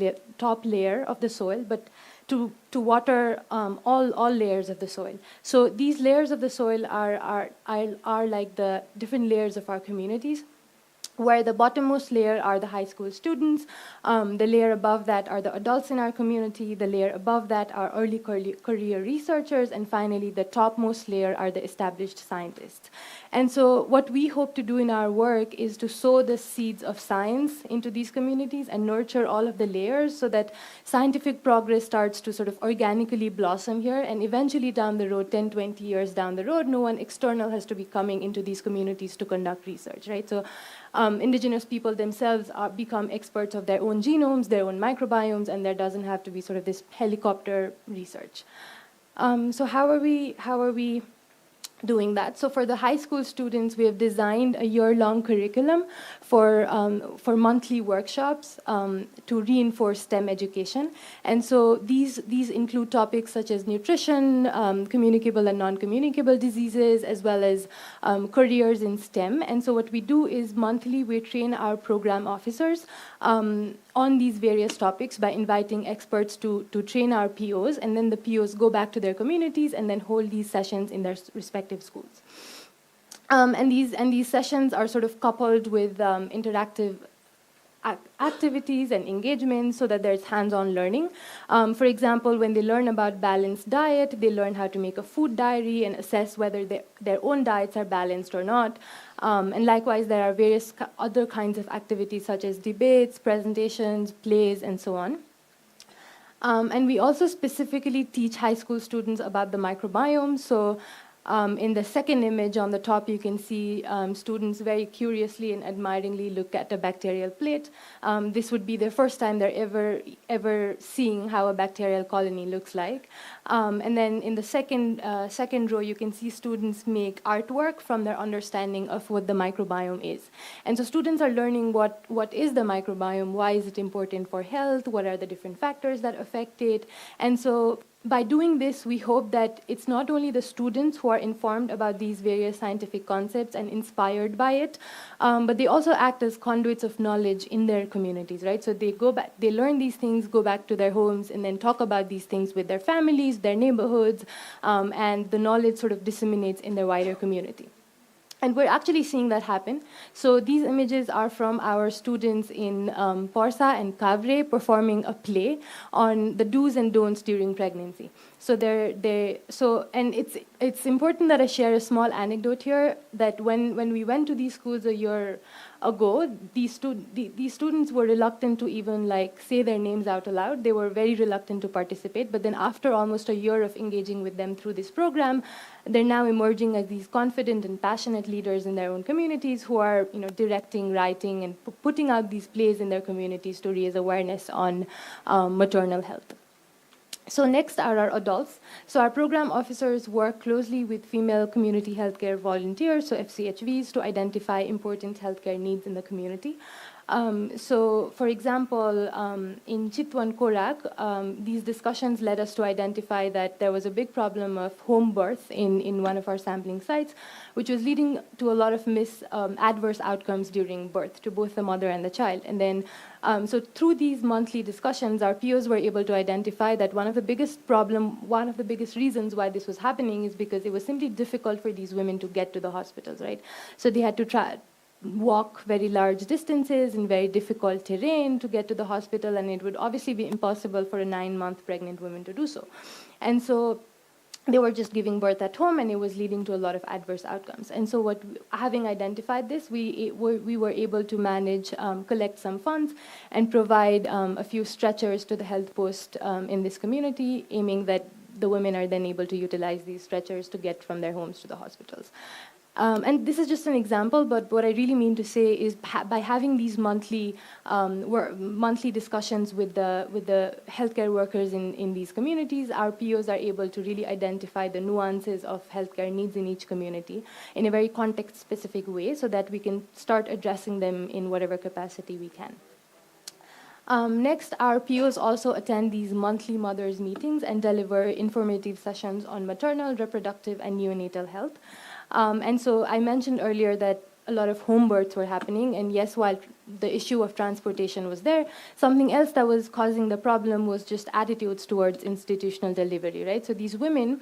layer of the soil, but to water all layers of the soil. So these layers of the soil are like the different layers of our communities, where the bottommost layer are the high school students, the layer above that are the adults in our community, the layer above that are early career researchers, and finally the topmost layer are the established scientists. And so what we hope to do in our work is to sow the seeds of science into these communities and nurture all of the layers so that scientific progress starts to sort of organically blossom here, and eventually down the road, 10, 20 years down the road, no one external has to be coming into these communities to conduct research, right? So indigenous people themselves become experts of their own genomes, their own microbiomes, and there doesn't have to be sort of this helicopter research. So how are we doing that? So for the high school students, we have designed a year-long curriculum for monthly workshops to reinforce STEM education. And so these include topics such as nutrition, communicable and non-communicable diseases, as well as careers in STEM. And so what we do is monthly we train our program officers on these various topics by inviting experts to train our POs, and then the POs go back to their communities and then hold these sessions in their respective schools. And these sessions are sort of coupled with interactive activities and engagements so that there's hands-on learning. For example, when they learn about balanced diet, they learn how to make a food diary and assess whether their own diets are balanced or not. And likewise, there are various other kinds of activities such as debates, presentations, plays, and so on. And we also specifically teach high school students about the microbiome. So in the second image on the top, you can see students very curiously and admiringly look at a bacterial plate. This would be their first time they're ever seeing how a bacterial colony looks like. And then in the second row, you can see students make artwork from their understanding of what the microbiome is. And so students are learning what is the microbiome, why is it important for health, what are the different factors that affect it. And so by doing this, we hope that it's not only the students who are informed about these various scientific concepts and inspired by it, but they also act as conduits of knowledge in their communities, right? So they go back, they learn these things, go back to their homes, and then talk about these things with their families, their neighborhoods, and the knowledge sort of disseminates in their wider community. And we're actually seeing that happen. So these images are from our students in Porsa and Kavre performing a play on the do's and don'ts during pregnancy. So and it's important that I share a small anecdote here that when we went to these schools a year ago, these students were reluctant to even say their names out aloud. They were very reluctant to participate. But then after almost a year of engaging with them through this program, they're now emerging as these confident and passionate leaders in their own communities who are directing, writing, and putting out these plays in their communities to raise awareness on maternal health. So next are our adults. So our program officers work closely with female community healthcare volunteers, so FCHVs, to identify important healthcare needs in the community. So, for example, in Chitwan Korak, these discussions led us to identify that there was a big problem of home birth in one of our sampling sites, which was leading to a lot of adverse outcomes during birth to both the mother and the child. And then, so through these monthly discussions, our POs were able to identify that one of the biggest reasons why this was happening is because it was simply difficult for these women to get to the hospitals, right? So they had to walk very large distances in very difficult terrain to get to the hospital, and it would obviously be impossible for a 9-month pregnant woman to do so. And so they were just giving birth at home, and it was leading to a lot of adverse outcomes. And so having identified this, we were able to manage, collect some funds, and provide a few stretchers to the health post in this community, aiming that the women are then able to utilize these stretchers to get from their homes to the hospitals. And this is just an example, but what I really mean to say is by having these monthly discussions with the healthcare workers in these communities, our POs are able to really identify the nuances of healthcare needs in each community in a very context-specific way so that we can start addressing them in whatever capacity we can. Next, our POs also attend these monthly mothers' meetings and deliver informative sessions on maternal, reproductive, and neonatal health. And so I mentioned earlier that a lot of home births were happening, and yes, while the issue of transportation was there, something else that was causing the problem was just attitudes towards institutional delivery, right? So these women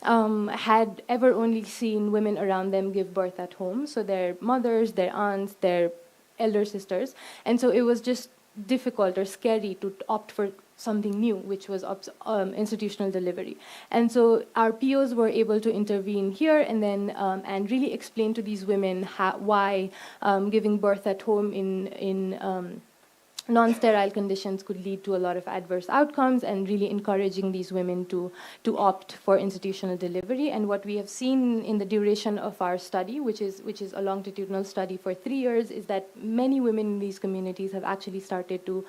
had ever only seen women around them give birth at home, so their mothers, their aunts, their elder sisters, and so it was just difficult or scary to opt for something new, which was institutional delivery. And so our POs were able to intervene here and then and really explain to these women why giving birth at home in non-sterile conditions could lead to a lot of adverse outcomes, and really encouraging these women to opt for institutional delivery. And what we have seen in the duration of our study, which is a longitudinal study for 3 years, is that many women in these communities have actually started to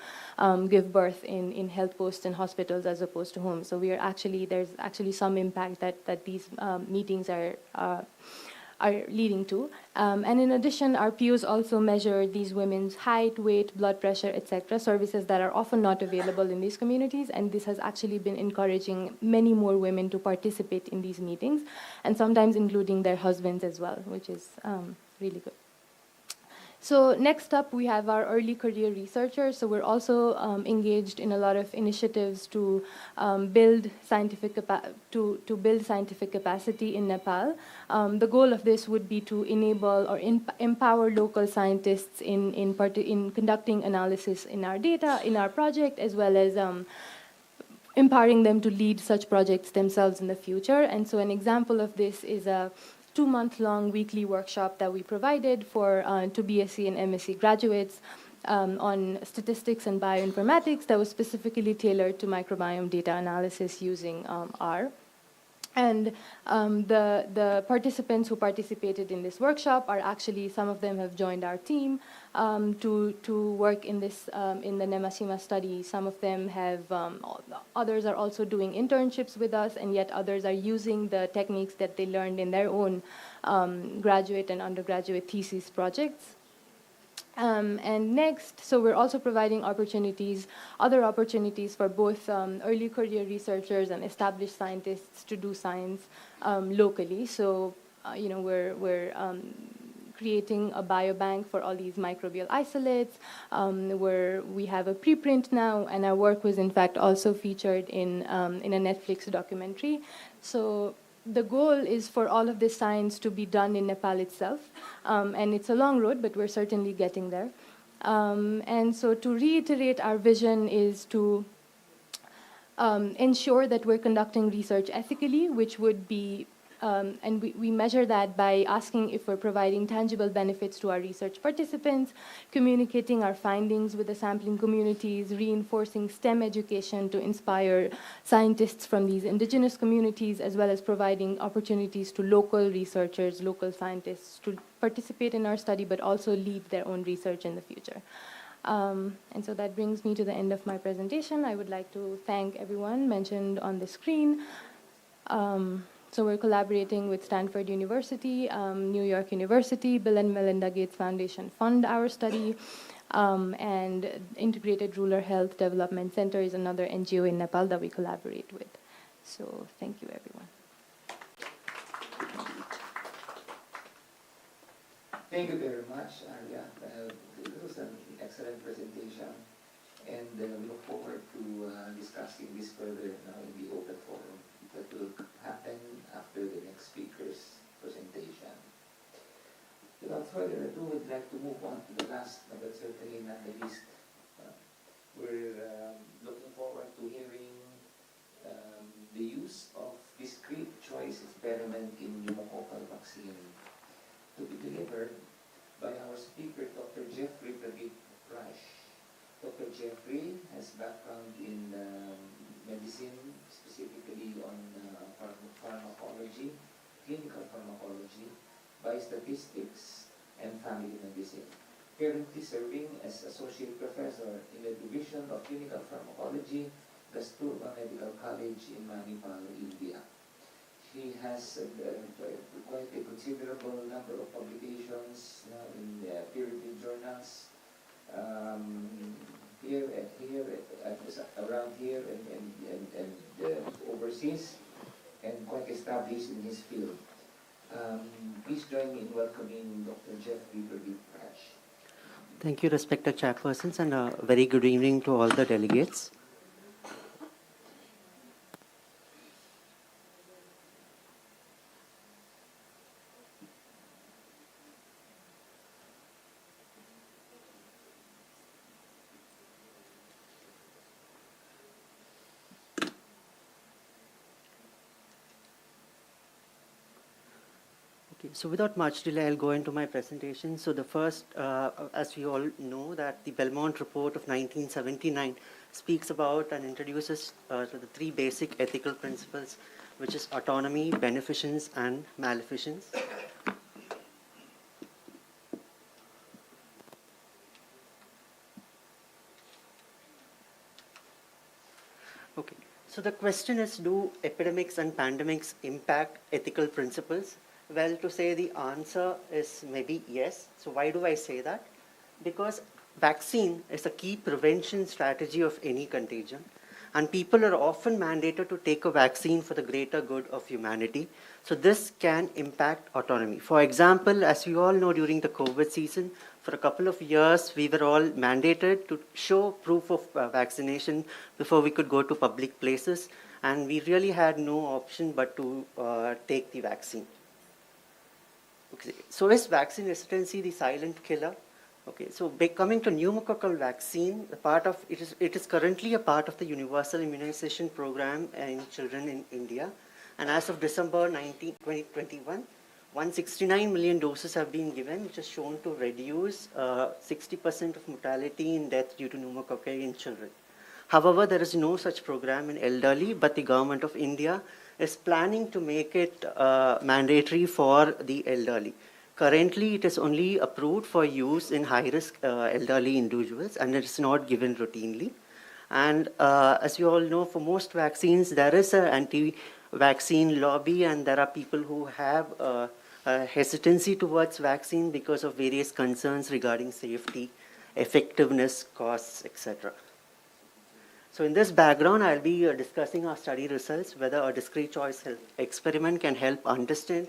give birth in health posts and hospitals as opposed to home. So there's actually some impact that these meetings are leading to. And in addition, our POs also measure these women's height, weight, blood pressure, etc., services that are often not available in these communities, and this has actually been encouraging many more women to participate in these meetings, and sometimes including their husbands as well, which is really good. So next up, we have our early career researchers. So we're also engaged in a lot of initiatives to build scientific capacity in Nepal. The goal of this would be to enable or empower local scientists in conducting analysis in our data, in our project, as well as empowering them to lead such projects themselves in the future. And so an example of this is a 2-month-long weekly workshop that we provided to BSc and MSc graduates on statistics and bioinformatics that was specifically tailored to microbiome data analysis using R. And the participants who participated in this workshop are actually, some of them have joined our team to work in this in the Nemasima study. Some of them have, others are also doing internships with us, and yet others are using the techniques that they learned in their own graduate and undergraduate thesis projects. And next, so we're also providing other opportunities for both early career researchers and established scientists to do science locally. So, we're creating a biobank for all these microbial isolates, where we have a preprint now, and our work was in fact also featured in a Netflix documentary. So the goal is for all of this science to be done in Nepal itself, and it's a long road, but we're certainly getting there. And so to reiterate, our vision is to ensure that we're conducting research ethically, which would be, and we measure that by asking if we're providing tangible benefits to our research participants, communicating our findings with the sampling communities, reinforcing STEM education to inspire scientists from these indigenous communities, as well as providing opportunities to local researchers, local scientists to participate in our study, but also lead their own research in the future. And so that brings me to the end of my presentation. I would like to thank everyone mentioned on the screen. So we're collaborating with Stanford University, New York University, Bill and Melinda Gates Foundation fund our study, and Integrated Rural Health Development Center is another NGO in Nepal that we collaborate with. So thank you, everyone. Thank you very much, Arya. It was an excellent presentation, and we look forward to discussing this further now in the open forum that will happen after the next speaker's presentation. Without further ado, we'd like to move on to the last, but certainly not the least. We're looking forward to hearing the use of discrete choice experiment in pneumococcal vaccine to be delivered by our speaker, Dr. Jeffrey Prash. Dr. Jeffrey has background in medicine, specifically on pharmacology, clinical pharmacology, biostatistics, and family medicine. Currently serving as Associate Professor in the Division of Clinical Pharmacology, Kasturba Medical College in Manipal, India. He has quite a considerable number of publications in peer-reviewed journals, around here and overseas, and quite established in his field. Please join me in welcoming Dr. Jeffrey Prash. Thank you, respected chairpersons, and a very good evening to all the delegates. Okay, so without much delay, I'll go into my presentation. So the first, as we all know, that the Belmont Report of 1979 speaks about and introduces to the three basic ethical principles, which is autonomy, beneficence, and maleficence. Okay, so the question is, do epidemics and pandemics impact ethical principles? Well, to say the answer is maybe yes. So why do I say that? Because vaccine is a key prevention strategy of any contagion, and people are often mandated to take a vaccine for the greater good of humanity. So this can impact autonomy. For example, as we all know, during the COVID season, for a couple of years, we were all mandated to show proof of vaccination before we could go to public places, and we really had no option but to take the vaccine. Okay. So is vaccine hesitancy the silent killer? Okay, so coming to pneumococcal vaccine, it is currently a part of the universal immunization program in children in India. And as of December 2021, 169 million doses have been given, which is shown to reduce 60% of mortality and death due to pneumococci in children. However, there is no such program in elderly, but the government of India is planning to make it mandatory for the elderly. Currently, it is only approved for use in high-risk elderly individuals, and it is not given routinely. And as you all know, for most vaccines, there is an anti-vaccine lobby, and there are people who have hesitancy towards vaccine because of various concerns regarding safety, effectiveness, costs, etc. So in this background, I'll be discussing our study results, whether a discrete choice experiment can help understand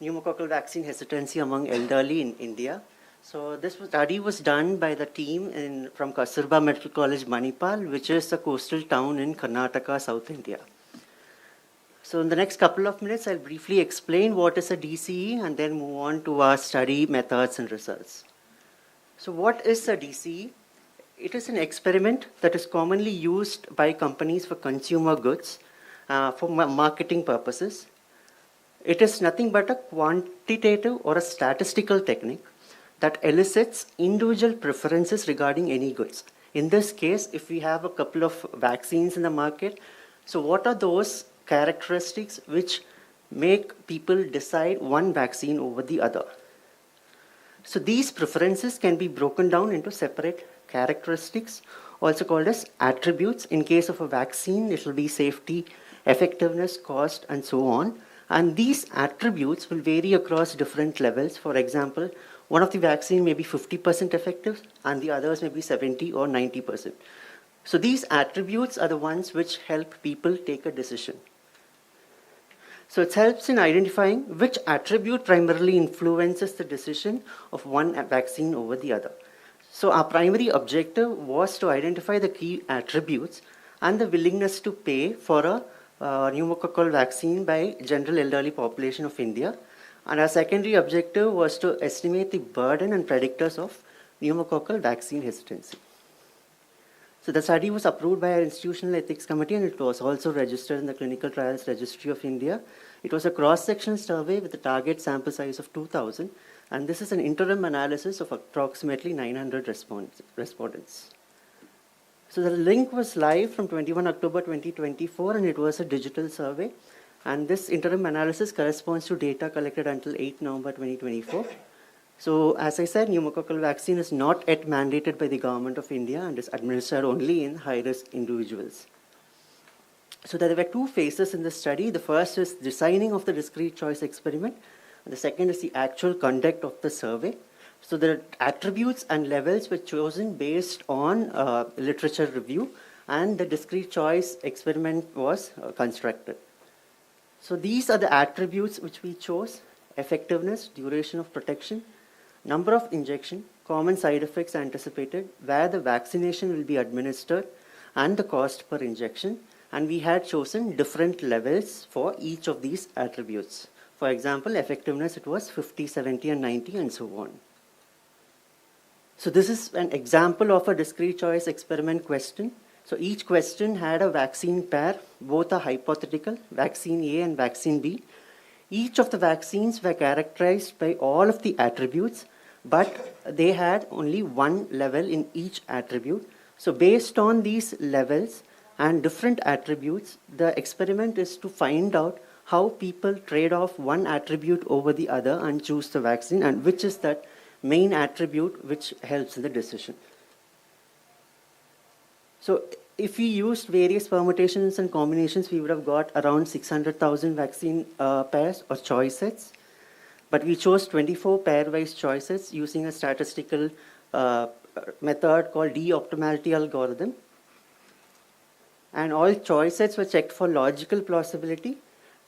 pneumococcal vaccine hesitancy among elderly in India. So this study was done by the team from Kasturba Medical College, Manipal, which is a coastal town in Karnataka, South India. So in the next couple of minutes, I'll briefly explain what is a DCE and then move on to our study methods and results. So what is a DCE? It is an experiment that is commonly used by companies for consumer goods for marketing purposes. It is nothing but a quantitative or a statistical technique that elicits individual preferences regarding any goods. In this case, if we have a couple of vaccines in the market, so what are those characteristics which make people decide one vaccine over the other? So these preferences can be broken down into separate characteristics, also called as attributes. In case of a vaccine, it will be safety, effectiveness, cost, and so on. And these attributes will vary across different levels. For example, one of the vaccine may be 50% effective and the others may be 70 or 90%. So these attributes are the ones which help people take a decision. So it helps in identifying which attribute primarily influences the decision of one vaccine over the other. So our primary objective was to identify the key attributes and the willingness to pay for a pneumococcal vaccine by general elderly population of India. And our secondary objective was to estimate the burden and predictors of pneumococcal vaccine hesitancy. So the study was approved by our Institutional Ethics Committee, and it was also registered in the Clinical Trials Registry of India. It was a cross-sectional survey with a target sample size of 2,000, and this is an interim analysis of approximately 900 respondents. So the link was live from 21 October 2024, and it was a digital survey. And this interim analysis corresponds to data collected until 8 November 2024. So as I said, pneumococcal vaccine is not yet mandated by the government of India and is administered only in high-risk individuals. So there were two phases in the study. The first is designing of the discrete choice experiment. And the second is the actual conduct of the survey. So the attributes and levels were chosen based on literature review, and the discrete choice experiment was constructed. So these are the attributes which we chose: effectiveness, duration of protection, number of injection, common side effects anticipated, where the vaccination will be administered, and the cost per injection. And we had chosen different levels for each of these attributes. For example, effectiveness, it was 50, 70, and 90, and so on. So this is an example of a discrete choice experiment question. So each question had a vaccine pair. Both are hypothetical, vaccine A and vaccine B. Each of the vaccines were characterized by all of the attributes, but they had only one level in each attribute. So based on these levels and different attributes, the experiment is to find out how people trade off one attribute over the other and choose the vaccine, and which is that main attribute which helps in the decision. So if we used various permutations and combinations, we would have got around 600,000 vaccine pairs or choice sets. But we chose 24 pairwise choices using a statistical method called d-optimality algorithm. And all choice sets were checked for logical plausibility,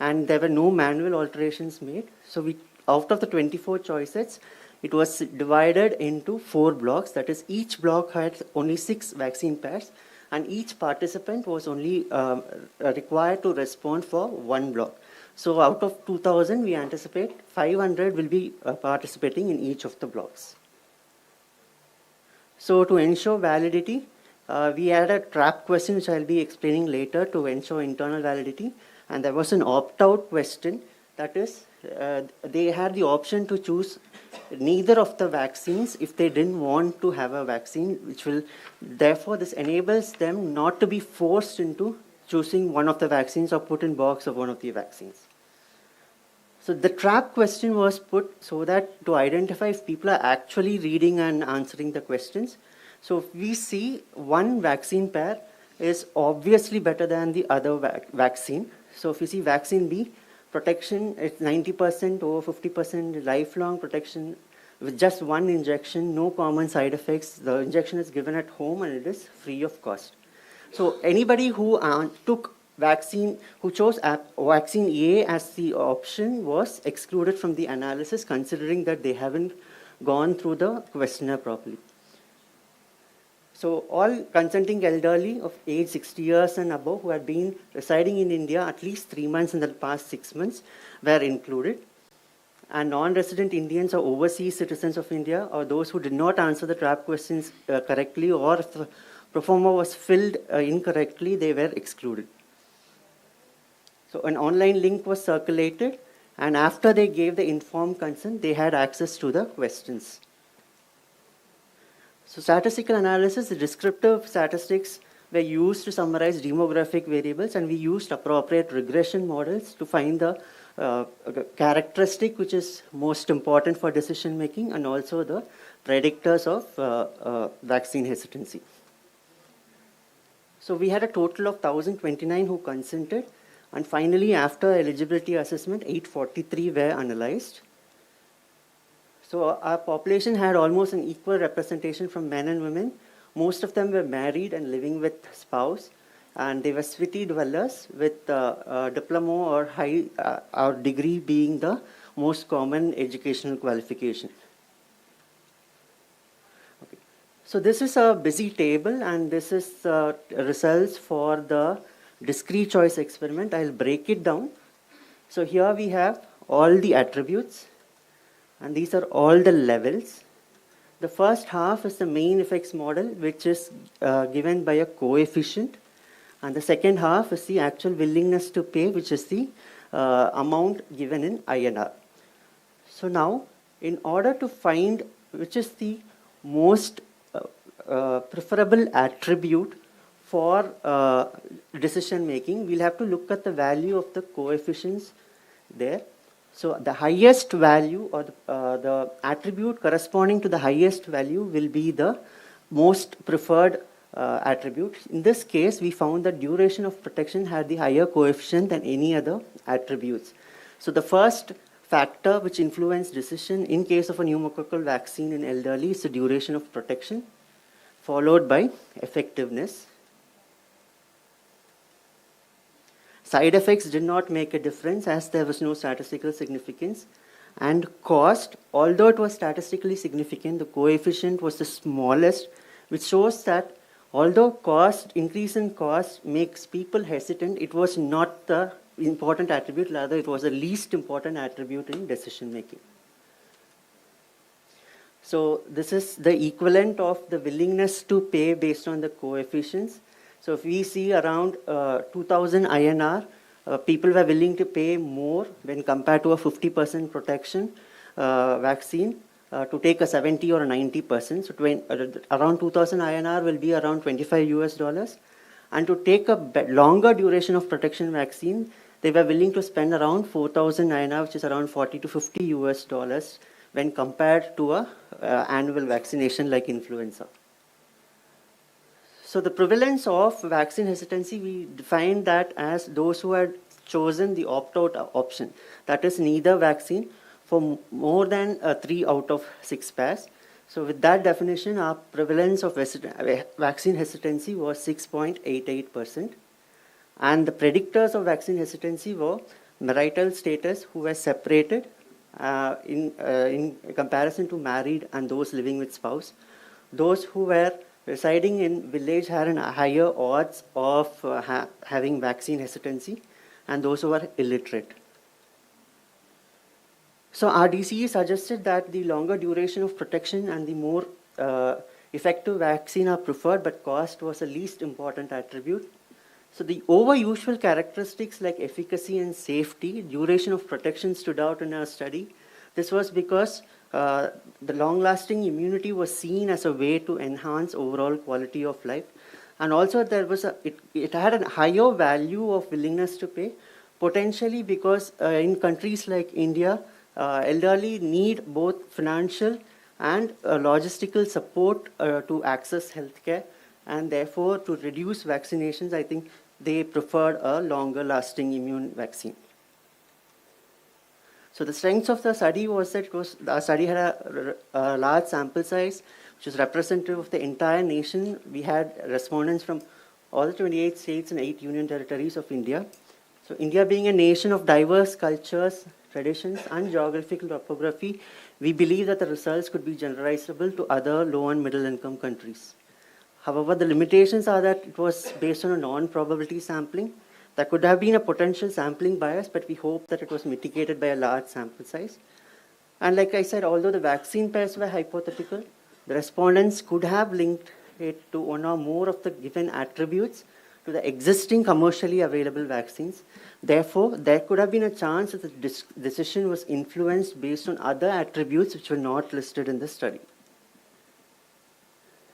and there were no manual alterations made. So out of the 24 choice sets, it was divided into 4 blocks. That is, each block had only 6 vaccine pairs, and each participant was only required to respond for 1 block. So out of 2,000, we anticipate 500 will be participating in each of the blocks. So to ensure validity, we had a trap question, which I'll be explaining later, to ensure internal validity. And there was an opt-out question. That is, they had the option to choose neither of the vaccines if they didn't want to have a vaccine, which will, therefore, this enables them not to be forced into choosing one of the vaccines or put in box of one of the vaccines. So the trap question was put so that to identify if people are actually reading and answering the questions. So if we see one vaccine pair is obviously better than the other vaccine. So if you see vaccine B, protection is 90%, over 50% lifelong protection with just one injection, no common side effects. The injection is given at home and it is free of cost. So anybody who took vaccine, who chose vaccine A as the option was excluded from the analysis, considering that they haven't gone through the questionnaire properly. So all consenting elderly of age 60 years and above who had been residing in India at least 3 months in the past 6 months were included. And non-resident Indians or overseas citizens of India, or those who did not answer the trap questions correctly, or if the proforma was filled incorrectly, they were excluded. So an online link was circulated, and after they gave the informed consent, they had access to the questions. So statistical analysis, the descriptive statistics were used to summarize demographic variables, and we used appropriate regression models to find the characteristic which is most important for decision making, and also the predictors of vaccine hesitancy. So we had a total of 1,029 who consented, and finally, after eligibility assessment, 843 were analyzed. So our population had almost an equal representation from men and women. Most of them were married and living with spouse, and they were city dwellers with diploma or high or degree being the most common educational qualification. Okay. So this is a busy table, and this is results for the discrete choice experiment. I'll break it down. So here we have all the attributes, and these are all the levels. The first half is the main effects model, which is given by a coefficient. And the second half is the actual willingness to pay, which is the amount given in INR. So now, in order to find which is the most preferable attribute for decision making, we'll have to look at the value of the coefficients there. So the highest value, or the attribute corresponding to the highest value, will be the most preferred attribute. In this case, we found that duration of protection had the higher coefficient than any other attributes. So the first factor which influenced decision in case of a pneumococcal vaccine in elderly is the duration of protection, followed by effectiveness. Side effects did not make a difference as there was no statistical significance. And cost, although it was statistically significant, the coefficient was the smallest, which shows that although increase in cost makes people hesitant, it was not the important attribute, rather it was the least important attribute in decision making. So this is the equivalent of the willingness to pay based on the coefficients. So if we see around 2,000 INR people were willing to pay more when compared to a 50% protection vaccine to take a 70 or a 90%. So around 2000 INR will be around $25. And to take a longer duration of protection vaccine, they were willing to spend around 4,000 INR, which is around 40 to 50 US dollars when compared to a annual vaccination like influenza. So the prevalence of vaccine hesitancy, we defined that as those who had chosen the opt-out option, that is neither vaccine, for more than 3 out of 6 pairs. So with that definition, our prevalence of vaccine hesitancy was 6.88%. And the predictors of vaccine hesitancy were marital status, who were separated in comparison to married and those living with spouse. Those who were residing in village had a higher odds of having vaccine hesitancy, and those who were illiterate. So RDCE suggested that the longer duration of protection and the more effective vaccine are preferred, but cost was the least important attribute. So the over-usual characteristics like efficacy and safety, duration of protection stood out in our study. This was because the long-lasting immunity was seen as a way to enhance overall quality of life. And also there was it had a higher value of willingness to pay, potentially because in countries like India, elderly need both financial and logistical support to access healthcare, and therefore to reduce vaccinations, I think they preferred a longer lasting immune vaccine. So the strengths of the study was that the study had a large sample size, which is representative of the entire nation. We had respondents from all the 28 states and 8 union territories of India. So India being a nation of diverse cultures, traditions, and geographical topography, we believe that the results could be generalizable to other low and middle income countries. However, the limitations are that it was based on a non-probability sampling. There could have been a potential sampling bias, but we hope that it was mitigated by a large sample size. And like I said, although the vaccine pairs were hypothetical, the respondents could have linked it to one or more of the given attributes to the existing commercially available vaccines. Therefore, there could have been a chance that the decision was influenced based on other attributes which were not listed in the study.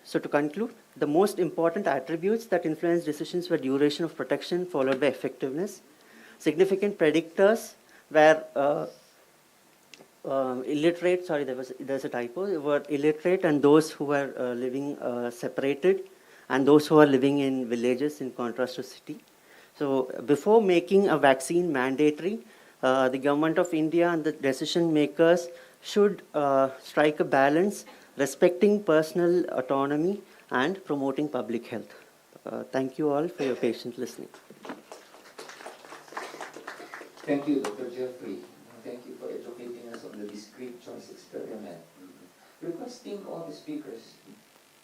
So to conclude, the most important attributes that influence decisions were duration of protection followed by effectiveness. Significant predictors were illiterate, sorry, there's a typo, were illiterate and those who were living separated, and those who are living in villages in contrast to city. So before making a vaccine mandatory, the government of India and the decision makers should strike a balance respecting personal autonomy and promoting public health. Thank you all for your patient listening. Thank you, Dr. Jeffrey. Thank you for educating us on the discrete choice experiment. Requesting all the speakers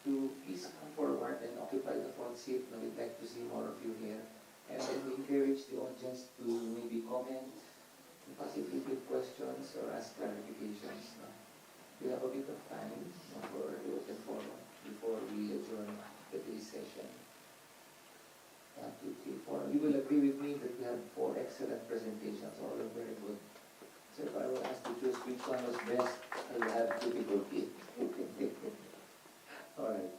to please come forward and occupy the front seat. We'd like to see more of you here. And then we encourage the audience to maybe comment, possibly give questions or ask clarifications. We have a bit of time for the open forum before we adjourn the day's session. 1, 2, 3, 4. You will agree with me that we have 4 excellent presentations, all are very good. So if I were asked to choose which one was best, I will have difficulty. All right.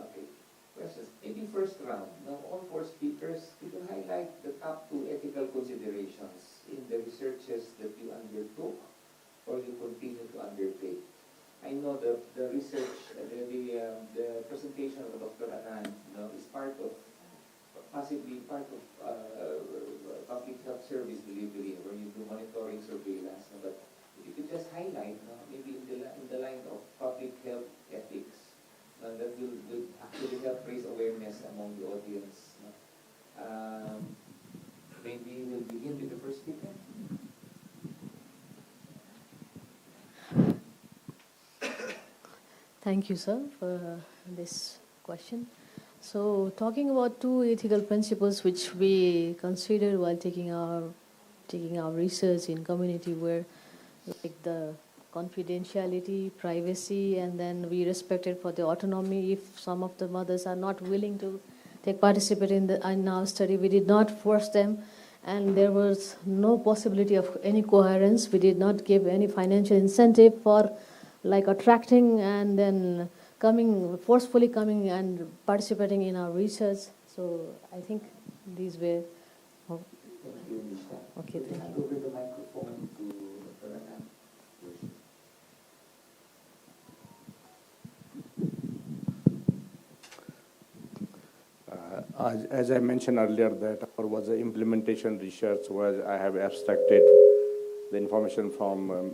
Okay. Questions? Maybe first round. Now, all 4 speakers, could you highlight the top 2 ethical considerations in the researches that you undertook or you continue to undertake? I know the research, the presentation of Dr. Anand, is part of, possibly part of public health service delivery, where you do monitoring surveillance. But if you could just highlight, maybe in the line of public health ethics, that will actually help raise awareness among the audience. Maybe we'll begin with the first speaker. Thank you, sir, for this question. So, talking about 2 ethical principles which we consider while taking our research in community, where like the confidentiality, privacy, and then we respected for the autonomy. If some of the mothers are not willing to participate in our study, we did not force them, and there was no possibility of any coherence. We did not give any financial incentive for like attracting and then forcefully coming and participating in our research. So I think these were. Oh. Okay, thank you. Over the microphone to Dr. Anand. As I mentioned earlier, that our was the implementation research where I have abstracted the information from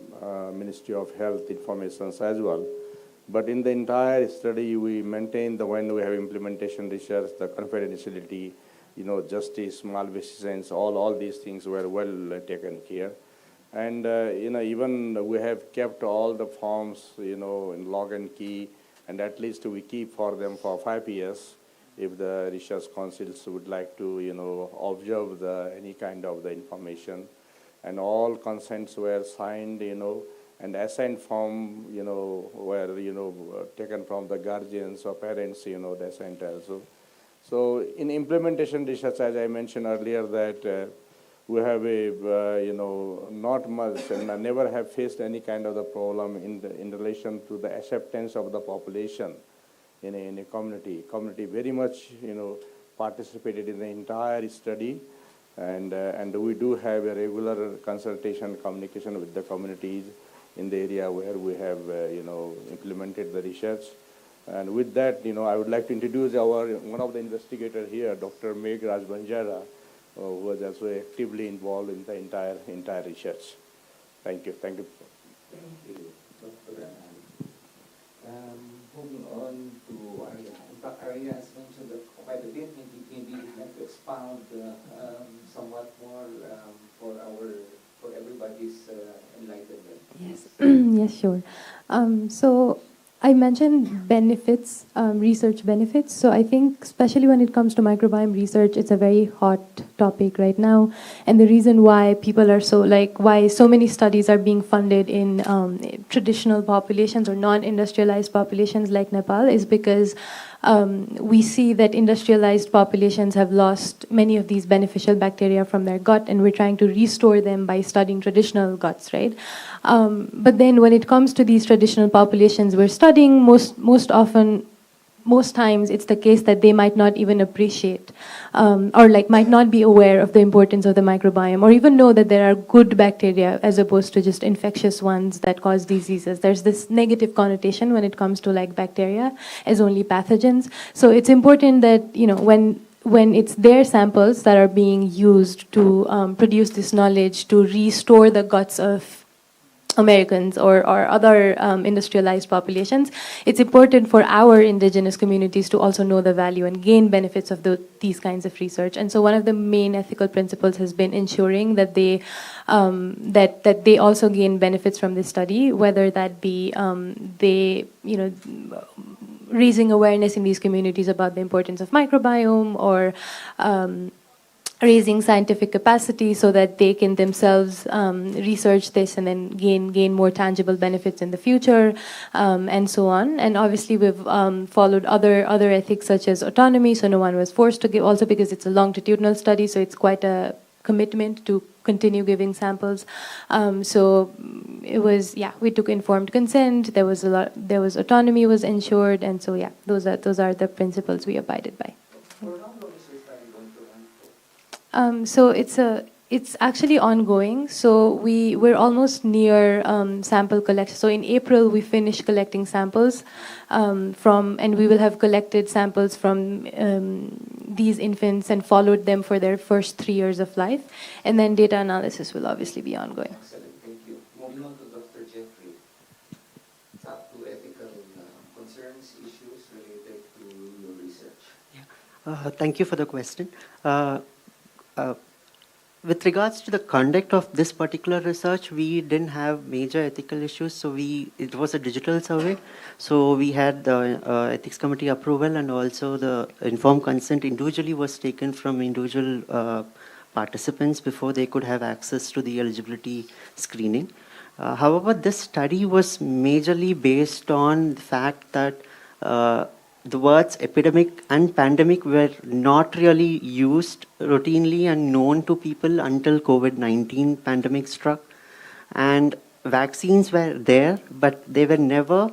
Ministry of Health informations as well. But in the entire study, we maintain when we have implementation research, the confidentiality, justice, malfeasance, all these things were well taken care. And, even we have kept all the forms, in log and key, and at least we keep for them for 5 years if the research councils would like to, observe any kind of the information. And all consents were signed, and assigned form, were, taken from the guardians or parents, the assigned also. So in implementation research, as I mentioned earlier, that we have not much and never have faced any kind of the problem in relation to the acceptance of the population in a community. Community very much, participated in the entire study, and we do have a regular consultation, communication with the communities in the area where we have, implemented the research. And with that, I would like to introduce one of the investigators here, Dr. Meg Rajbanjara, who was also actively involved in the entire research. Thank you. Thank you. Thank you, Dr. Anand. Moving on to Arya. In fact, Arya has mentioned quite a bit. Maybe you'd like to expound somewhat more for everybody's enlightenment. Yes, yes, sure. So I mentioned benefits, research benefits. So I think especially when it comes to microbiome research, it's a very hot topic right now. And the reason why people are why so many studies are being funded in traditional populations or non-industrialized populations like Nepal is because we see that industrialized populations have lost many of these beneficial bacteria from their gut, and we're trying to restore them by studying traditional guts, right? But then when it comes to these traditional populations we're studying, most times it's the case that they might not even appreciate or might not be aware of the importance of the microbiome or even know that there are good bacteria as opposed to just infectious ones that cause diseases. There's this negative connotation when it comes to bacteria as only pathogens. So it's important that, when it's their samples that are being used to produce this knowledge to restore the guts of Americans or other industrialized populations, it's important for our indigenous communities to also know the value and gain benefits of these kinds of research. And so one of the main ethical principles has been ensuring that they that they also gain benefits from this study, whether that be raising awareness in these communities about the importance of microbiome or raising scientific capacity so that they can themselves research this and then gain more tangible benefits in the future, and so on. And obviously we've followed other ethics such as autonomy, so no one was forced to give, also because it's a longitudinal study, so it's quite a commitment to continue giving samples. So it was, we took informed consent, there was autonomy was ensured, and so those are the principles we abided by. So it's actually ongoing. So we're almost near sample collection. So in April we finished collecting samples and we will have collected samples from these infants and followed them for their first 3 years of life, and then data analysis will obviously be ongoing. Excellent, thank you. Moving on to Dr. Jeffrey. Top 2 ethical concerns, issues related to your research. Thank you for the question. With regards to the conduct of this particular research, we didn't have major ethical issues. So it was a digital survey. So we had the ethics committee approval, and also the informed consent individually was taken from individual participants before they could have access to the eligibility screening. However, this study was majorly based on the fact that the words epidemic and pandemic were not really used routinely and known to people until COVID-19 pandemic struck. And vaccines were there, but they were never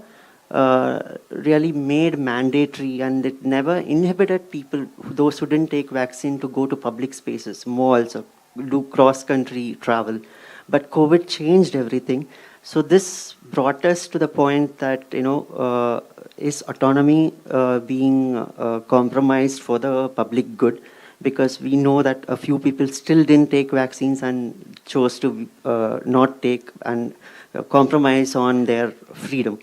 really made mandatory, and it never inhibited people, those who didn't take vaccine, to go to public spaces, malls, or do cross-country travel. But COVID changed everything. So this brought us to the point that, is autonomy being compromised for the public good? Because we know that a few people still didn't take vaccines and chose to not take and compromise on their freedom.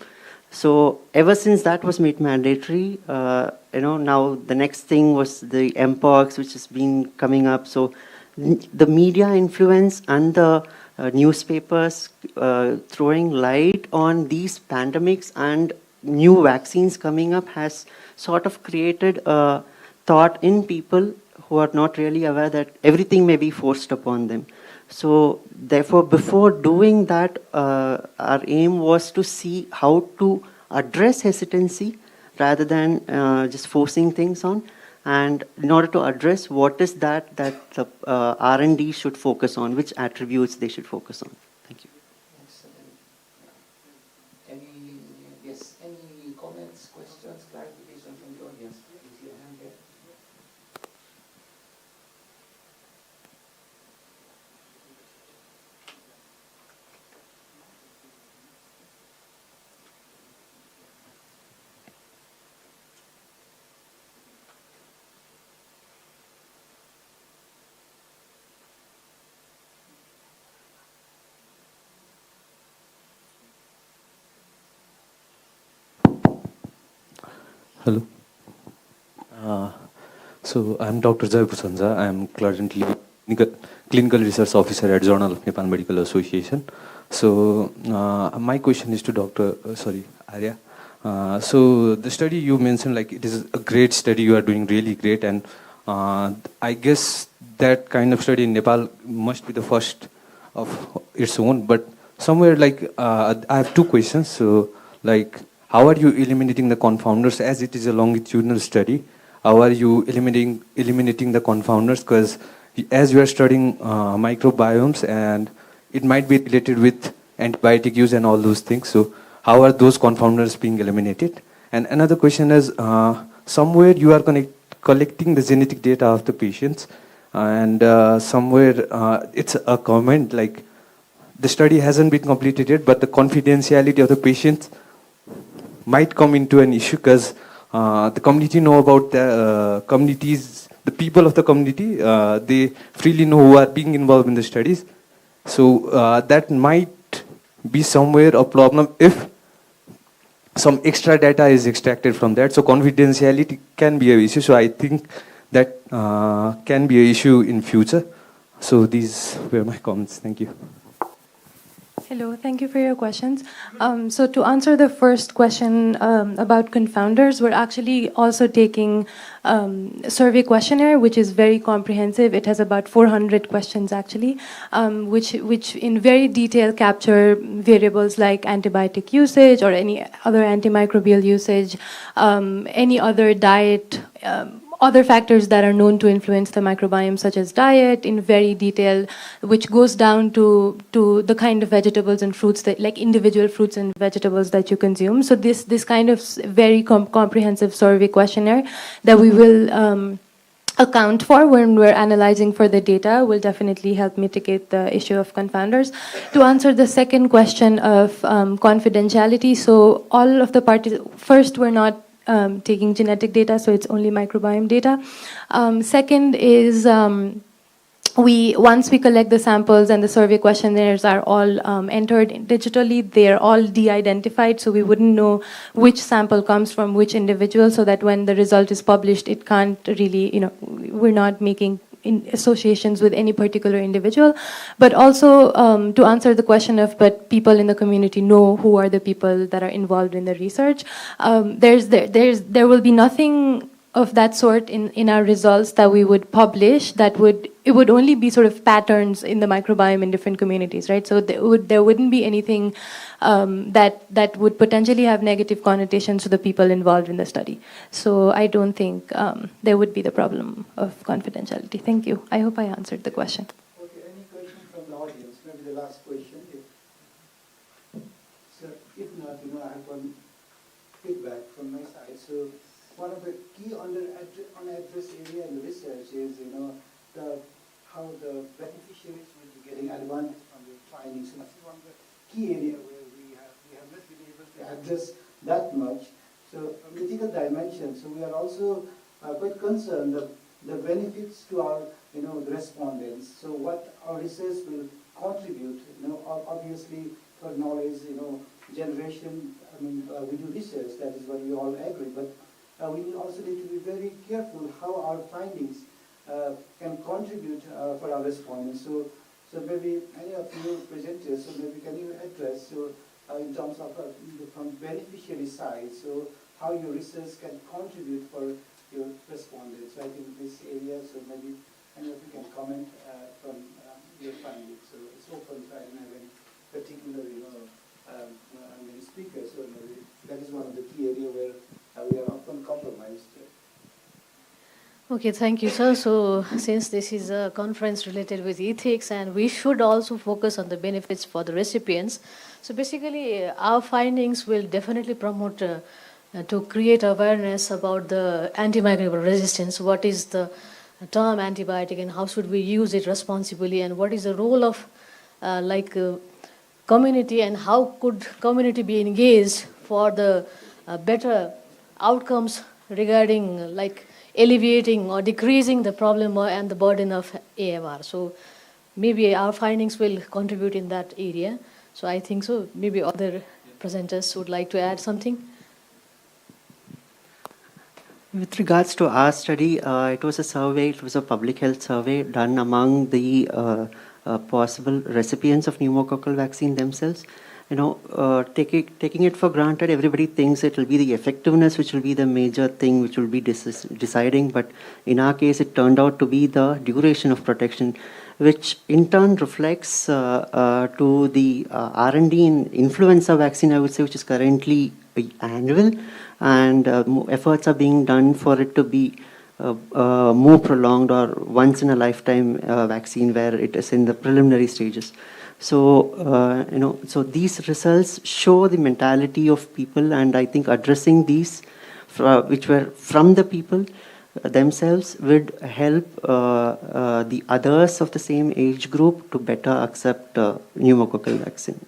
So ever since that was made mandatory, now the next thing was the mpox, which has been coming up. So the media influence and the newspapers throwing light on these pandemics and new vaccines coming up has sort of created a thought in people who are not really aware that everything may be forced upon them. So therefore, before doing that, our aim was to see how to address hesitancy rather than just forcing things on. And in order to address what is that the R&D should focus on, which attributes they should focus on. Thank you. Any comments, questions, clarification from the audience? Please your hand there. Hello. So I'm Dr. Jai Pusanza. I'm currently clinical research officer at Journal of Nepal Medical Association. So my question is to Dr. Arya. So the study you mentioned, like, it is a great study. You are doing really great, and I guess that kind of study in Nepal must be the first of its own. But somewhere, like, I have two questions. So, like, how are you eliminating the confounders, as it is a longitudinal study? How are you eliminating the confounders? Because as you are studying microbiomes, and it might be related with antibiotic use and all those things. So how are those confounders being eliminated? And another question is, somewhere you are collecting the genetic data of the patients, and somewhere it's a comment like the study hasn't been completed yet, but the confidentiality of the patients might come into an issue, because the community know about the communities, the people of the community, they freely know who are being involved in the studies. So that might be somewhere a problem if some extra data is extracted from that. So confidentiality can be an issue. So I think that can be an issue in future. So these were my comments. Thank you. Hello, thank you for your questions. So to answer the first question about confounders, we're actually also taking survey questionnaire, which is very comprehensive. It has about 400 questions actually, which in very detail capture variables like antibiotic usage or any other antimicrobial usage, any other diet, other factors that are known to influence the microbiome, such as diet, in very detail, which goes down to the kind of vegetables and fruits that, like individual fruits and vegetables that you consume. So this kind of very comprehensive survey questionnaire that we will account for when we're analyzing for the data will definitely help mitigate the issue of confounders. To answer the second question of confidentiality, so all of the parties, first, we're not taking genetic data, so it's only microbiome data. Second is once we collect the samples and the survey questionnaires are all entered digitally, they're all de-identified, so we wouldn't know which sample comes from which individual, so that when the result is published, it can't really, we're not making associations with any particular individual. But also to answer the question of, but people in the community know who are the people that are involved in the research, there will be nothing of that sort in our results that we would publish, it would only be sort of patterns in the microbiome in different communities, right? So there wouldn't be anything that would potentially have negative connotations to the people involved in the study. So I don't think there would be the problem of confidentiality. Thank you. I hope I answered the question. Okay, any question from the audience? Maybe the last question. If not, I have one feedback from my side. So one of the key unaddressed area in the research is, how the beneficiaries will be getting advantage from the findings. So this is one of the key area where we have not been able to address that much. So from ethical dimension, so we are also quite concerned that the benefits to our, the respondents. So what our research will contribute, obviously for knowledge, generation. I mean, we do research, that is what we all agree, but we also need to be very careful how our findings can contribute for our respondents. So maybe any of you presenters, so maybe can you address, in terms of from beneficiary side, so how your research can contribute for your respondents. So I think this area, so maybe any of you can comment from your findings. So it's open, so I don't have any particular, many speakers, so maybe that is one of the key areas where we are often compromised. Okay, thank you, sir. So since this is a conference related with ethics, and we should also focus on the benefits for the recipients, so basically our findings will definitely promote to create awareness about the antimicrobial resistance. What is the term antibiotic and how should we use it responsibly, and what is the role of community, and how could community be engaged for the better outcomes regarding alleviating or decreasing the problem and the burden of AMR. So maybe our findings will contribute in that area. So I think so. Maybe other presenters would like to add something. With regards to our study, it was a survey, it was a public health survey done among the possible recipients of pneumococcal vaccine themselves. Taking it for granted, everybody thinks it will be the effectiveness which will be the major thing which will be deciding, but in our case it turned out to be the duration of protection, which in turn reflects to the R&D in influenza vaccine, I would say, which is currently annual, and efforts are being done for it to be more prolonged or once in a lifetime vaccine where it is in the preliminary stages. So, so these results show the mentality of people, and I think addressing these, which were from the people themselves, would help the others of the same age group to better accept pneumococcal vaccine.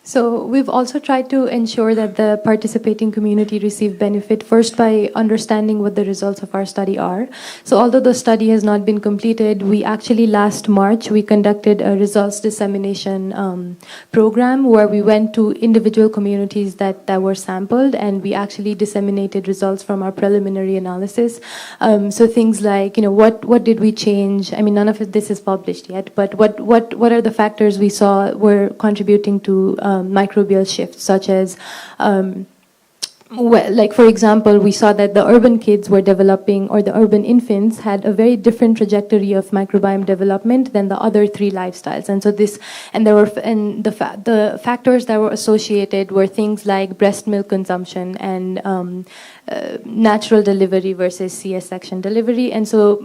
So we've also tried to ensure that the participating community receive benefit first by understanding what the results of our study are. So although the study has not been completed, we actually last March, we conducted a results dissemination program where we went to individual communities that were sampled, and we actually disseminated results from our preliminary analysis. So things like, what did we change? I mean, none of this is published yet, but what are the factors we saw were contributing to microbial shifts, such as, for example, we saw that the urban kids were developing, or the urban infants had a very different trajectory of microbiome development than the other three lifestyles. And so the factors that were associated were things like breast milk consumption and natural delivery versus CS-section delivery. And so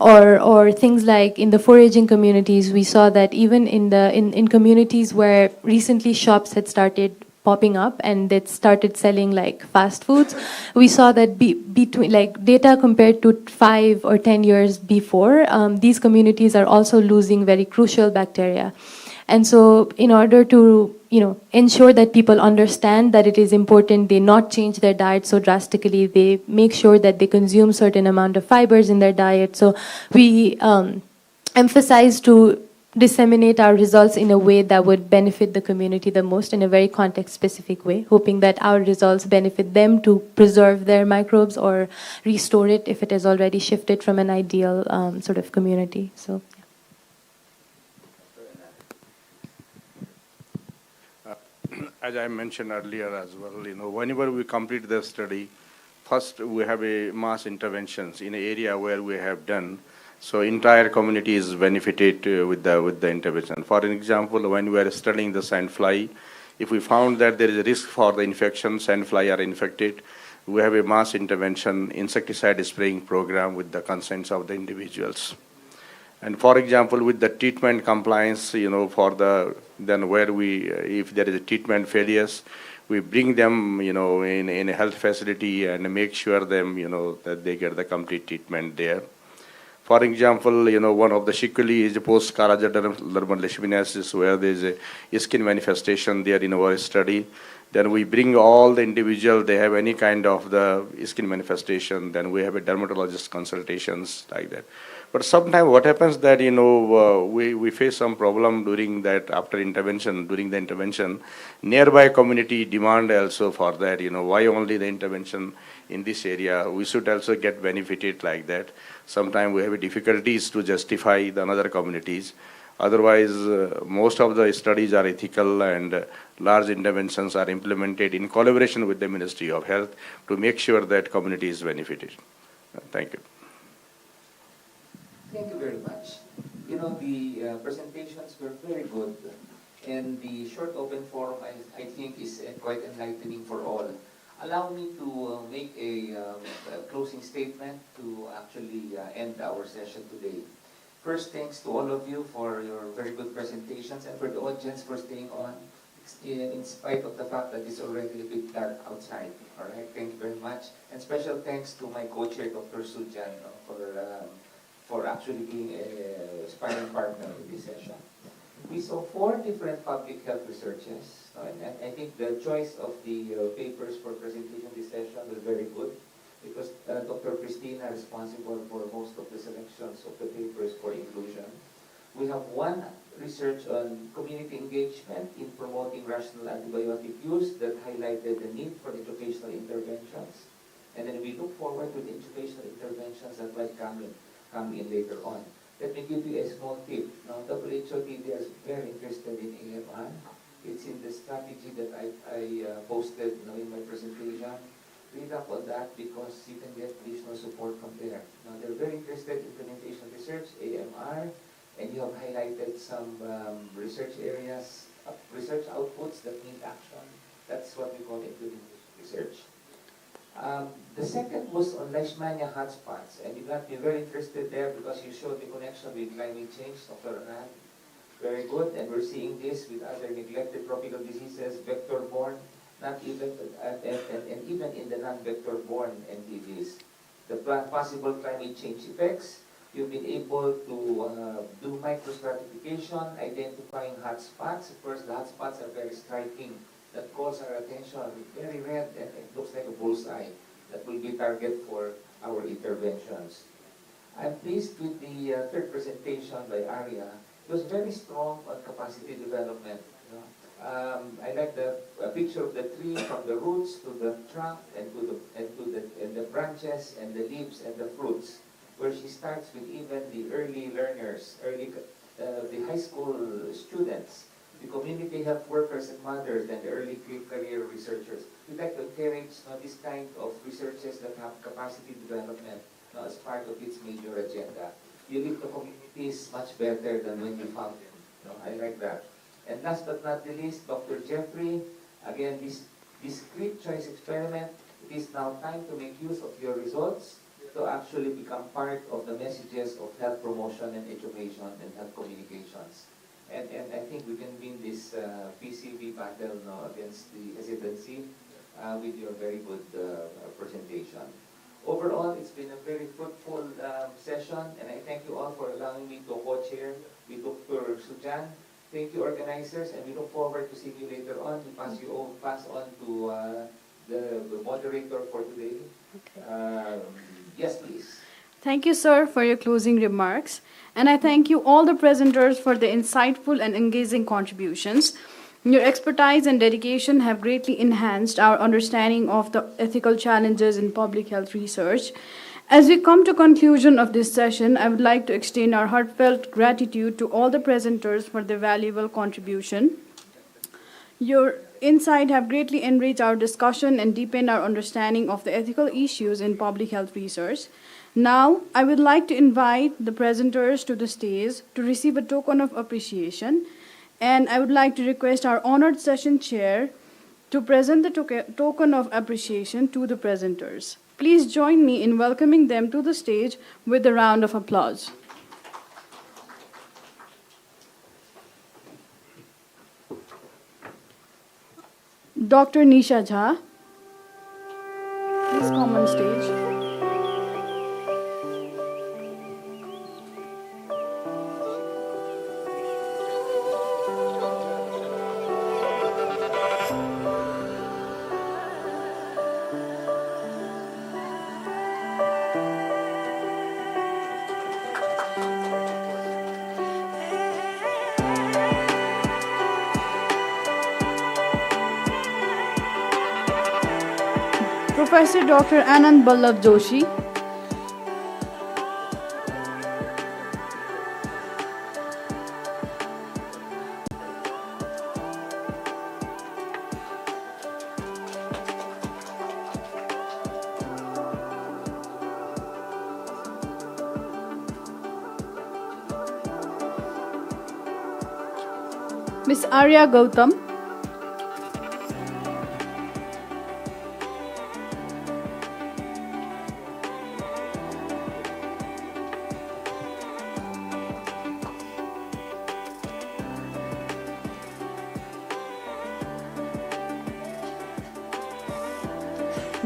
or things like in the foraging communities, we saw that even in communities where recently shops had started popping up and that started selling fast foods, we saw that between data compared to 5 or 10 years before, these communities are also losing very crucial bacteria. And so in order to ensure that people understand that it is important they not change their diet so drastically, they make sure that they consume certain amount of fibers in their diet. So we emphasize to disseminate our results in a way that would benefit the community the most, in a very context-specific way, hoping that our results benefit them to preserve their microbes or restore it if it has already shifted from an ideal sort of community. So. as I mentioned earlier as well, whenever we complete the study, first we have a mass interventions in an area where we have done. So entire community is benefited with the intervention. For an example, when we are studying the sandfly, if we found that there is a risk for the infection, sandfly are infected, we have a mass intervention insecticide spraying program with the consents of the individuals. And for example, with the treatment compliance, then where if there is a treatment failures, we bring them, in a health facility and make sure them, that they get the complete treatment there. For example, one of the sequelae is post-Caraja-dermal leishmaniasis, where there is a skin manifestation there in our study. Then we bring all the individual, they have any kind of the skin manifestation, then we have a dermatologist consultations like that. But sometimes what happens that, we face some problem during that, during the intervention, nearby community demand also for that, why only the intervention in this area, we should also get benefited like that. Sometimes we have difficulties to justify the other communities. Otherwise, most of the studies are ethical and large interventions are implemented in collaboration with the Ministry of Health to make sure that community is benefited. Thank you. Thank you very much. The presentations were very good, and the short open forum, I think, is quite enlightening for all. Allow me to make a closing statement to actually end our session today. First, thanks to all of you for your very good presentations and for the audience for staying on, in spite of the fact that it's already a bit dark outside. All right, thank you very much. And special thanks to my co-chair, Dr. Sujan, for actually being a sparring partner in this session. We saw 4 different public health researches, and I think the choice of the papers for presentation this session was very good, because Dr. Christina is responsible for most of the selections of the papers for inclusion. We have 1 research on community engagement in promoting rational antibiotic use that highlighted the need for educational interventions. And then we look forward to the educational interventions that might come in later on. Let me give you a small tip. Now, WHO TDR is very interested in AMR. It's in the strategy that I posted in my presentation. Read up on that because you can get additional support from there. Now, they're very interested in implementation research, AMR, and you have highlighted some research areas, research outputs that need action. That's what we call implementation research. The second was on Leishmania hotspots, and you got me very interested there because you showed the connection with climate change, Dr. Anand. Very good, and we're seeing this with other neglected tropical diseases, vector-borne, not even, and even in the non-vector-borne NTVs. The possible climate change effects, you've been able to do microstratification, identifying hotspots. Of course, the hotspots are very striking. That calls our attention, very red, and it looks like a bullseye. That will be target for our interventions. I'm pleased with the third presentation by Arya. It was very strong on capacity development. I like the picture of the tree from the roots to the trunk and to the branches and the leaves and the fruits, where she starts with even the early learners, the high school students, the community health workers and mothers, and the early career researchers. We'd like to encourage this kind of researches that have capacity development as part of its major agenda. You leave the communities much better than when you found them. I like that. And last but not the least, Dr. Jeffrey, again, this discrete choice experiment, it is now time to make use of your results to actually become part of the messages of health promotion and education and health communications. And I think we can win this PCV battle against the hesitancy with your very good presentation. Overall, it's been a very fruitful session, and I thank you all for allowing me to co-chair with Dr. Sujan. Thank you, organizers, and we look forward to seeing you later on. We pass on to the moderator for today. Okay. Yes, please. Thank you, sir, for your closing remarks. And I thank you all the presenters for the insightful and engaging contributions. Your expertise and dedication have greatly enhanced our understanding of the ethical challenges in public health research. As we come to conclusion of this session, I would like to extend our heartfelt gratitude to all the presenters for their valuable contribution. Your insight have greatly enriched our discussion and deepened our understanding of the ethical issues in public health research. Now, I would like to invite the presenters to the stage to receive a token of appreciation, and I would like to request our honored session chair to present the token of appreciation to the presenters. Please join me in welcoming them to the stage with a round of applause. Dr. Nisha Jha, please come on stage. Professor Dr. Anand Ballabh Joshi. Ms. Arya Gautam.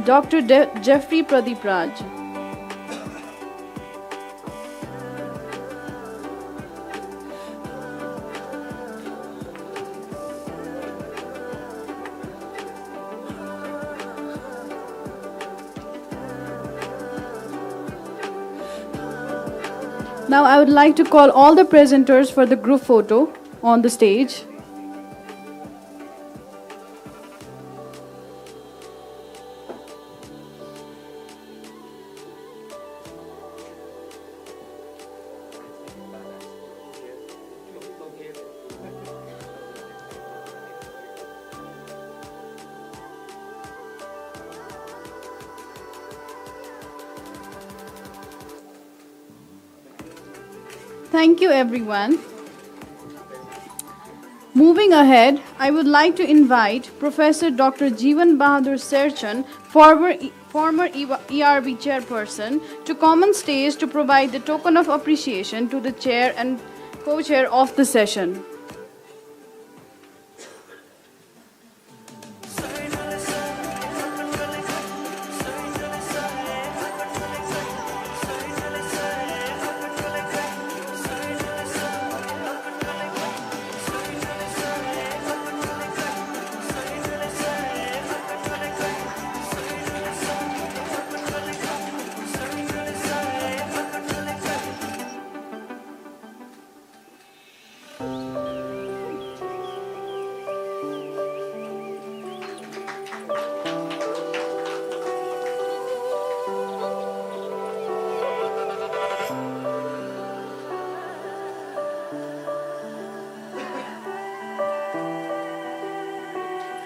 Dr. Jeffrey Pradeep Raj. Now I would like to call all the presenters for the group photo on the stage. Thank you, everyone. Moving ahead, I would like to invite Professor Dr. Jeevan Bahadur Serchan, former ERB chairperson, to come on stage to provide the token of appreciation to the chair and co-chair of the session.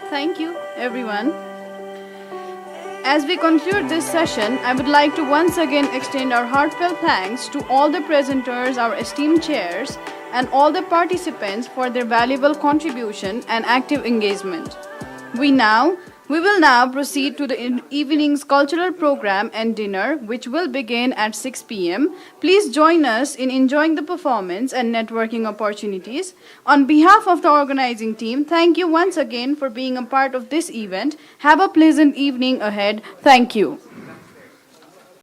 Thank you, everyone. As we conclude this session, I would like to once again extend our heartfelt thanks to all the presenters, our esteemed chairs, and all the participants for their valuable contribution and active engagement. We will now proceed to the evening's cultural program and dinner, which will begin at 6 p.m. Please join us in enjoying the performance and networking opportunities. On behalf of the organizing team, thank you once again for being a part of this event. Have a pleasant evening ahead. Thank you.